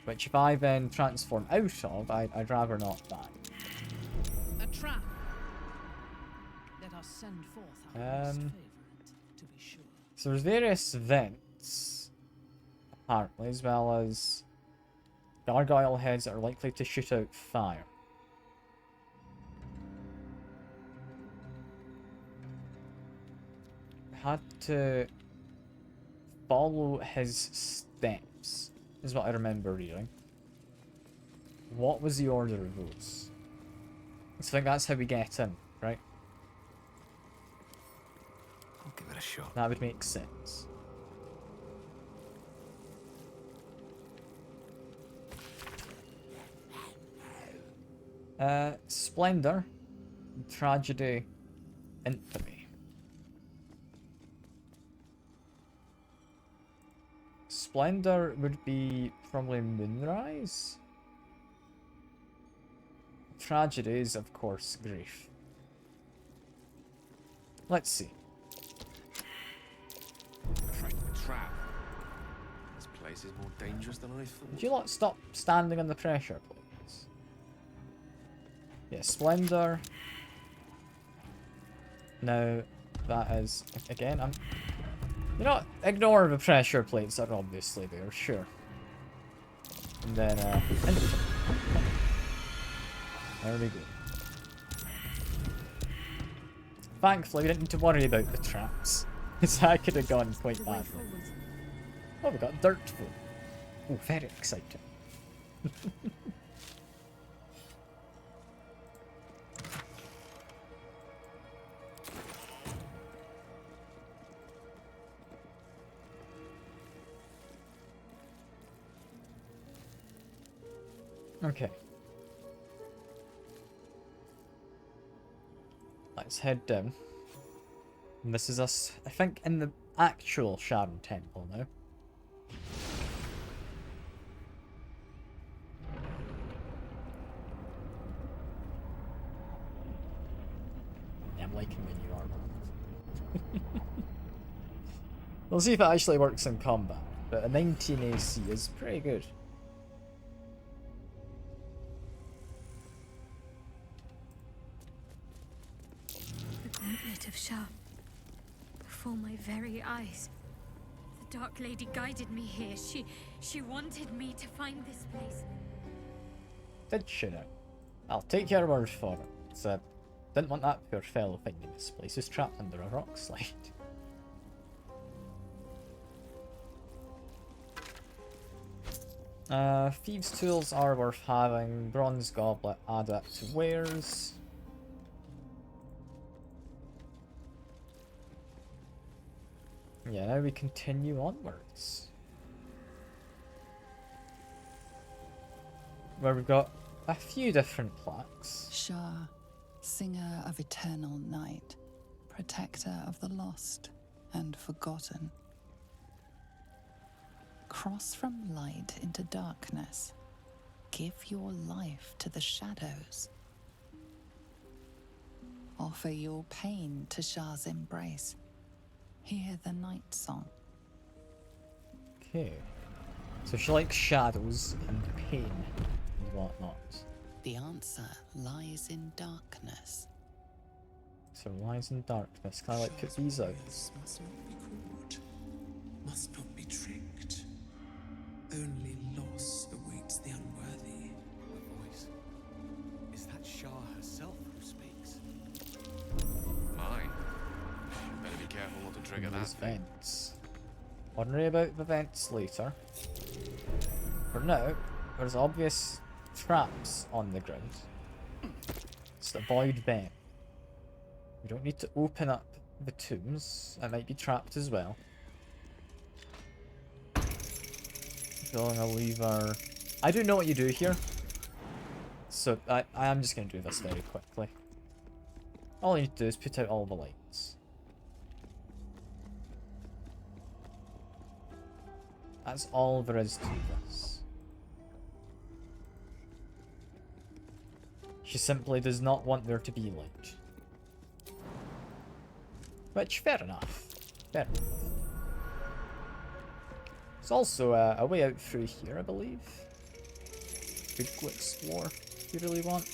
Which if I then transform out of, I'd rather not die. A trap. Let us send forth our most favorite, to be sure. So there's various vents, apparently, as well as gargoyle heads that are likely to shoot out fire. Had to follow his steps, is what I remember reading. What was the order of those? So I think that's how we get in, right? I'll give it a shot. That would make sense. Splendor, tragedy, infamy. Splendor would be probably moonrise. Tragedy is, of course, grief. Let's see. Trap. This place is more dangerous than I thought. Would you lot stop standing on the pressure, please? Yeah, Splendor. No, that is... Again, I'm... You know, ignore the pressure plates that are obviously there, sure. And then, enter. There we go. Thankfully, we didn't need to worry about the traps. Because that could have gone quite badly. Oh, we got dirt food. Oh, very exciting. Okay. Let's head down. And this is us, I think, in the actual Sharon Temple now. Yeah, I'm liking the new armor. We'll see if it actually works in combat, but a 19 AC is pretty good. The gauntlet of Shah. Before my very eyes. The Dark Lady guided me here. She wanted me to find this place. Did she now? I'll take your word for it. So, didn't want that poor fellow finding this place. He's trapped under a rock slide. Thieves' tools are worth having. Bronze goblet, add that to wares. Yeah, now we continue onwards. Where we've got a few different plaques. Shah, singer of eternal night, protector of the lost and forgotten. Cross from light into darkness. Give your life to the shadows. Offer your pain to Shah's embrace. Hear the night song. Okay. So she likes shadows and pain and whatnot. The answer lies in darkness. So lies in darkness. Can I like put these out? Must not be caught, must not be tricked. Only loss awaits the unworthy. The voice. Is that Shah herself who speaks? Mine. Better be careful not to trigger that These thing. vents. Worry about the vents later. For now, there's obvious traps on the ground. It's the void vent. We don't need to open up the tombs. It might be trapped as well. Pulling a lever. I do know what you do here. So I am just going to do this very quickly. All you need to do is put out all the lights. That's all there is to this. She simply does not want there to be light. Which, fair enough. Fair enough. There's also a way out through here, I believe. Could go explore if you really want.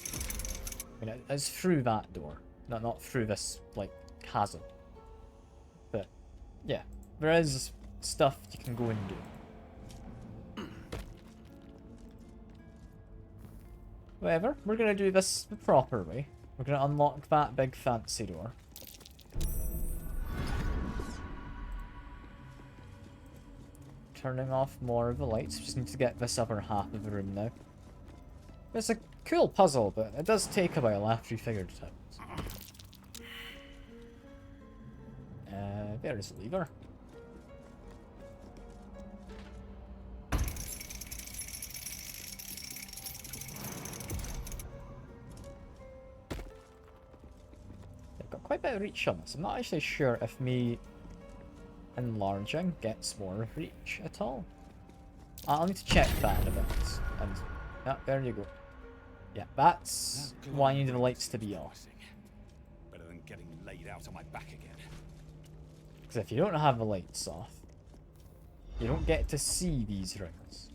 I mean, it's through that door. Not through this, like, chasm. But, yeah. There is stuff you can go and do. However, we're going to do this the proper way. We're going to unlock that big fancy door. Turning off more of the lights. Just need to get this upper half of the room now. It's a cool puzzle, but it does take a while after you figured it out. There's the lever. I've got quite a bit of reach on this. I'm not actually sure if me enlarging gets more reach at all. I'll need to check that in a bit. And yeah, there you go. Yeah, that's why I need the lights to be off. Better than getting laid out on my back again. Because if you don't have the lights off, you don't get to see these rings.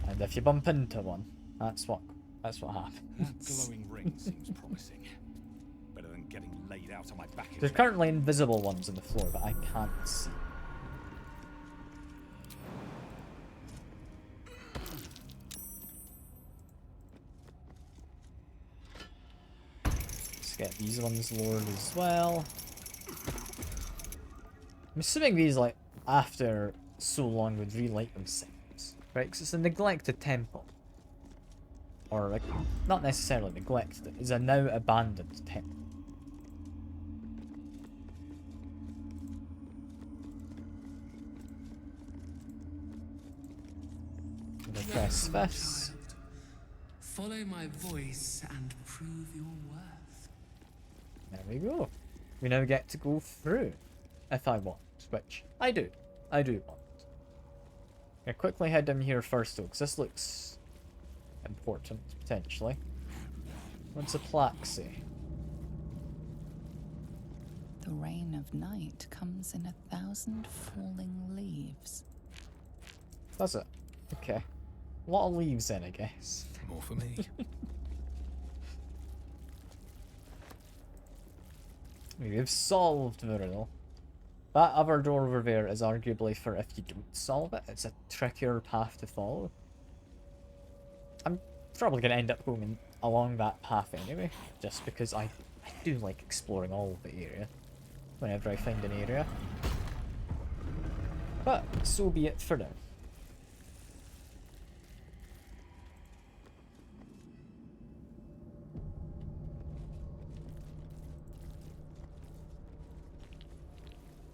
And if you bump into one, that's what happens. That glowing ring seems promising. Better than getting laid out on my back again. There's currently invisible ones on the floor, but I can't see. Let's get these ones lowered as well. I'm assuming these, like, after so long would relight themselves, right? Because it's a neglected temple. Or, like, not necessarily neglected, it's a now abandoned temple. Press this. Follow my voice and prove your worth. There we go. We now get to go through, if I want, which I do. I do want. I'm gonna quickly head down here first though, because this looks important, potentially. What's a plaque say? The rain of night comes in 1,000 falling leaves. Does it? Okay. A lot of leaves in, I guess. More for me. We've solved the riddle. That other door over there is arguably for if you don't solve it. It's a trickier path to follow. I'm probably going to end up going along that path anyway, just because I do like exploring all of the area whenever I find an area. But so be it for now.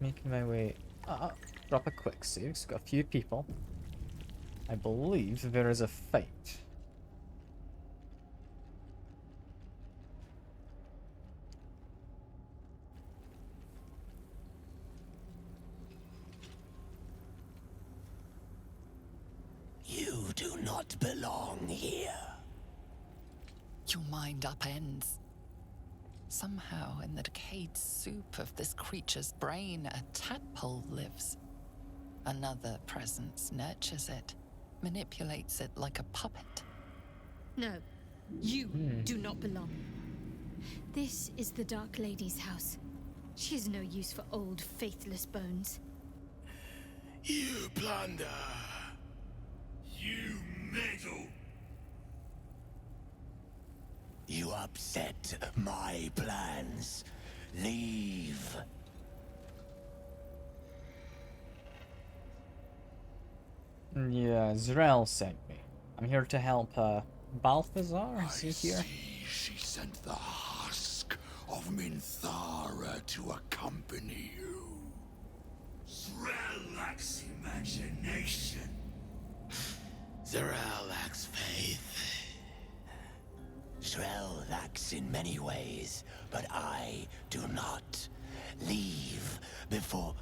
Making my way up. Drop a quick save. It's got a few people. I believe there is a fight. You do not belong here. Your mind upends. Somehow, in the decayed soup of this creature's brain, a tadpole lives. Another presence nurtures it, manipulates it like a puppet. No, you do not belong. This is the Dark Lady's house. She has no use for old, faithless bones. You plunder. You meddle. You upset my plans. Leave. Yeah, Zrel sent me. I'm here to help, Balthazar, is he here? She sent the husk of Minthara to accompany you. Zrel lacks imagination. Zerel lacks faith. Zrel lacks in many ways, but I do not. Leave before...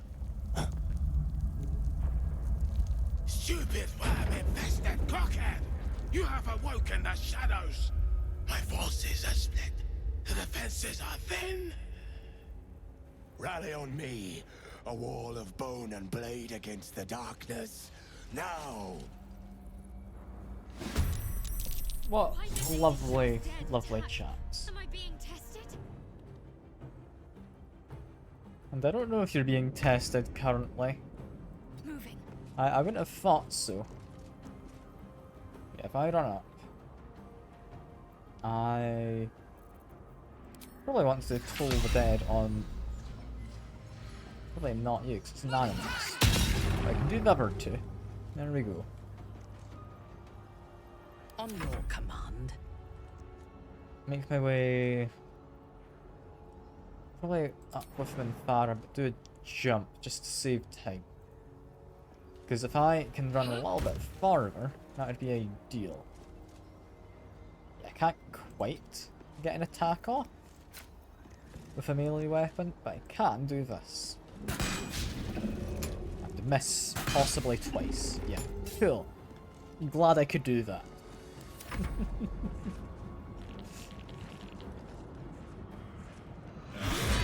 Stupid worm-infested cockhead! You have awoken the shadows! My forces are split. The defenses are thin. Rally on me, a wall of bone and blade against the darkness. Now! What lovely, lovely chats. Am I being tested? And I don't know if you're being tested currently. Moving. I wouldn't have thought so. Yeah, if I run up, I probably want to toll the dead on. Probably not you, because it's anonymous. I can do the other two. There we go. On your command. Make my way. Probably up with Minthara, but do a jump just to save time. Because if I can run a little bit farther, that would be ideal. I can't quite get an attack off with a melee weapon, but I can do this. I have to miss possibly twice. Yeah, cool. I'm glad I could do that.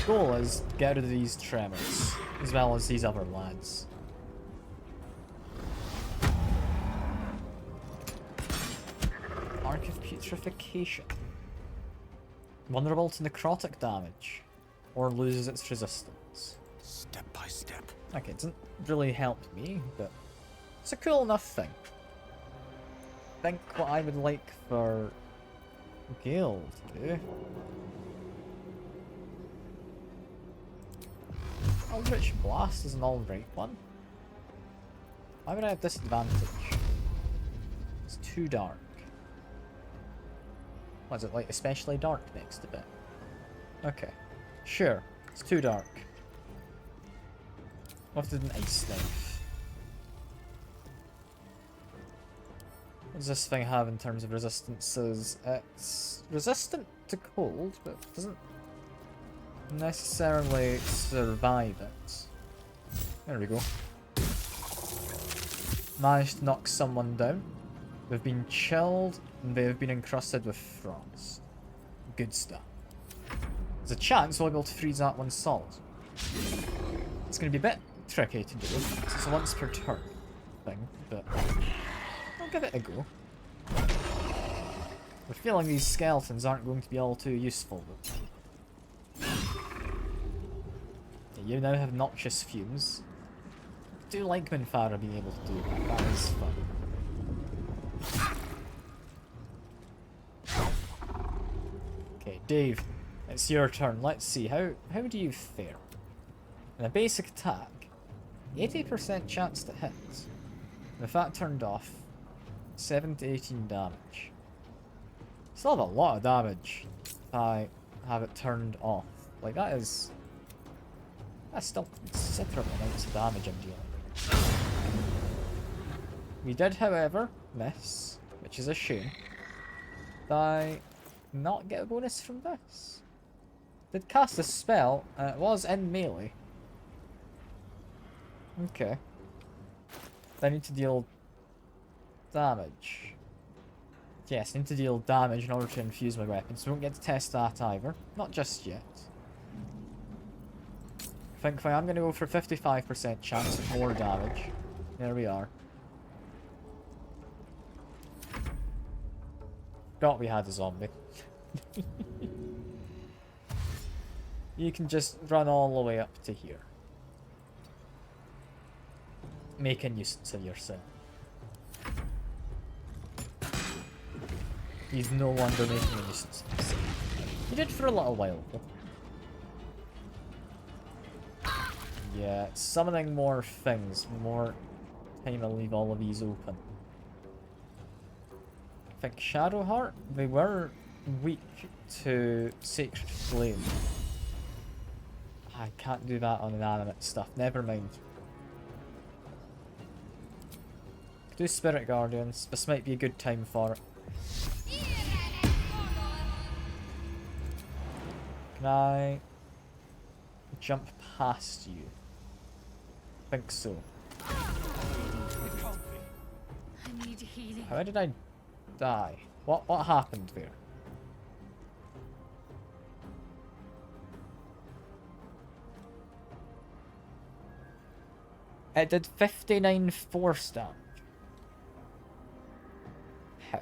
Goal is get rid of these tremors, as well as these other lads. Arc of Putrefaction. Vulnerable to necrotic damage, or loses its resistance. Step by step. Okay, it doesn't really help me, but it's a cool enough thing. I think what I would like for Gale to do Eldritch Blast is an alright one. Why would I have disadvantage? It's too dark. What is it, like especially dark next to it? Okay. Sure. It's too dark. What did an ice knife? What does this thing have in terms of resistances? It's resistant to cold, but doesn't necessarily survive it. There we go. Managed to knock someone down. They've been chilled and they have been encrusted with frost. Good stuff. There's a chance we'll be able to freeze that one solid. It's going to be a bit tricky to do. It's a once per turn thing, but I'll give it a go. We're feeling these skeletons aren't going to be all too useful. But you now have noxious fumes. I do like Minfara being able to do that. That is fun. Okay, Dave, it's your turn. Let's see, how do you fare? In a basic attack, 80% chance to hit. And if that turned off, 7 to 18 damage. Still have a lot of damage if I have it turned off. Like that's still considerable amounts of damage I'm dealing with. We did, however, miss, which is a shame. Did I not get a bonus from this? Did cast a spell, and it was in melee. Okay. I need to deal damage. Yes, I need to deal damage in order to infuse my weapon, so we won't get to test that either. Not just yet. I think if I am going to go for 55% chance of more damage. There we are. Thought we had a zombie. You can just run all the way up to here. Make a nuisance of yourself. He's no longer making a nuisance of himself. He did for a little while though. Yeah, summoning more things, more time I'll leave all of these open. I think Shadowheart, they were weak to Sacred Flame. I can't do that on inanimate stuff, never mind. Could do Spirit Guardians, this might be a good time for it. Can I jump past you? I think so. I need healing. How did I die? What happened there? It did 59 force damage. How?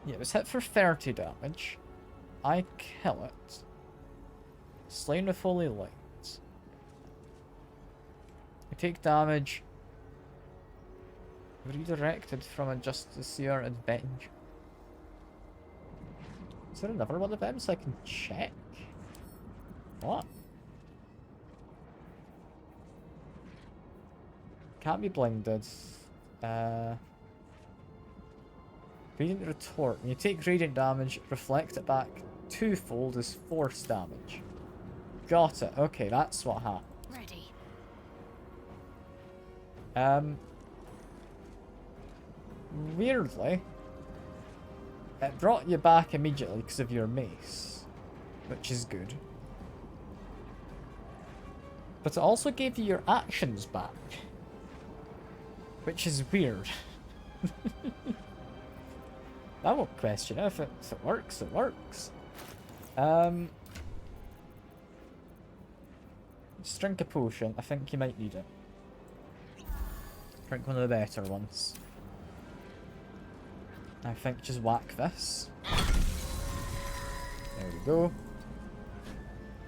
Yeah, it was hit for 30 damage. I kill it. Slain with holy light. I take damage. Redirected from a Justiciar Adventure. Is there another one of them so I can check? What? Can't be blinded. Radiant Retort. When you take radiant damage, reflect it back twofold as force damage. Got it. Okay, that's what happened. Ready. Weirdly, it brought you back immediately because of your mace, which is good. But it also gave you your actions back, which is weird. I won't question it. If it works, it works. Just drink a potion. I think you might need it. Drink one of the better ones. I think just whack this. There we go.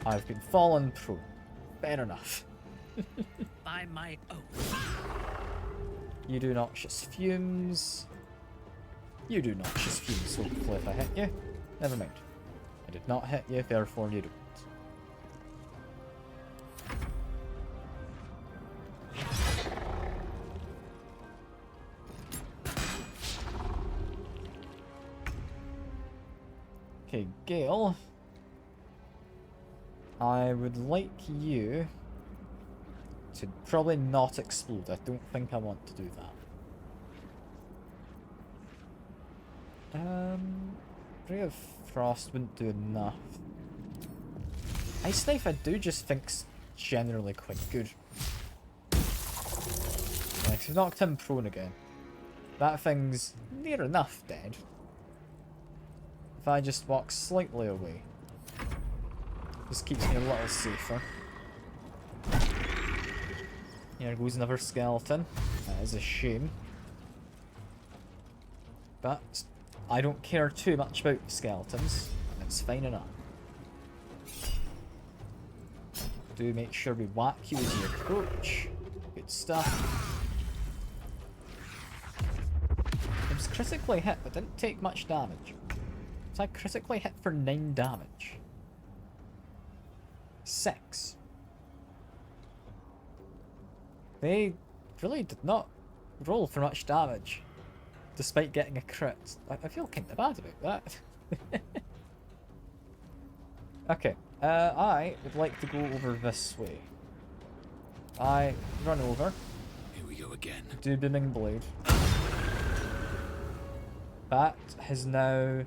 I've been fallen prone. Fair enough. By my oath. You do noxious fumes. You do noxious fumes, hopefully if I hit you. Never mind. I did not hit you, therefore you don't. Okay, Gale. I would like you to probably not explode. I don't think I want to do that. Ray of Frost wouldn't do enough. Ice Knife I do just think's generally quite good. Like, if you've knocked him prone again, that thing's near enough dead. If I just walk slightly away, this keeps me a little safer. Here goes another skeleton. That is a shame. But I don't care too much about skeletons. It's fine enough. Do make sure we whack you as you approach. Good stuff. I was critically hit, but didn't take much damage. So I critically hit for 9 damage. 6. They really did not roll for much damage, despite getting a crit. I feel kind of bad about that. Okay, I would like to go over this way. I run over. Here we go again. Do Booming Blade. That has now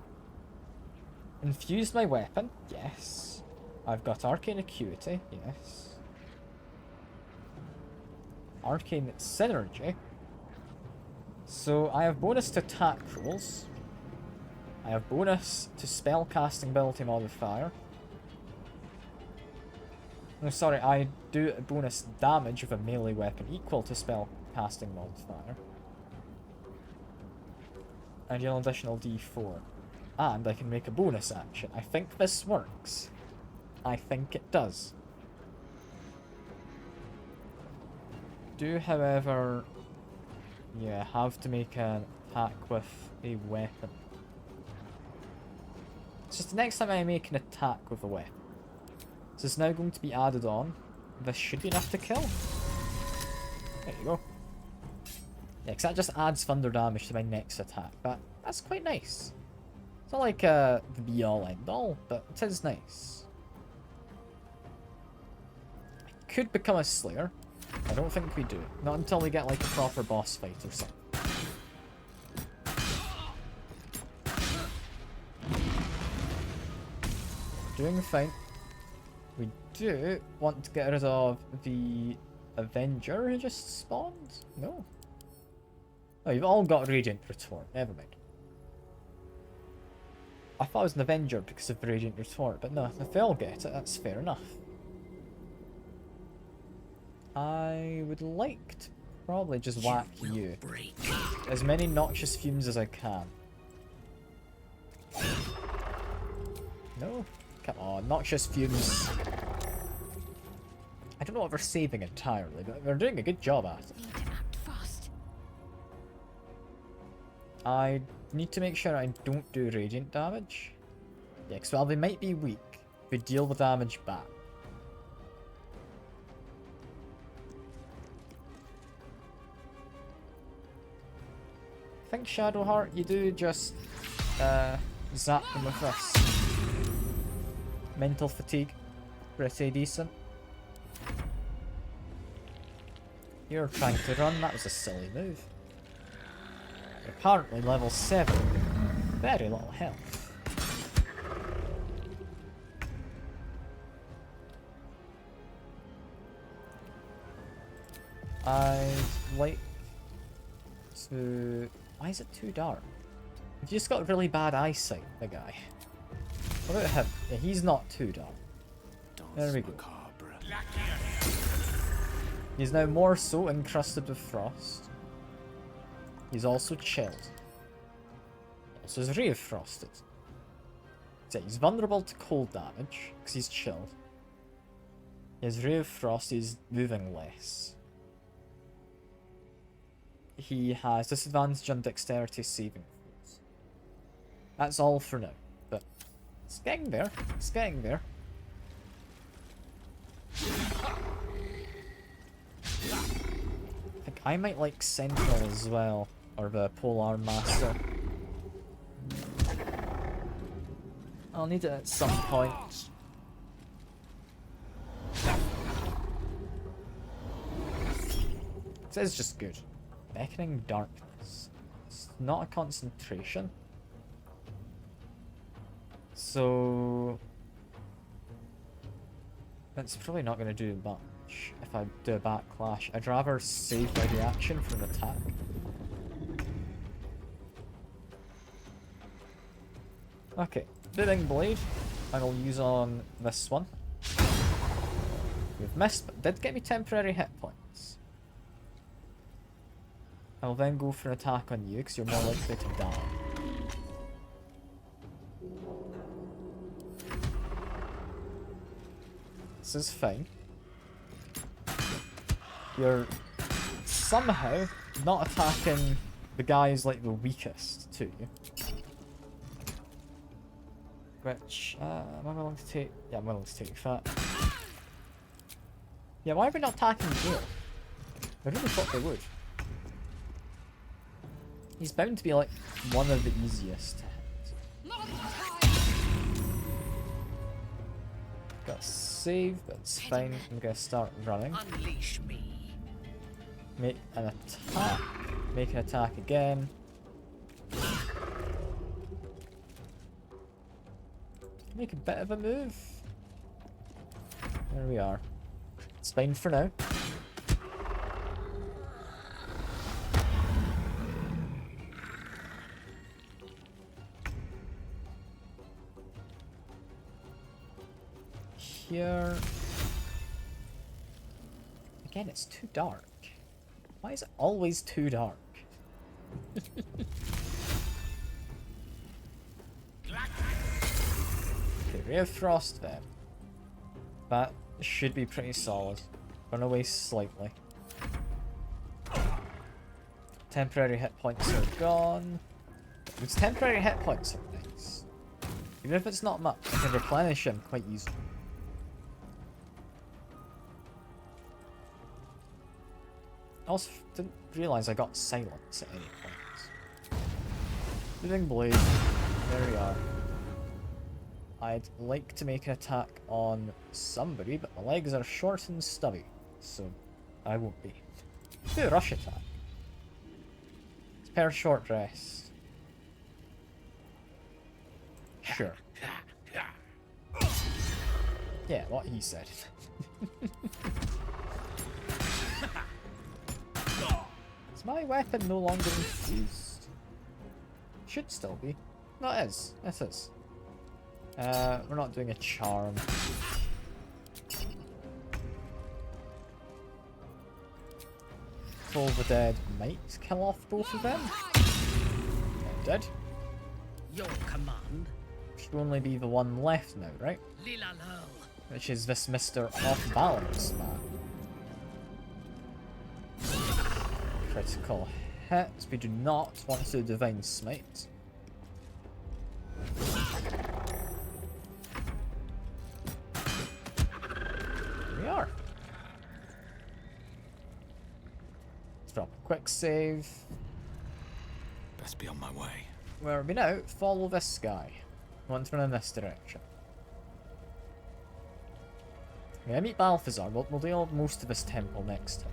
infused my weapon. Yes. I've got Arcane Acuity. Yes. Arcane Synergy. So I have bonus to attack rolls. I have bonus to spellcasting ability modifier. No, sorry, I do a bonus damage with a melee weapon equal to spellcasting modifier. And an additional d4. And I can make a bonus action. I think this works. I think it does. Do, however, yeah, have to make an attack with a weapon. It's just the next time I make an attack with a weapon. So it's now going to be added on. This should be enough to kill. There you go. Yeah, because that just adds thunder damage to my next attack. That's quite nice. It's not like the be-all end-all, but it is nice. I could become a Slayer. I don't think we do. Not until we get like a proper boss fight or something. Doing fine. We do want to get rid of the Avenger who just spawned? No. Oh, you've all got Radiant Retort. Never mind. I thought it was an Avenger because of the Radiant Retort, but no, if they all get it, that's fair enough. I would like to probably just whack you. As many noxious fumes as I can. No? Come on, noxious fumes. I don't know what they're saving entirely, but they're doing a good job at it. I need to make sure I don't do radiant damage. Yeah, because while they might be weak, they deal the damage back. I think Shadowheart, you do just zap them with this. Mental fatigue, pretty decent. You're trying to run, that was a silly move. Apparently level 7, very little health. I'd like to... Why is it too dark? You've just got really bad eyesight, the guy. What about him? Yeah, he's not too dark. There we go. He's now more so encrusted with frost. He's also chilled. So he's really frosted. So he's vulnerable to cold damage, because he's chilled. His ray of frost, he's moving less. He has disadvantage on dexterity saving throws. That's all for now, but It's getting there. It's getting there. I think I might like Sentinel as well, or the Polar Master. I'll need it at some point. This is just good. Beckoning Darkness. It's not a concentration. So... It's probably not going to do much if I do a backlash. I'd rather save my reaction from an attack. Okay, Bidding Blade I will use on this one. We've missed, but did get me temporary hit points. I'll then go for an attack on you because you're more likely to die. This is fine. You're somehow not attacking the guy who's like the weakest to you. Which, am I willing to take? Yeah, I'm willing to take that. Yeah, why are we not attacking here? I really thought they would. He's bound to be like one of the easiest to hit. Got a save, but it's fine. I'm gonna start running. Unleash me. Make an attack. Make an attack again. Make a bit of a move. There we are. It's fine for now. Here. Again, it's too dark. Why is it always too dark? Okay, Ray of Frost then. That should be pretty solid. Run away slightly. Temporary hit points are gone. These temporary hit points are nice. Even if it's not much, I can replenish them quite easily. I also didn't realise I got silence at any point. Bidding Blade. There we are. I'd like to make an attack on somebody, but my legs are short and stubby, so I won't be. Do a rush attack. It's per short rest. Sure. Yeah, what he said. Is my weapon no longer infused? Should still be. No, it is. It is. We're not doing a charm. Toll the Dead might kill off both of them. It did. Your command. Should only be the one left now, right? Which is this Mr. Off Balance man. Critical hit. We do not want to Divine Smite. Here we are. Let's drop a quick save. Best be on my way. Where are we now? Follow this guy. I want to run in this direction. Yeah, meet Balthazar. We'll deal with most of this temple next time.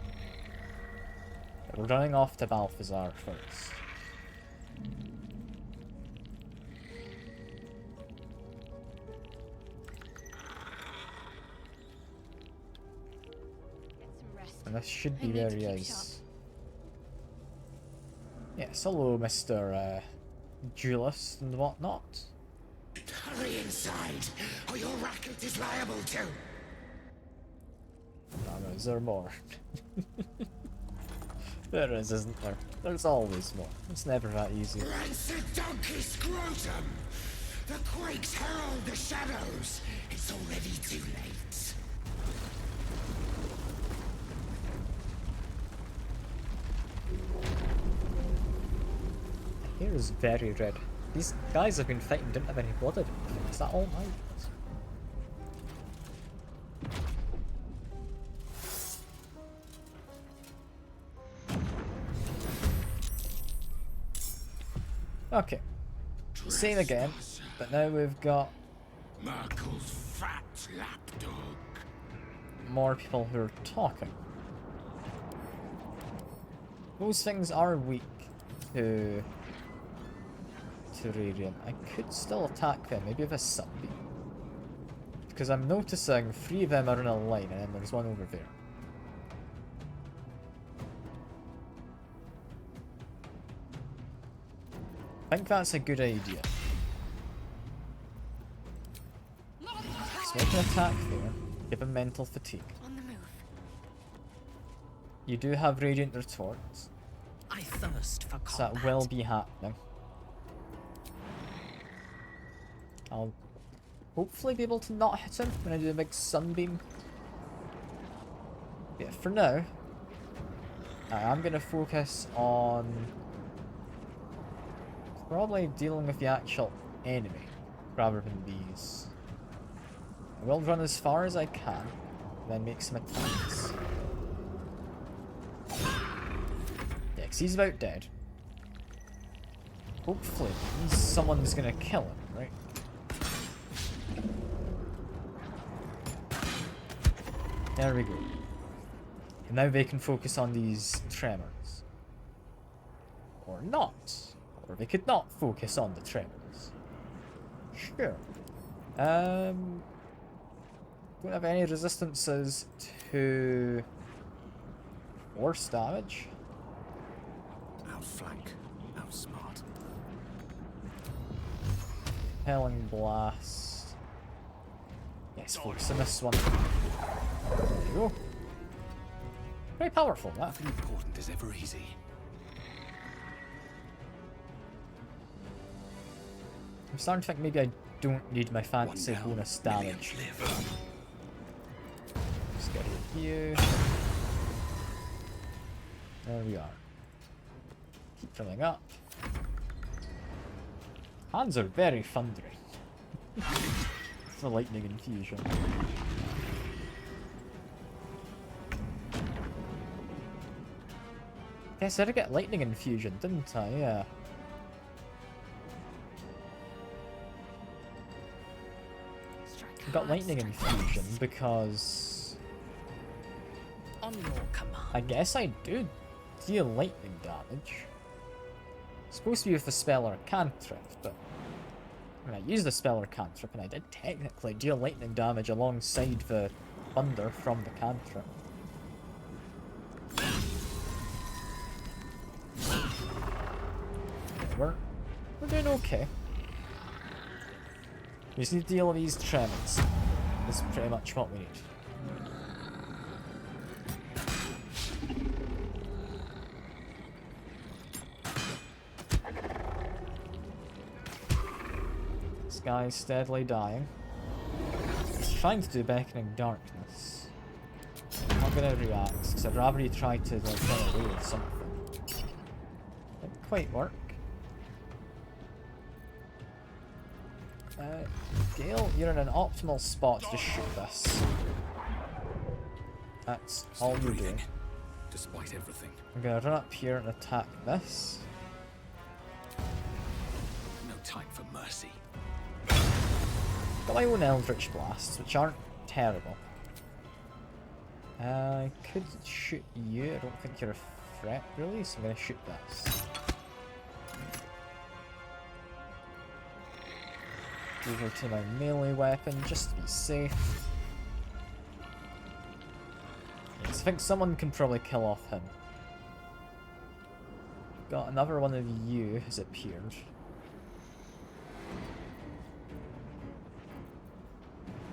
But we're running off to Balthazar first. And this should be where he is. Yes, hello, Mr. Duelist and whatnot. Hurry inside, or your racket is liable to. Oh, is there more? There is, isn't there? There's always more. It's never that easy. Rancid donkey scrotum! The quakes herald the shadows. It's already too late. Hair is very red. these guys I've been fighting didn't have any blood. Is that all my blood? Okay, same again, but now we've got Merkel's fat lapdog. more people who are talking. Those things are weak to radiant. I could still attack them, maybe with a sunbeam. Because I'm noticing 3 of them are in a line and then there's one over there. I think that's a good idea. So make an attack there. Give him mental fatigue. On the move. You do have radiant retorts. I thirst for combat. So that will be happening. I'll hopefully be able to not hit him when I do a big sunbeam. Yeah, for now, I'm going to focus on probably dealing with the actual enemy rather than these. I will run as far as I can, then make some attacks. Yeah, 'cause he's about dead. Hopefully, someone's gonna kill him, right? There we go. And now they can focus on these tremors. Or not. Or they could not focus on the tremors. Sure. Don't have any resistances to force damage. Outflank. Outsmart. Repelling blast. Yes, focus on this one. There you go. Very powerful, that. Nothing important is ever easy. I'm starting to think maybe I don't need my fancy bonus damage. Just get rid of you. There we are. Keep filling up. Hands are very thundery. It's a lightning infusion. Yes, I did get lightning infusion, didn't I? Yeah. I got lightning infusion because On your command. I guess I do deal lightning damage. It's supposed to be with the spell or a cantrip, but when I used the spell or cantrip, and I did technically deal lightning damage alongside the thunder from the cantrip. We're doing okay. We just need to deal with these tremors. That's pretty much what we need. This guy's steadily dying. He's trying to do beckoning darkness. I'm not gonna react, because I'd rather he try to like run away with something. Didn't quite work. Gale, you're in an optimal spot to shoot this. That's all you're doing. Despite everything. I'm gonna run up here and attack this. No time for mercy. Got my own Eldritch Blasts, which aren't terrible. I could shoot you. I don't think you're a threat, really, so I'm gonna shoot this. Over to my melee weapon, just to be safe. Yes, I think someone can probably kill off him. Got another one of you has appeared.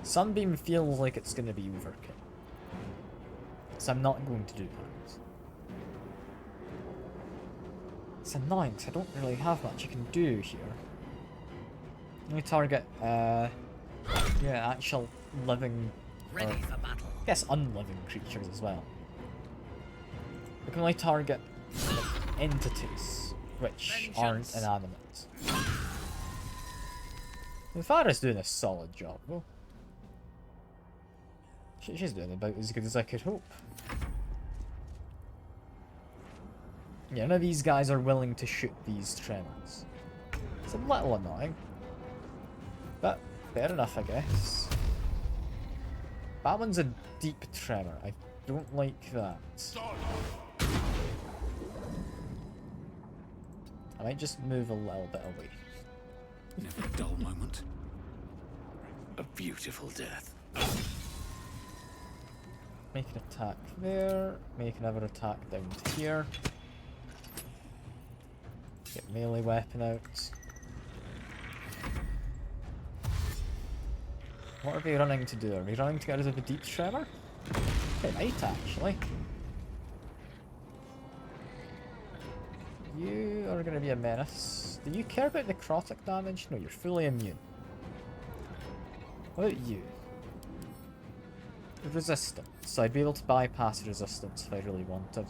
Sunbeam feels like it's going to be overkill. So I'm not going to do that. It's annoying because I don't really have much I can do here. Let me target, actual living, Ready for battle. I guess unliving creatures as well. We can only target entities which aren't inanimate. Farah's doing a solid job, though. She's doing about as good as I could hope. Yeah, none of these guys are willing to shoot these tremors. It's a little annoying. But fair enough, I guess. That one's a deep tremor. I don't like that. I might just move a little bit away. Never a dull moment. A beautiful death. Make an attack there. Make another attack down to here. Get melee weapon out. What are we running to do? Are we running to get rid of the deep tremor? They might actually. You are going to be a menace. Do you care about necrotic damage? No, you're fully immune. What about you? Resistance. So I'd be able to bypass resistance if I really wanted.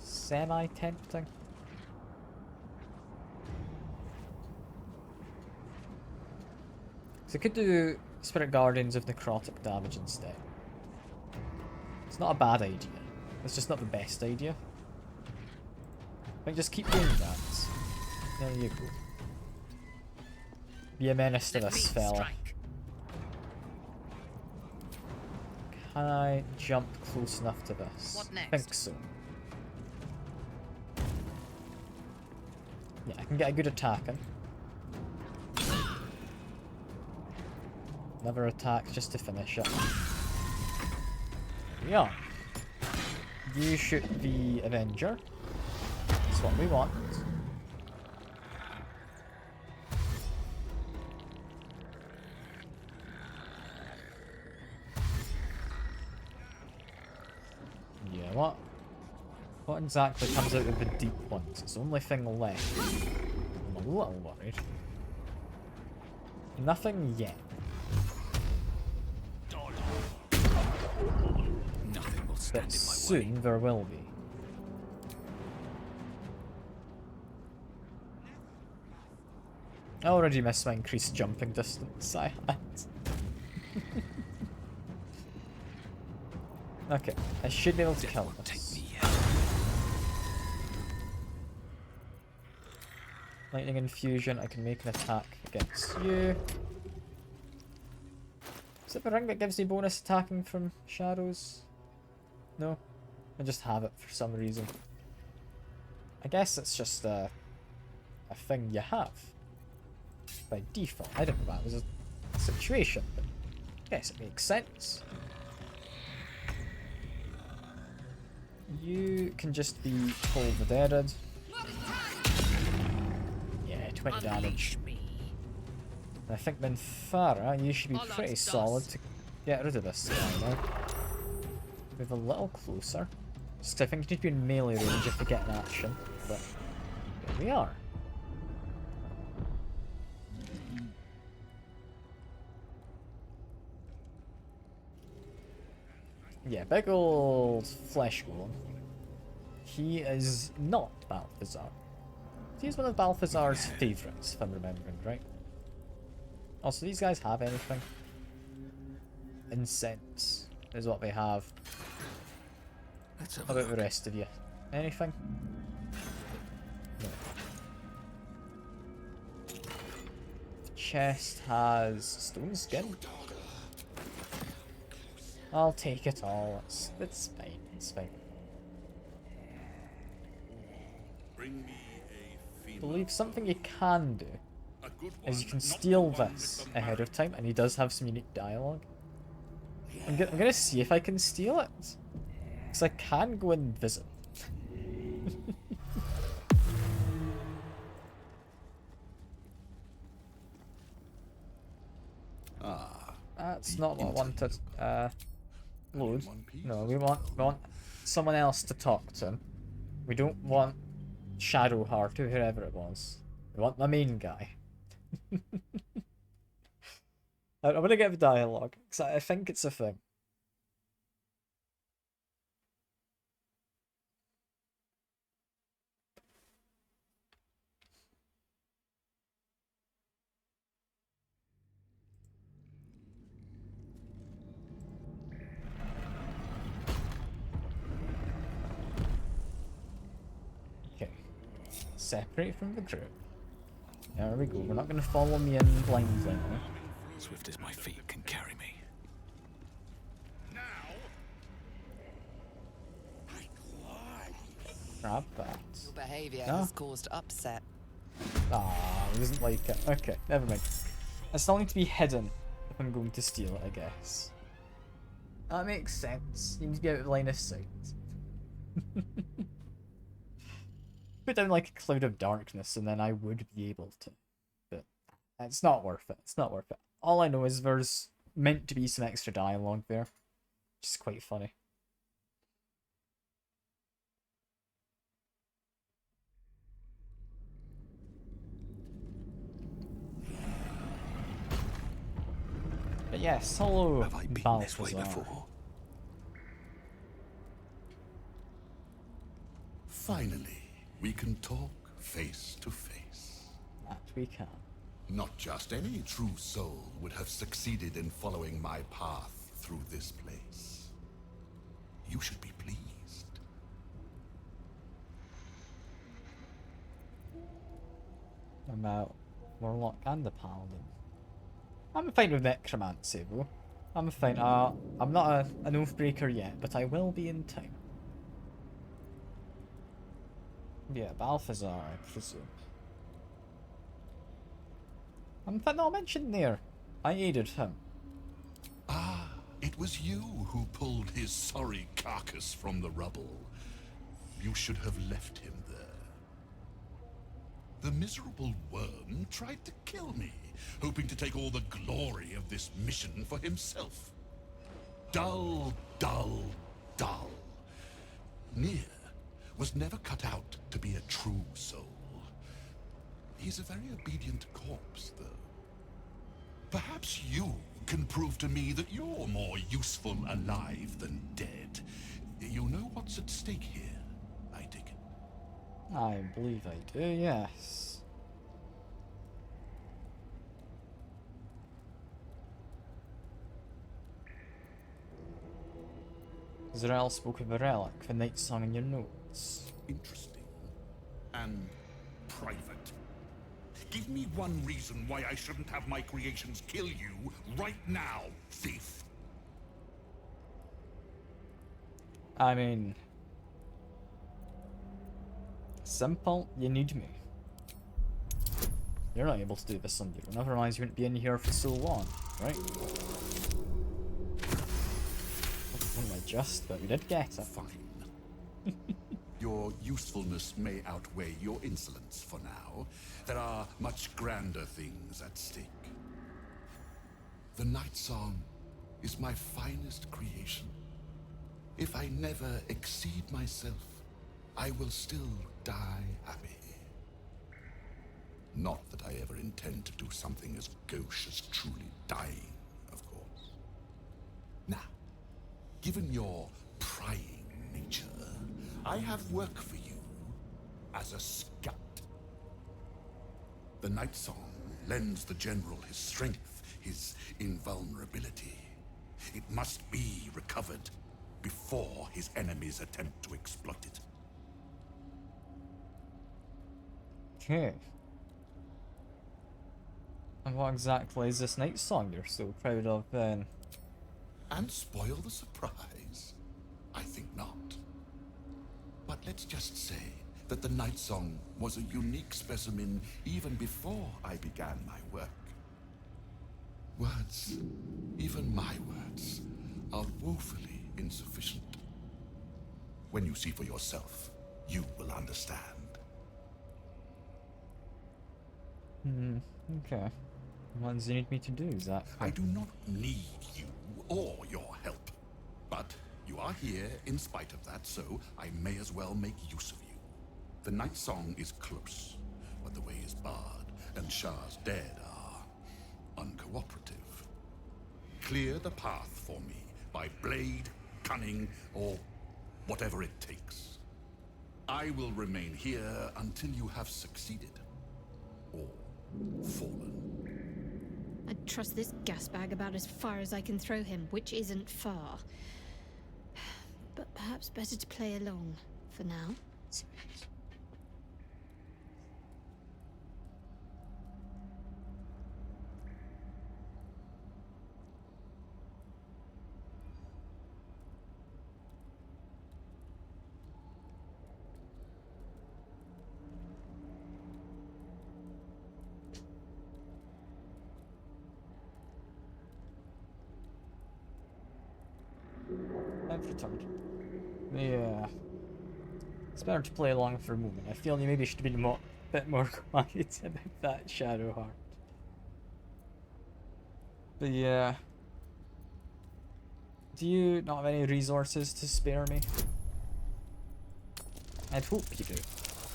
Semi-tempting. So I could do Spirit Guardians of necrotic damage instead. It's not a bad idea. It's just not the best idea. I think just keep doing that. There you go. Be a menace to this fella. Can I jump close enough to this? What next? I think so. Yeah, I can get a good attack in. Another attack just to finish it. Yeah. You shoot the Avenger. That's what we want. Yeah, what? What exactly comes out of the deep ones? It's the only thing left. I'm a little worried. Nothing yet. But soon there will be. I already missed my increased jumping distance I had. Okay, I should be able to kill this. Lightning infusion, I can make an attack against you. Is it the ring that gives me bonus attacking from shadows? No, I just have it for some reason. I guess it's just a thing you have by default. I don't know if that was a situation, but I guess it makes sense. You can just be Toll the Deaded. Yeah, 20 damage. And I think Minthara, you should be pretty solid to get rid of this guy now. Move a little closer. Just I think you need to be in melee range if you get an action, but here we are. Yeah, big old flesh golem. He is not Balthazar. He's one of Balthazar's favourites, if I'm remembering right. Also, these guys have anything? Incense is what they have. How about the rest of you? Anything? No. The chest has stone skin. I'll take it all. It's fine. It's fine. I believe something you can do is you can steal this ahead of time, and he does have some unique dialogue. I'm gonna see if I can steal it. Because I can go invisible. That's not what I wanted. Load. No, we want someone else to talk to him. We don't want Shadowheart or whoever it was. We want my main guy. I'm gonna get the dialogue, because I think it's a thing. separate from the group. There we go. We're not going to follow me in blindly now. Swift as my feet can carry me. Grab that. Your behaviour No? has caused upset. Ah, it doesn't like it. Okay, never mind. I still need to be hidden if I'm going to steal it, I guess. That makes sense. You need to be out of line of sight. Put down like a cloud of darkness and then I would be able to. But it's not worth it. It's not worth it. All I know is there's meant to be some extra dialogue there. Which is quite funny. But yes, hello, Have I been this way Balthazar. before? Finally, we can talk face to face. That we can. Not just any true soul would have succeeded in following my path through this place. You should be pleased. About Warlock and the Paladin. I'm fine with Necromancy though. I'm fine. I'm not an Oathbreaker yet, but I will be in time. Yeah, Balthazar, I presume. I'm not mentioned there. I aided him. Ah, it was you who pulled his sorry carcass from the rubble. You should have left him there. The miserable worm tried to kill me, hoping to take all the glory of this mission for himself. Dull, dull, dull. Nier was never cut out to be a true soul. He's a very obedient corpse, though. Perhaps you can prove to me that you're more useful alive than dead. You know what's at stake here, I take it. I believe I do, yes. Zerel spoke of a relic, the night song in your notes. Interesting. And private. Give me one reason why I shouldn't have my creations kill you right now, thief. I mean... simple, you need me. You're not able to do this on your own, otherwise you wouldn't be in here for so long, right? What am I just, but we did get it. Fine. Your usefulness may outweigh your insolence for now. There are much grander things at stake. The Night Song is my finest creation. If I never exceed myself, I will still die happy. Not that I ever intend to do something as gauche as truly dying, of course. Now, given your prying nature, I have work for you as a scout. The Night Song lends the General his strength, his invulnerability. It must be recovered before his enemies attempt to exploit it. Okay. And what exactly is this Night Song you're so proud of then? And spoil the surprise? I think not. But let's just say that the Night Song was a unique specimen even before I began my work. Words, even my words, are woefully insufficient. When you see for yourself, you will understand. Okay. What does you need me to do, Zach? I do not need you or your help. But you are here in spite of that, so I may as well make use of you. The Night Song is close, but the way is barred, and Shah's dead are uncooperative. Clear the path for me by blade, cunning, or whatever it takes. I will remain here until you have succeeded. Or fallen. I'd trust this gas bag about as far as I can throw him, which isn't far. But perhaps better to play along for now. I've returned. Yeah. It's better to play along for a moment. I feel you maybe should be a bit more quiet about that Shadow Heart. But yeah. Do you not have any resources to spare me? I'd hope you do,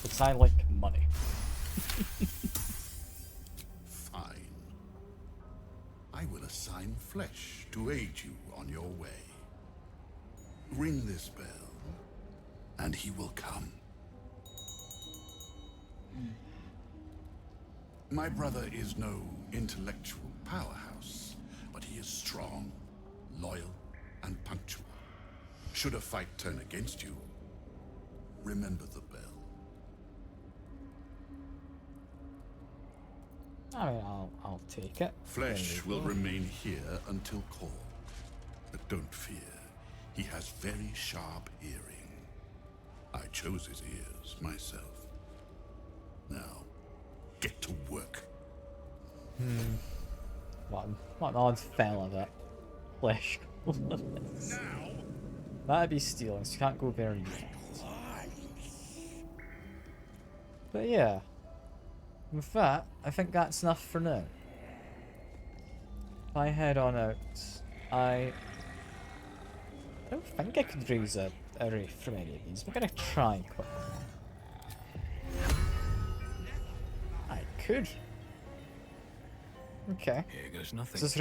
because I like money. Fine. I will assign flesh to aid you on your way. Ring this bell, and he will come. My brother is no intellectual powerhouse, but he is strong, loyal, and punctual. Should a fight turn against you, remember the bell. I mean, I'll take it. Flesh will remain here until called. But don't fear, he has very sharp hearing. I chose his ears myself. Now, get to work. What an odd fella that Flesh. That'd be stealing, so you can't go very near. But yeah. With that, I think that's enough for now. If I head on out, I don't think I could raise a wraith from any of these. We're gonna try quickly. I could. Okay. Here goes nothing. Does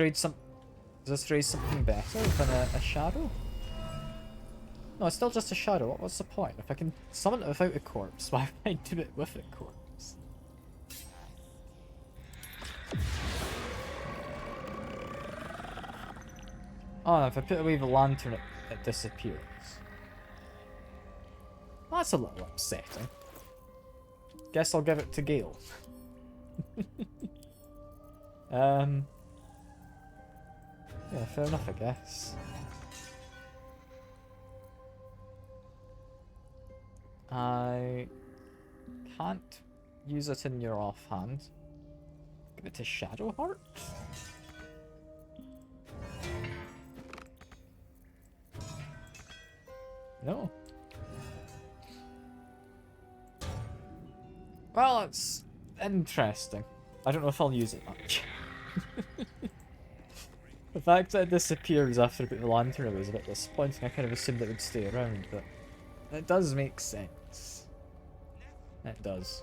this raise something better than a shadow? No, it's still just a shadow. What's the point? If I can summon it without a corpse, why would I do it with a corpse? Oh, and if I put away the lantern, it disappears. Well, that's a little upsetting. Guess I'll give it to Gale. Yeah, fair enough, I guess. I can't use it in your offhand. Give it to Shadowheart? No. Well, it's interesting. I don't know if I'll use it much. The fact that it disappears after I put the lantern away is a bit disappointing. I kind of assumed it would stay around, but it does make sense. It does.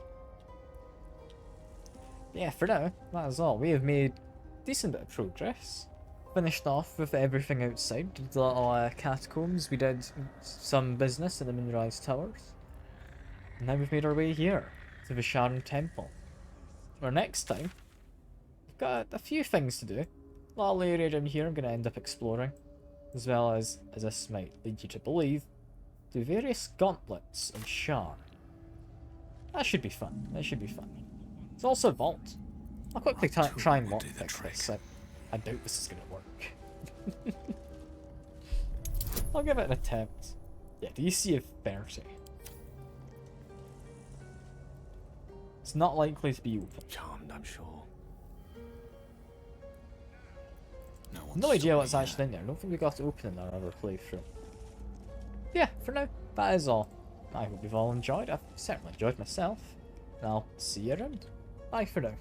Yeah, for now, that is all. We have made a decent bit of progress. Finished off with everything outside. Did the little catacombs. We did some business in the Moonrise Towers. And now we've made our way here to the Sharon Temple. Where next time, we've got a few things to do. A little area down here I'm going to end up exploring. As well as this might lead you to believe, do various gauntlets of Shar. That should be fun. That should be fun. It's also a vault. I'll quickly try and lockpick this. I doubt this is going to work. I'll give it an attempt. Yeah, DC of 30. It's not likely to be open. Charmed, I'm sure. No idea what's actually in there. I don't think we got to open in our other playthrough. Yeah, for now, that is all. I hope you've all enjoyed. I've certainly enjoyed myself. And I'll see you around. Bye for now.